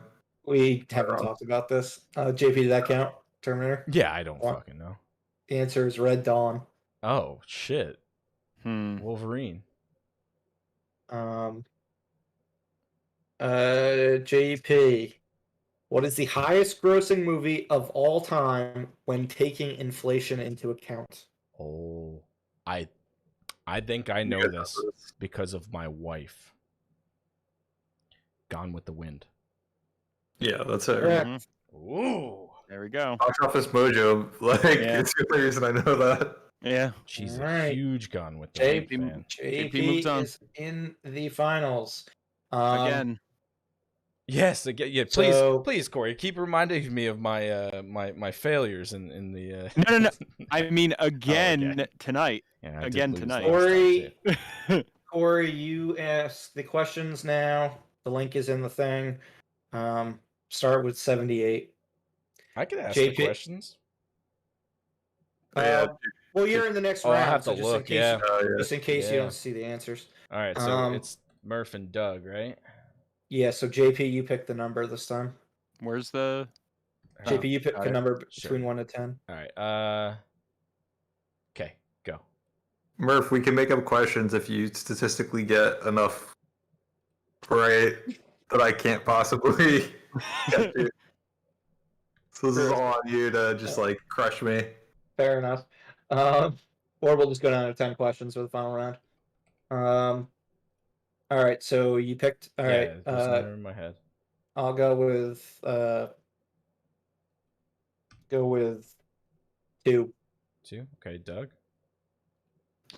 We haven't talked about this. JP, did that count? Terminator? Yeah, I don't One. fucking know. The answer is Red Dawn. Oh, shit. Hmm. Wolverine. JP. What is the highest grossing movie of all time when taking inflation into account? Oh, I think I know this because of my wife. Gone with the Wind. Yeah, that's it. Yeah. Mhm. Ooh. There we go. Box Office Mojo. Like, Yeah. it's the only reason I know that. Yeah. She's Alright. a huge Gone with the JP, Wind fan. JP moves on. is in the finals. Again. Yes, again, yeah. Please, So- please, Corey, keep reminding me of my my failures in the. No. I mean, again okay. tonight. Yeah, I did Again lose tonight. last time, too. Corey, you ask the questions now. The link is in the thing. Start with 78. I could ask the JP? questions. Yeah. Well, you're in the next Oh, round. I'll have so to just in look. case Yeah. Just in case you Yeah. don't see the answers. All right, so Um, it's Murph and Doug, right? Yeah, so JP, you pick the number this time. Where's the? Oh, JP, you pick got a it. number Sure. between 1 to 10. All right. Okay, go. Murph, we can make up questions if you statistically get enough right that I can't possibly get to. So this is all on you to just like crush me. Fair enough. Or we'll just go down to 10 questions for the final round. All right, so you picked. All right. Yeah, there's a number in my head. I'll go with 2. 2. Okay, Doug.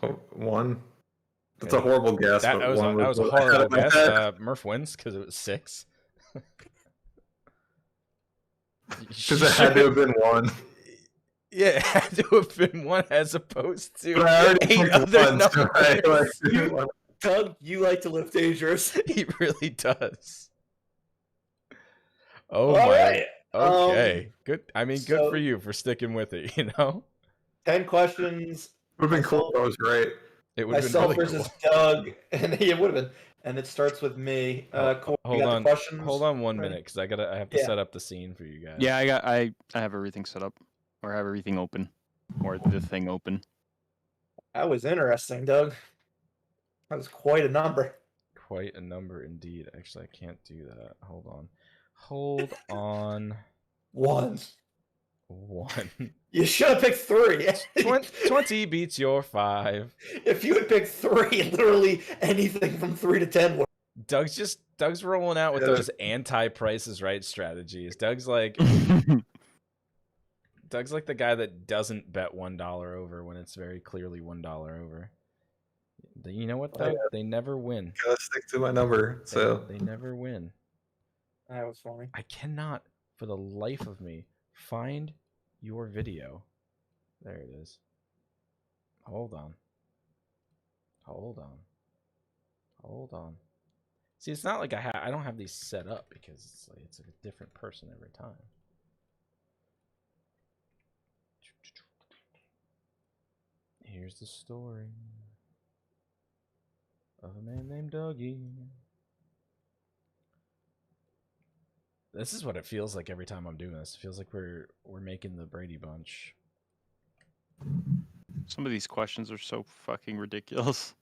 Oh, 1. That's Okay. a horrible guess. That but was one that was a what I had horrible in my guess. head. Murph wins because it was 6. Because it had to have been 1. Yeah, it had to have been 1 as opposed to But I already 8 picked other one, so I, numbers. like, Doug, you like to live dangerous. He really does. Oh All my. right. Okay. Good. I mean, good so- for you for sticking with it, you know? 10 questions. would have been cool if I was right. It would have been Myself really versus cool. Doug, and it would have been. And it starts with me. Corey, you Hold got on. the questions? Hold on 1 ready? minute because I have to Yeah. set up the scene for you guys. Yeah, I have everything set up, or have everything open, or the thing open. That was interesting, Doug. That was quite a number. Quite a number indeed. Actually, I can't do that. Hold on. Hold on. 1. 1. You should have picked 3. 20 beats your 5. If you had picked 3, literally anything from 3 to 10 would. Doug's rolling out with Yeah. those anti-Prices Right strategies. Doug's like the guy that doesn't bet $1 over when it's very clearly $1 over. You know what, Doug? Yeah. They never win. Gotta stick to my number. So They never win. That was funny. I cannot, for the life of me, find your video. There it is. Hold on. See, it's not like I don't have these set up because it's a different person every time. Here's the story of a man named Dougie. This is what it feels like every time I'm doing this. It feels like we're making the Brady Bunch. Some of these questions are so fucking ridiculous.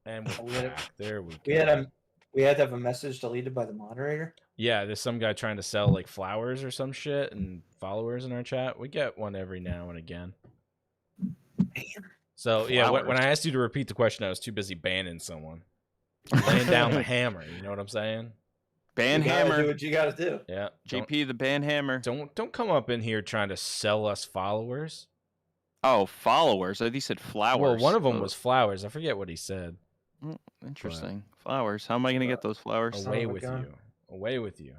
And Oh, we're we had- back. There we go. We had to have a message deleted by the moderator. Yeah, there's some guy trying to sell like flowers or some shit and followers in our chat. We get one every now and again. So yeah, when Flowers. I asked you to repeat the question, I was too busy banning someone, laying down the hammer. You know what I'm saying? Ban You gotta do hammer. what you gotta do. Yeah. JP the ban hammer. Don't come up in here trying to sell us followers. Oh, followers. I think he said flowers. Well, one of them Oh, was flowers. I forget what he said. interesting. Flowers. How am I gonna get those flowers? Son Away of a with gun. you. Away with you.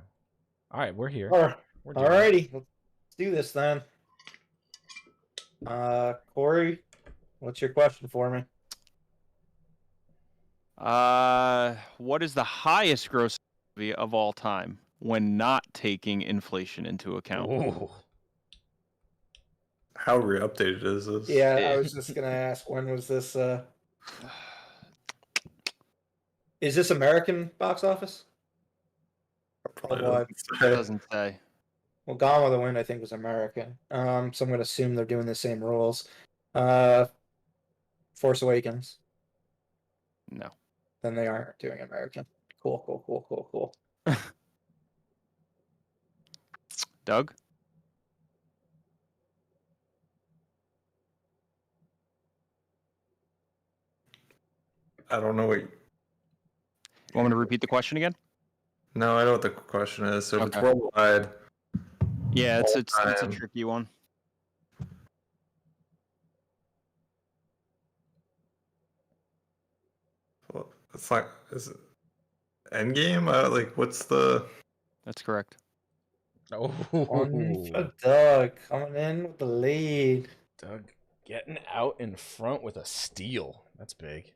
All right, we're here. We're doing it. Alrighty, let's do this then. Corey, what's your question for me? What is the highest gross movie of all time when not taking inflation into account? Ooh. How updated is this? Yeah, I was just gonna ask, when was this? Is this American box office? Probably What? Doesn't say. Well, Gone with the Wind, I think, was American. So I'm gonna assume they're doing the same rules. Force Awakens. No. Then they aren't doing American. Cool. Doug? I don't know what. Want me to repeat the question again? No, I know what the question is. So if it's Okay. worldwide, Yeah, it's a time. tricky one. well, it's like, is it Endgame? Like, what's the? That's correct. Oh, One for Doug coming in with the lead. Doug getting out in front with a steal. That's big.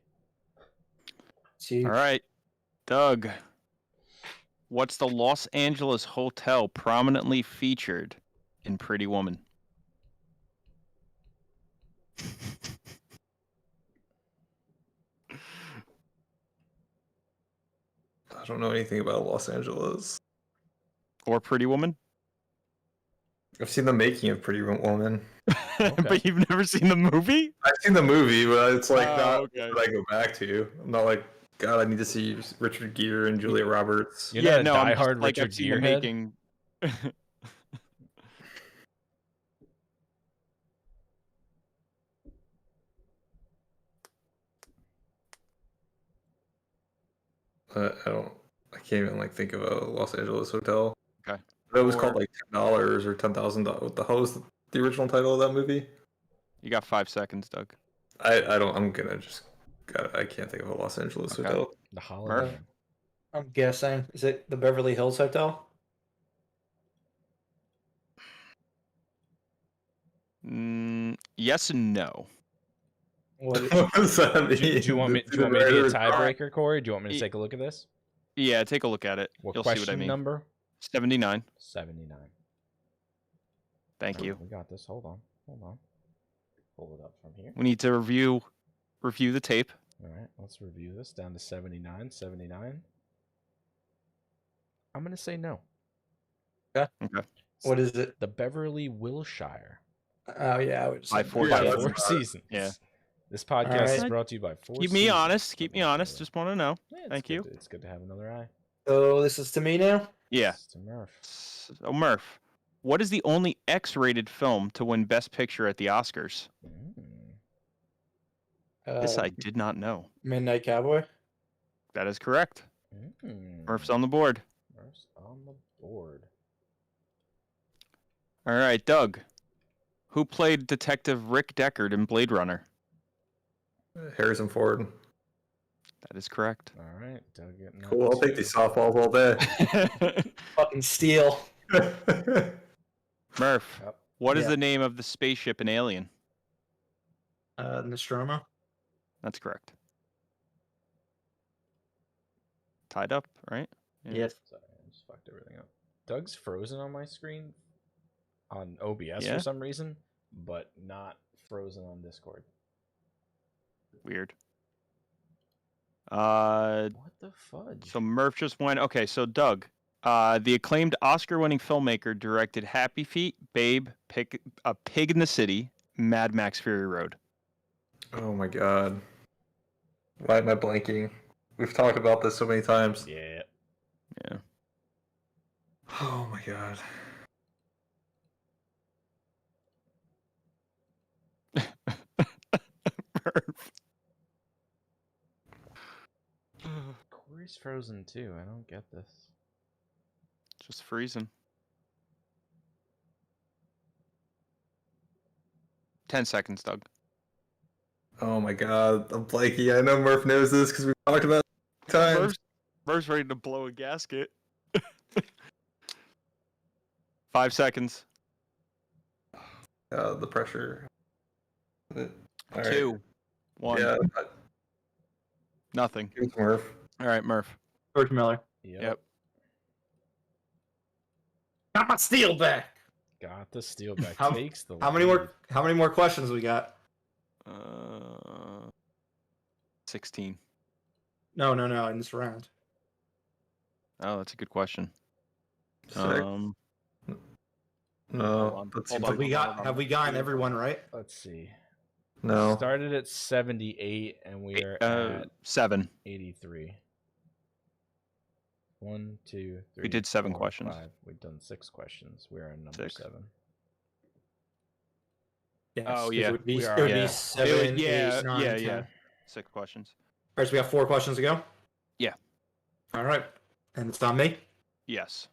All right, Doug. What's the Los Angeles hotel prominently featured in Pretty Woman? I don't know anything about Los Angeles. Or Pretty Woman? I've seen the making of Pretty Woman. But you've never seen the movie? I've seen the movie, but it's like not okay. what I go back to. I'm not like, God, I need to see Richard Gere and Julia Roberts. You're not a I'm just, diehard like, Richard I've seen the Gere head? making. I can't even like think of a Los Angeles hotel. Okay. It was called like $10 or $10,000. What the hell was the original title of that movie? You got 5 seconds, Doug. I don't. I'm gonna just. I can't think of a Los Angeles hotel. The Holiday. I'm guessing. Is it the Beverly Hills Hotel? Yes and no. What does that mean? Do you want me to be a tiebreaker, Corey? Do you want me to take a look at this? Yeah, take a look at it. What You'll question see what I mean. number? 79. 79. Thank you. We got this. Hold on. Pull it up from here. We need to review the tape. All right, let's review this. Down to 79. 79. I'm going to say no. Okay. What is it? The Beverly Wilshire. Oh, yeah. I would say By Four By Seasons. 4 seasons. Yeah. This podcast is right. brought to you by 4 Keep me Seasons. honest. Keep me honest. Just want to know. Yeah, Thank you. It's good to have another eye. So this is to me now? Yeah. It's to Murph. So, Murph, what is the only X-rated film to win Best Picture at the Oscars? This I did not know. Midnight Cowboy? That is correct. Murph's on the board. Murph's on the board. All right, Doug. Who played Detective Rick Deckard in Blade Runner? Harrison Ford. That is correct. All right, Doug getting Cool. I'll take these softballs all day. Fucking steal. Murph, what is Yeah. the name of the spaceship in Alien? Nostromo? That's correct. Tied up, right? Yes. Sorry, I just fucked everything up. Doug's frozen on my screen on OBS Yeah? for some reason, but not frozen on Discord. Weird. What the fudge? So Murph just went. Okay, so Doug, the acclaimed Oscar-winning filmmaker directed Happy Feet, Babe, A Pig in the City, Mad Max Fury Road. Oh my God. Why am I blanking? We've talked about this so many times. Yeah. Yeah. Oh my God. Murph. Corey's frozen too. I don't get this. Just freezing. 10 seconds, Doug. Oh my God. I'm blanking. I know Murph knows this because we've talked about it times. Murph's ready to blow a gasket. 5 seconds. The pressure. All right. 2, 1. Yeah. Nothing. It's Murph. All right, Murph. George Miller. Yep. Got my steel back. Got the steal back. How- Takes the How many lead. more questions we got? 16. No, in this round. Oh, that's a good question. Six. Hold No. on. That's Hold Have on. we gotten everyone right? Let's see. No. Started at 78 and we are at 7. 83. 1, 2, 3. We did 7 4, questions. 5. We've done 6 questions. We are on number 6. 7. Yes, Oh, 'cause yeah. It would be, We it are- would yeah. be 7, 8, 9, 10. yeah. 6 questions. All right, so we got 4 questions to go? Yeah. All right. And it's on me? Yes.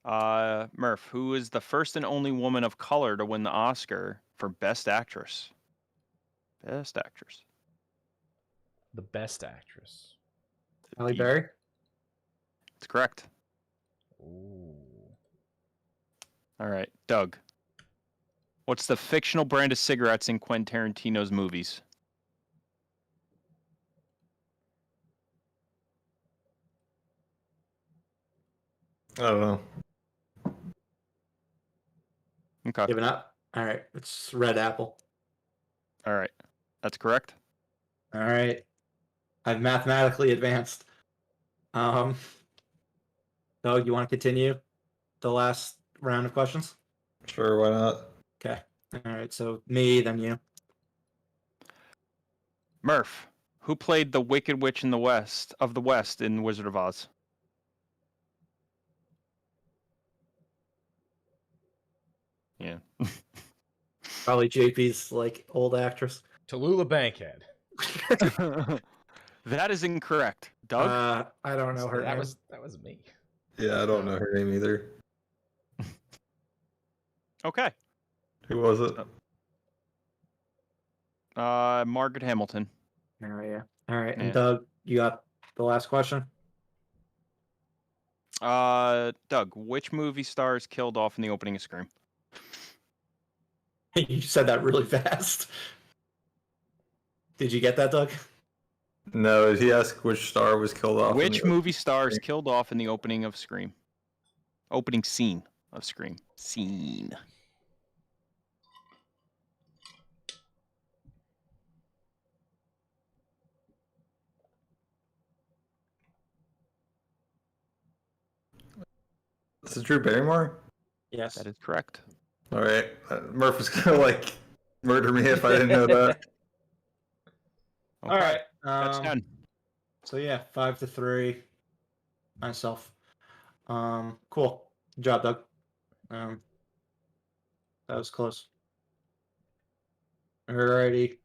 Murph, who is the first and only woman of color to win the Oscar for Best Actress? Best Actress. The best actress. Halle Berry? It's correct. Ooh. All right, Doug. What's the fictional brand of cigarettes in Quentin Tarantino's movies? I don't know. Okay. Giving up? All right. It's Red Apple. All right. That's correct. All right. I've mathematically advanced. Doug, you want to continue the last round of questions? Sure, why not? Okay. All right. So me, then you. Murph, who played the Wicked Witch in the West in Wizard of Oz? Yeah. Probably JP's like old actress. Tallulah Bankhead. That is incorrect. Doug? I don't know her name. That was me. Yeah, I don't know her name either. Okay. Who was it? Margaret Hamilton. Oh yeah. All right. And Yeah. Doug, you got the last question? Doug, which movie star is killed off in the opening of Scream? You said that really fast. Did you get that, Doug? No, did he ask which star was killed off? Which movie star is killed off in the opening of Scream? Opening scene of Scream. Scene. This is Drew Barrymore? Yes. That is correct. All right. Murph was going to, like, murder me if I didn't know that. Okay. All right. That's 10. So yeah, 5-3. Myself. Cool. Good job, Doug. That was close. Alrighty.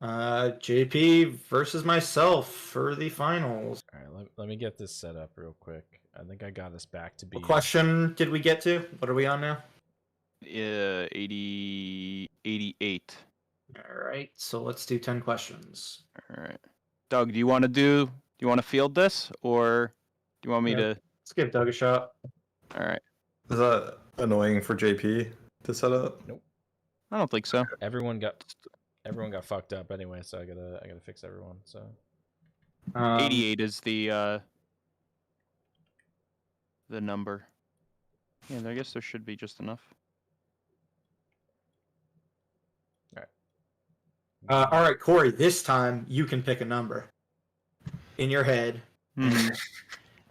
JP versus myself for the finals. All right, let me get this set up real quick. I think I got us back to be. What question did we get to? What are we on now? 88. All right, so let's do 10 questions. All right. Doug, do you want to field this, or do you want me Yeah. to? Let's give Doug a shot. All right. Is that annoying for JP to set up? I don't think so. Everyone got fucked up anyway, so I gotta fix everyone. So 88 is the number. Yeah, I guess there should be just enough. All right, Corey. This time you can pick a number in your head. Mhm.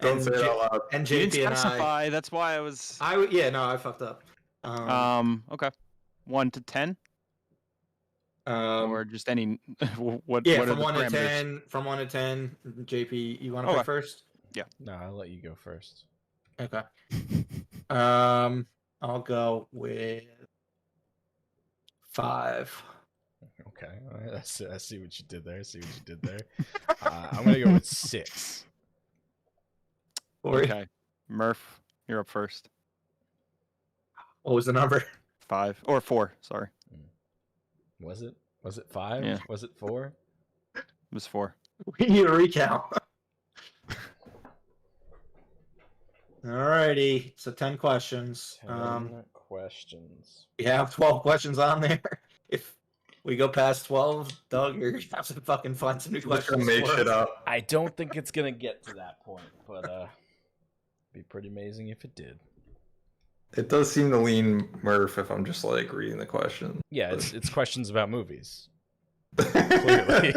Don't And say it out loud. And You didn't JP and specify. That's why I was. I fucked up. Okay. 1 to 10, or just any. What? Yeah, what are from the 1 to parameters? 10. From 1 to 10. JP, you want to Okay. pick first? no, I'll let you go first. Okay. I'll go with 5. Okay, all right, I see what you did there. I'm gonna go with 6. Corey, Okay. Murph, you're up first. what was the number? 5 or 4. Sorry, Was it 5? Yeah. Was it 4? it was 4. We need a recount. Alrighty, so 10 questions. 10 questions. We have 12 questions on there. If we go past 12, Doug, you're gonna have to fucking find some new Just gonna questions. make for shit us. up. I don't think it's gonna get to that point, but be pretty amazing if it did. It does seem to lean Murph if I'm just like reading the question. Yeah, it's questions about movies. Clearly.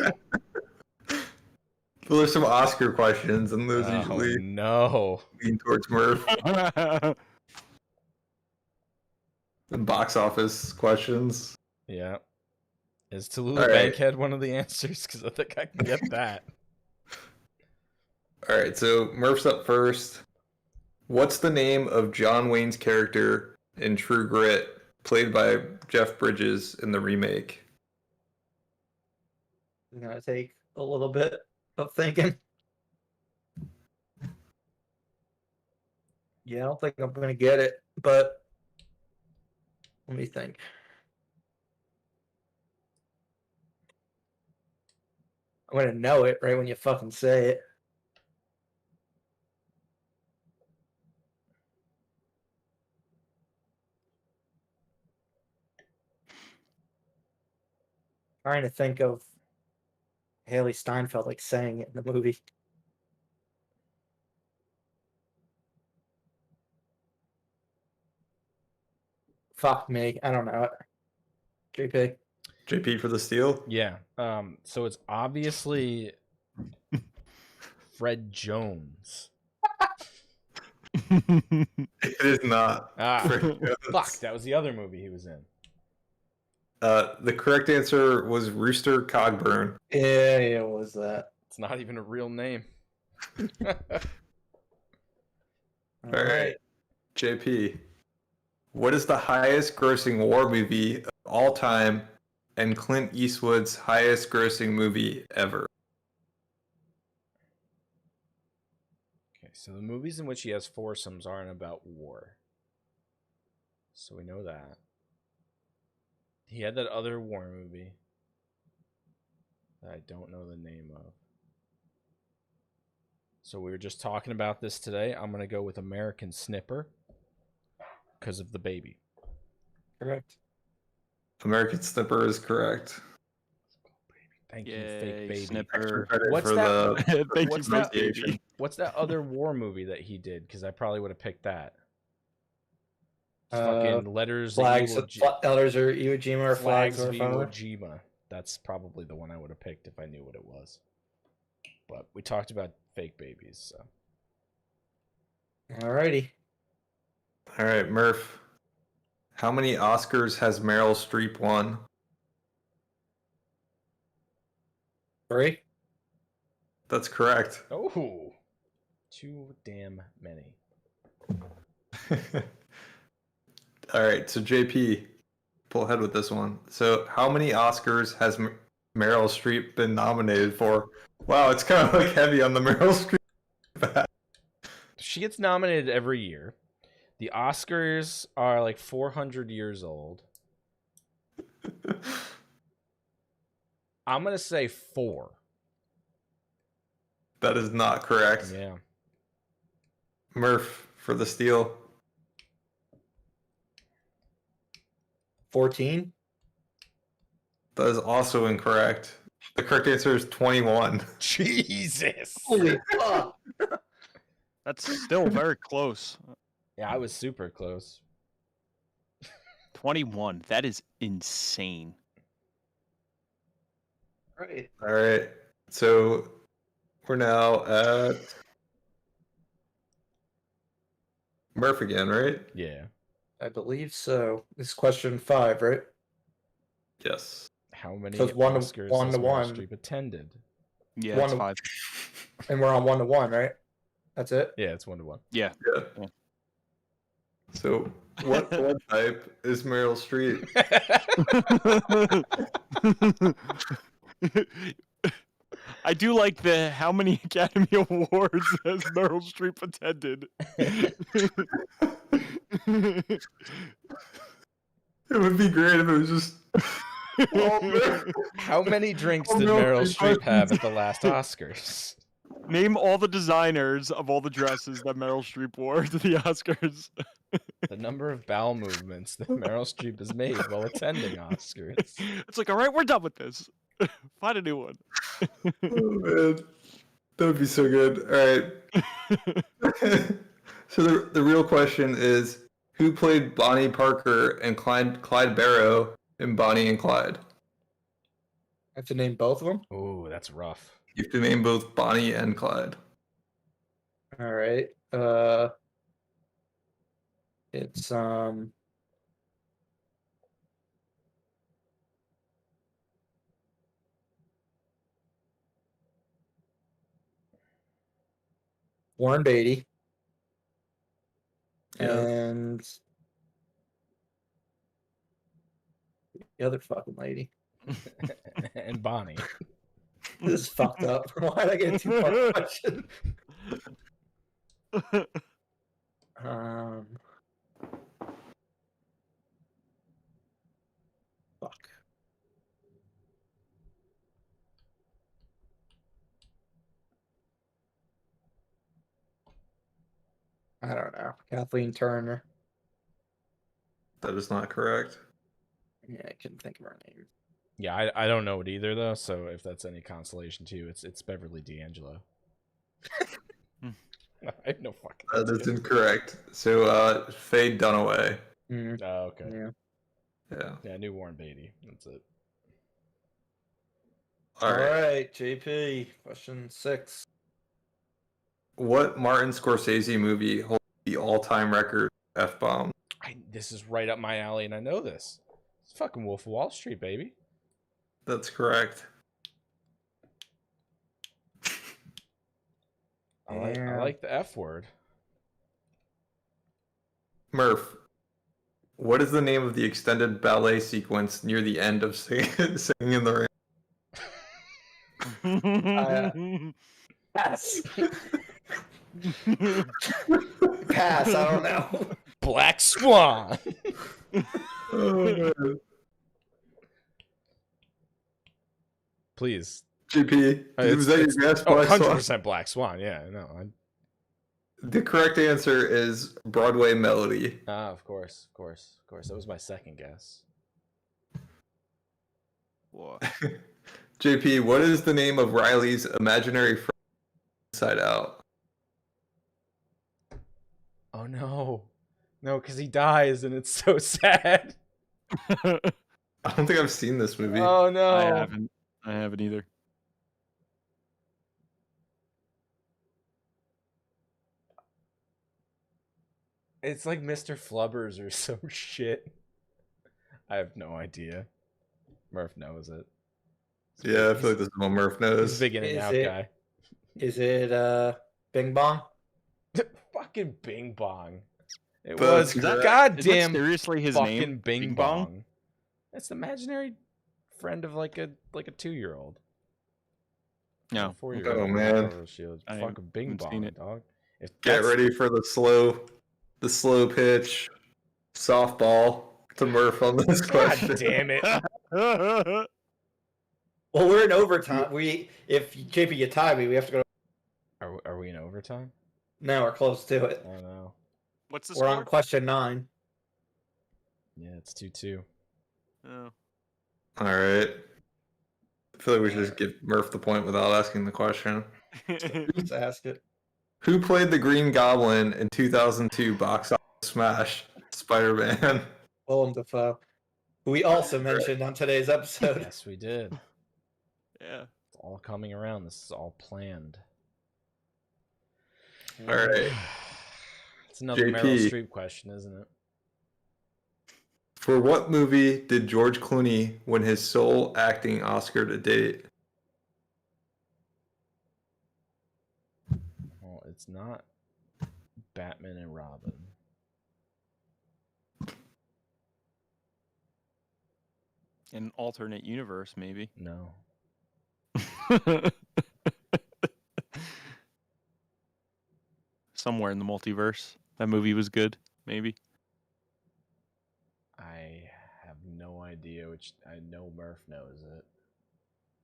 Well, there's some Oscar questions, and those usually no. lean towards Murph. And box office questions. Yeah. Is Tallulah All right. Bankhead one of the answers? Because I think I can get that. All right, so Murph's up first. What's the name of John Wayne's character in True Grit, played by Jeff Bridges in the remake? It's gonna take a little bit of thinking. Yeah, I don't think I'm gonna get it, but let me think. I'm gonna know it right when you fucking say it. Trying to think of Haley Steinfeld like saying it in the movie. Fuck me, I don't know it. JP. JP for the steal? Yeah. So it's obviously Fred Jones. It is not. Fuck, that was the other movie he was in. The correct answer was Rooster Cogburn. Yeah, what was that? It's not even a real name. All right. JP, what is the highest grossing war movie of all time and Clint Eastwood's highest grossing movie ever? Okay, so the movies in which he has foursomes aren't about war. So we know that. He had that other war movie that I don't know the name of. So we were just talking about this today. I'm going to go with American Snipper because of the baby. Correct. American Snipper is correct. Thank you, fake baby. Snipper. What's for that? the Thank What's you, that? baby. What's that other war movie that he did? Because I probably would have picked that. Fucking letters. Flags. Letters or Iwo Jima or Flags flags of or Iwo Jima. That's probably the one I would have picked if I knew what it was. But we talked about fake babies, so. Alrighty. All right, Murph. How many Oscars has Meryl Streep won? 3. That's correct. Oh, too damn many. All right, so JP, pull ahead with this one. So, how many Oscars has Meryl Streep been nominated for? Wow, it's kind of like heavy on the Meryl Streep. She gets nominated every year. The Oscars are like 400 years old. I'm going to say 4. That is not correct. Yeah. Murph for the steal. 14. That is also incorrect. The correct answer is 21. Jesus. Holy fuck. That's still very close. Yeah, I was super close. 21. That is insane. Right. All right. So we're now at Murph again, right? Yeah. I believe so. This is question 5, right? Yes. How many So it's one to- Oscars one has to Meryl one. Streep attended? Yeah, One it's to- 5. And we're on 1-1, right? That's it? Yeah, it's 1-1. Yeah. Yeah. So what blood type is Meryl Streep? I do like the how many Academy Awards has Meryl Streep attended. It would be great if it was just. How many drinks Oh, did no, Meryl it's Streep have questions. at the last Oscars? Name all the designers of all the dresses that Meryl Streep wore to the Oscars. The number of bowel movements that Meryl Streep has made while attending Oscars. It's like, all right, we're done with this. Find a new one. Oh man, that would be so good. All right. So the real question is, who played Bonnie Parker and Clyde Barrow in Bonnie and Clyde? I have to name both of them. Ooh, that's rough. You have to name both Bonnie and Clyde. All right. It's Warren Beatty. Yes. And the other fucking lady. And Bonnie. This is fucked up. Why did I get a two-part question? Fuck. I don't know. Kathleen Turner. That is not correct. Yeah, I couldn't think of her name. Yeah, I don't know it either though. So if that's any consolation to you, it's Beverly D'Angelo. I have no fucking. That is incorrect. So Faye Dunaway. Mm, Oh, okay. yeah. Yeah, I knew Warren Beatty. That's it. All right, JP. Question 6. What Martin Scorsese movie holds the all-time record F-bomb? This is right up my alley, and I know this. It's fucking Wolf of Wall Street, baby. That's correct. I like the F word. Murph, what is the name of the extended ballet sequence near the end of Singing in the Rain? Pass. Pass. I don't know. Black Swan. Oh, man. Please. GP, was that your guess? Oh, Black Swan? 100% Black Swan. Yeah, no. The correct answer is Broadway Melody. Ah, of course. That was my second guess. Whoa. JP, what is the name of Riley's imaginary friend Inside Out? Oh no. No, because he dies and it's so sad. I don't think I've seen this movie. Oh no. I haven't either. It's like Mr. Flubbers or some shit. I have no idea. Murph knows it. Yeah, I feel like this is what Murph knows. He's a big in and out guy. Is it Bing Bong? Fucking Bing Bong. It But was is that- goddamn seriously his fucking name? Bing Bong. That's the imaginary friend of like a 2-year-old. No. 4-year-old. Oh, man. Fucking Bing haven't seen Bong, it. dog. Get ready for the slow pitch softball to Murph on this question. God damn it. Well, we're in overtime. If JP you tie me, we have to go. Are we in overtime? No, we're close to it. Oh no. What's the We're score? on question 9. Yeah, it's 2-2. Oh. All right. I feel like we should just give Murph the point without asking the question. Let's ask it. Who played the Green Goblin in 2002 box office smash Spider-Man? Willem Dafoe, who we also mentioned on today's episode. Yes, we did. Yeah. It's all coming around. This is all planned. All right. It's another JP. Meryl Streep question, isn't it? For what movie did George Clooney win his sole acting Oscar to date? Well, it's not Batman and Robin. In an alternate universe, maybe. No. Somewhere in the multiverse. That movie was good, maybe. I have no idea, which I know Murph knows it.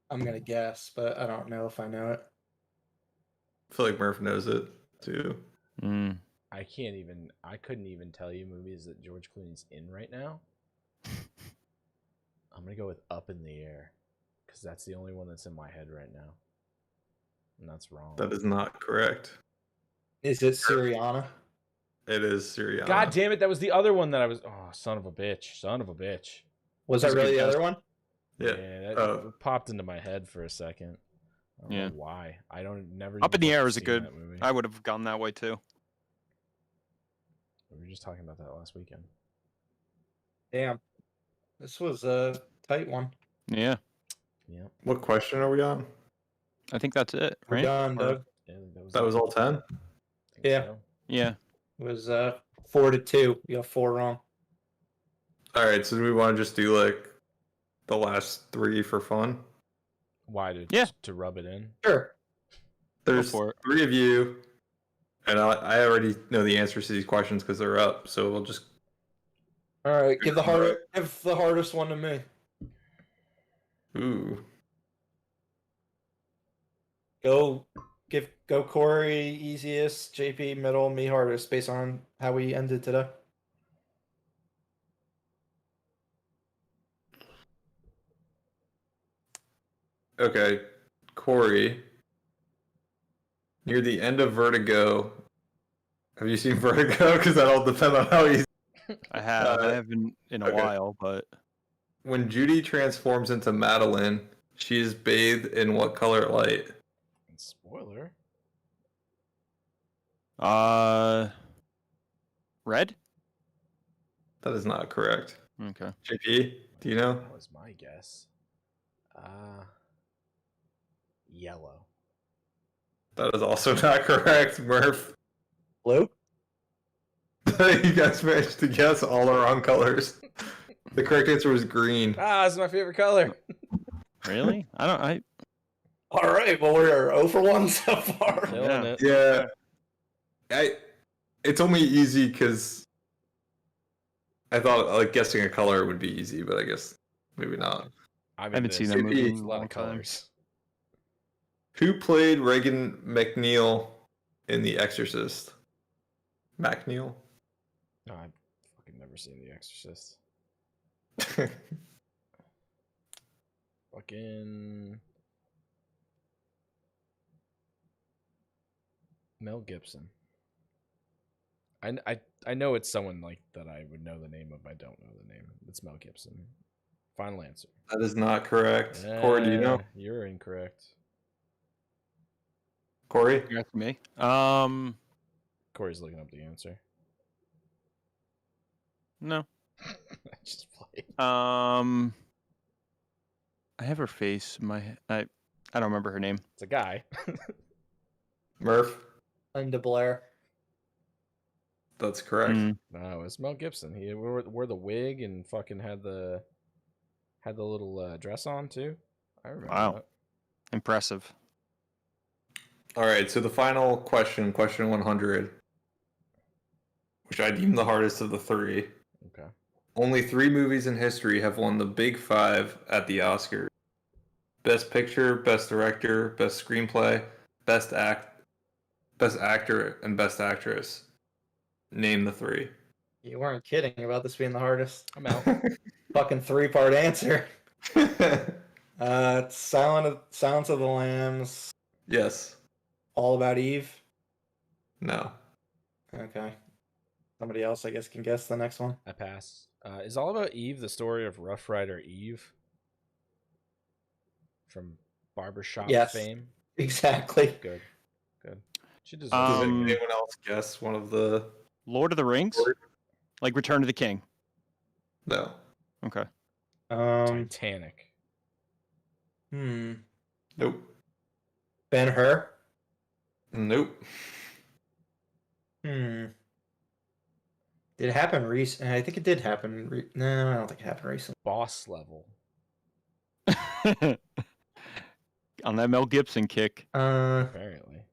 I'm going to guess, but I don't know if I know it. I feel like Murph knows it too. I couldn't even tell you movies that George Clooney's in right now. I'm gonna go with Up in the Air, because that's the only one that's in my head right now, and that's wrong. That is not correct. Is it Syriana? It is Syriana. God damn it! That was the other one that I was. Oh, son of a bitch! Was that really the other one? Yeah. That popped into my head for a second. I don't know why. I don't never. Up in the Air is a seen good. that movie. I would have gone that way too. We were just talking about that last weekend. Damn. This was a tight one. Yeah. Yeah. What question are we on? I think that's it, We're right? done, Or- Doug. Yeah, That was all 10? Yeah. So. Yeah. It was 4-2. You got 4 wrong. All right, so do we want to just do like the last 3 for fun? Why to rub it in? Sure. There's for it. 3 of you, and I already know the answers to these questions because they're up. So we'll just. All right, give the hardest one to me. Ooh. Go Corey easiest, JP middle, me hardest, based on how we ended today. Okay, Corey. Near the end of Vertigo. Have you seen Vertigo? Because that'll depend on how easy. I have. I haven't in a while, but When Judy transforms into Madeline, she is bathed in what color light? Spoiler. red. That is not correct. Okay. JP, do you know? That was my guess. Yellow. That is also not correct, Murph. Blue? You guys managed to guess all the wrong colors. The correct answer was green. It's my favorite color. Really? I All right, well, we're 0 for 1 so far. Killing it. Yeah. It's only easy because I thought like guessing a color would be easy, but I guess maybe not. I haven't seen that movie in It's a a lot long of time. colors. Who played Reagan McNeil in The Exorcist? McNeil? No, I've fucking never seen The Exorcist. Fucking Mel Gibson. I know it's someone like that I would know the name of. I don't know the name. It's Mel Gibson. Final answer. That is not correct. Corey, do you know? You're incorrect. Corey? You're asking me. Corey's looking up the answer. No. I just played. I have her face. I don't remember her name. It's a guy. Murph? Linda Blair. That's correct. No, it's Mel Gibson. He wore the wig and fucking had the little dress on too. I remember Wow. that. Impressive. All right, so the final question 100, which I deem the hardest of the 3. Okay. Only 3 movies in history have won the Big 5 at the Oscars. Best Picture, Best Director, Best Screenplay, Best Actor, and Best Actress. Name the 3. You weren't kidding about this being the hardest. I'm out. Fucking 3-part answer. It's Silence of the Lambs. Yes. All About Eve. No. Okay. Somebody else, I guess, can guess the next one. I pass. Is All About Eve the story of Rough Rider Eve from Barbershop Yes. fame? Exactly. Good. She deserves Does it. anyone else guess one of the... Lord of the Rings? Like Return of the King. No. Okay. Titanic. Nope. Ben-Hur. Nope. Did it happen recently? I think it did happen. No, I don't think it happened recently. Boss Level. On that Mel Gibson kick. Apparently.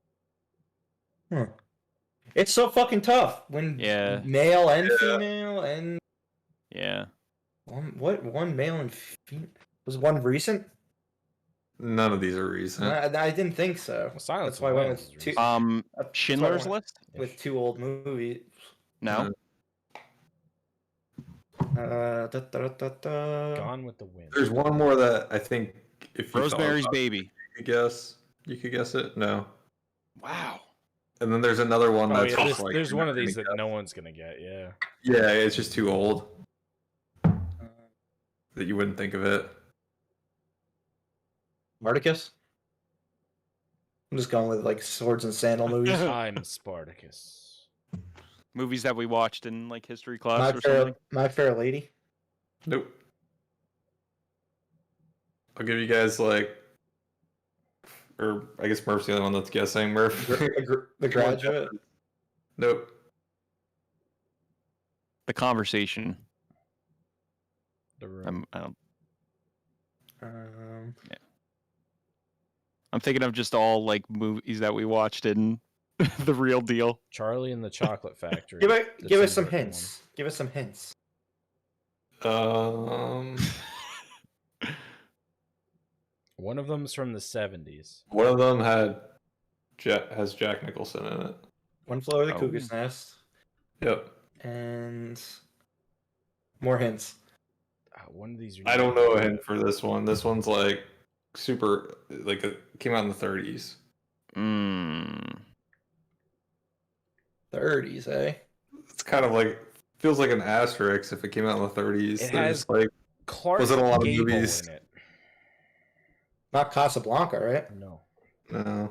It's so fucking tough when male and female and Yeah. one male and female. Was one recent? None of these are recent. I didn't think so. Well, Silence That's why I went of the with Lambs two. is Schindler's List? With 2 old movies. No. Gone with the Wind. There's one more that I think if you Rosemary's thought about it, Baby. you could guess it. No. Wow. And then there's another one Oh, that's yeah, just like there's you're one not of these gonna that guess. no one's gonna get. Yeah. Yeah, it's just too old that you wouldn't think of it. Spartacus? I'm just going with like swords and sandal movies. I'm Spartacus. Movies that we watched in like history class or something. My Fair Lady. Nope. I'll give you guys like, or I guess Murph's the only one that's guessing. Murph. The Graduate. Nope. The Conversation. The Room. I'm thinking of just all like movies that we watched in The Real Deal. Charlie and the Chocolate Factory. Give The us some Tim Burton hints. Give us some hints. One of them's from the 70s. One of them has Jack Nicholson in it. One Flew Over the Oh. Cuckoo's Nest. Yep. And more hints. One of these. I don't know a hint for this one. This one's like super, like it came out in the 30s. 30s, eh? It's kind of like feels like an asterisk if it came out in the 30s. It They're has just like Clark was it a lot of Gable movies? in it. Not Casablanca, right? No. No.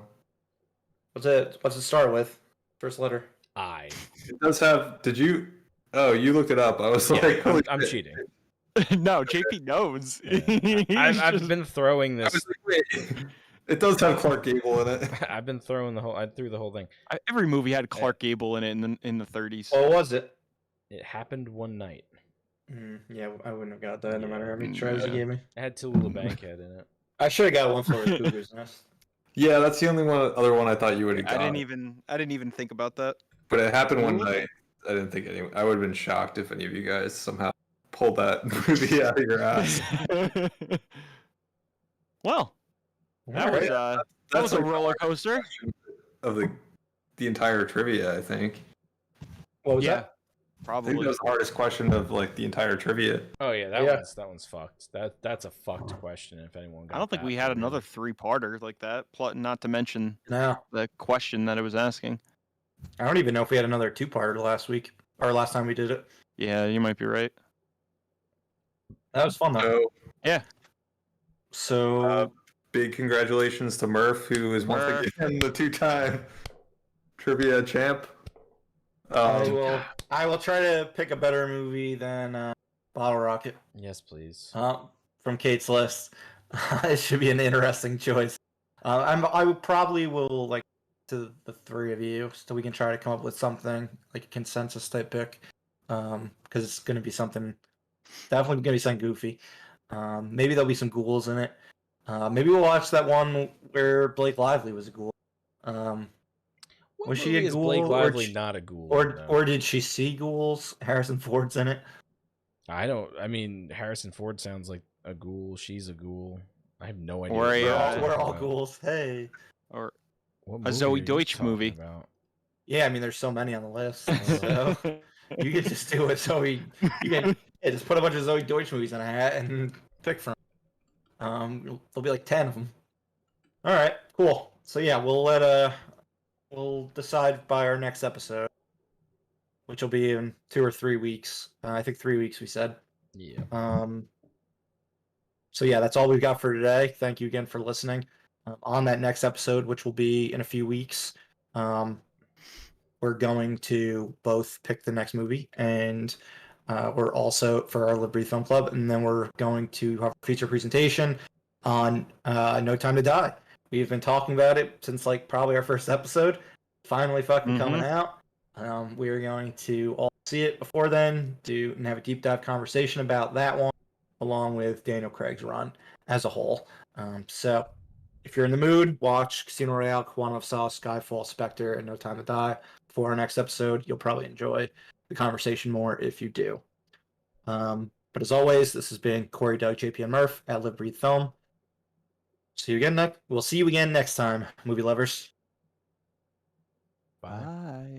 What's it start with? First letter. I. It does have. Did you? Oh, you looked it up. I was Yeah, like, holy I'm shit. cheating. No, JP knows. Yeah. I've been throwing I this. was like, wait. It does have Clark Gable in it. I've been throwing the whole. I threw the whole thing. Every movie had Clark Gable in it in the 30s. What was it? It happened one night. Yeah, I wouldn't have got that no Yeah. matter how many tries you Yeah. gave me. It had Tallulah Bankhead in it. I should have got One Flew Over the Cuckoo's Nest. Yeah, that's the only other one I thought you would have I got. didn't even think about that. But it happened one Ooh. night. I didn't think anyone. I would have been shocked if any of you guys somehow pulled that movie out of your ass. Well, that Alright. was that was a like roller coaster. of the entire trivia. I think. What was Yeah, that? I think probably. that was the hardest question of like the entire trivia. Oh yeah, Yeah. that one's fucked. That's a fucked question. If anyone got I don't think that we had one. another 3-parter like that. Not to mention No. the question that it was asking. I don't even know if we had another 2-parter last week. Or last time we did it. Yeah, you might be right. That was fun though. So So big congratulations to Murph, who is once Murph. again the 2-time trivia champ. I will try to pick a better movie than Bottle Rocket Yes, please. from Kate's list. It should be an interesting choice. I would probably will like to the 3 of you so we can try to come up with something like a consensus type pick. Because it's going to be something definitely going to be something goofy. Maybe there'll be some ghouls in it. Maybe we'll watch that one where Blake Lively was a ghoul. What Was she movie a is ghoul Blake or Lively she- not a ghoul? Or though? or did she see ghouls? Harrison Ford's in it. I mean, Harrison Ford sounds like a ghoul. She's a ghoul. I have no idea. Or what a, you're We're all, talking we're all about. ghouls. Hey. Or What A movie Zoe are you Deutsch talking movie. about? Yeah, I mean, there's so many on the list. So you can just do it. Zoe, you can just put a bunch of Zoe Deutsch movies in a hat and pick from. There'll be like 10 of them. All right, cool. So yeah, we'll decide by our next episode, which will be in 2 or 3 weeks. I think 3 weeks we said. Yeah. So yeah, that's all we've got for today. Thank you again for listening. On that next episode, which will be in a few weeks, we're going to both pick the next movie, and we're also for our Liberty Film Club, and then we're going to have a feature presentation on No Time to Die. We've been talking about it since like probably our first episode. Finally, fucking coming out. We are going to all see it before then, and have a deep dive conversation about that one, along with Daniel Craig's run as a whole. So if you're in the mood, watch Casino Royale, Quantum of Solace, Skyfall, Spectre, and No Time to Die for our next episode. You'll probably enjoy the conversation more if you do. But as always, this has been Corey, Doug, JP, and Murph at Live Breathe Film. See you again. We'll see you again next time, movie lovers. Bye. Bye.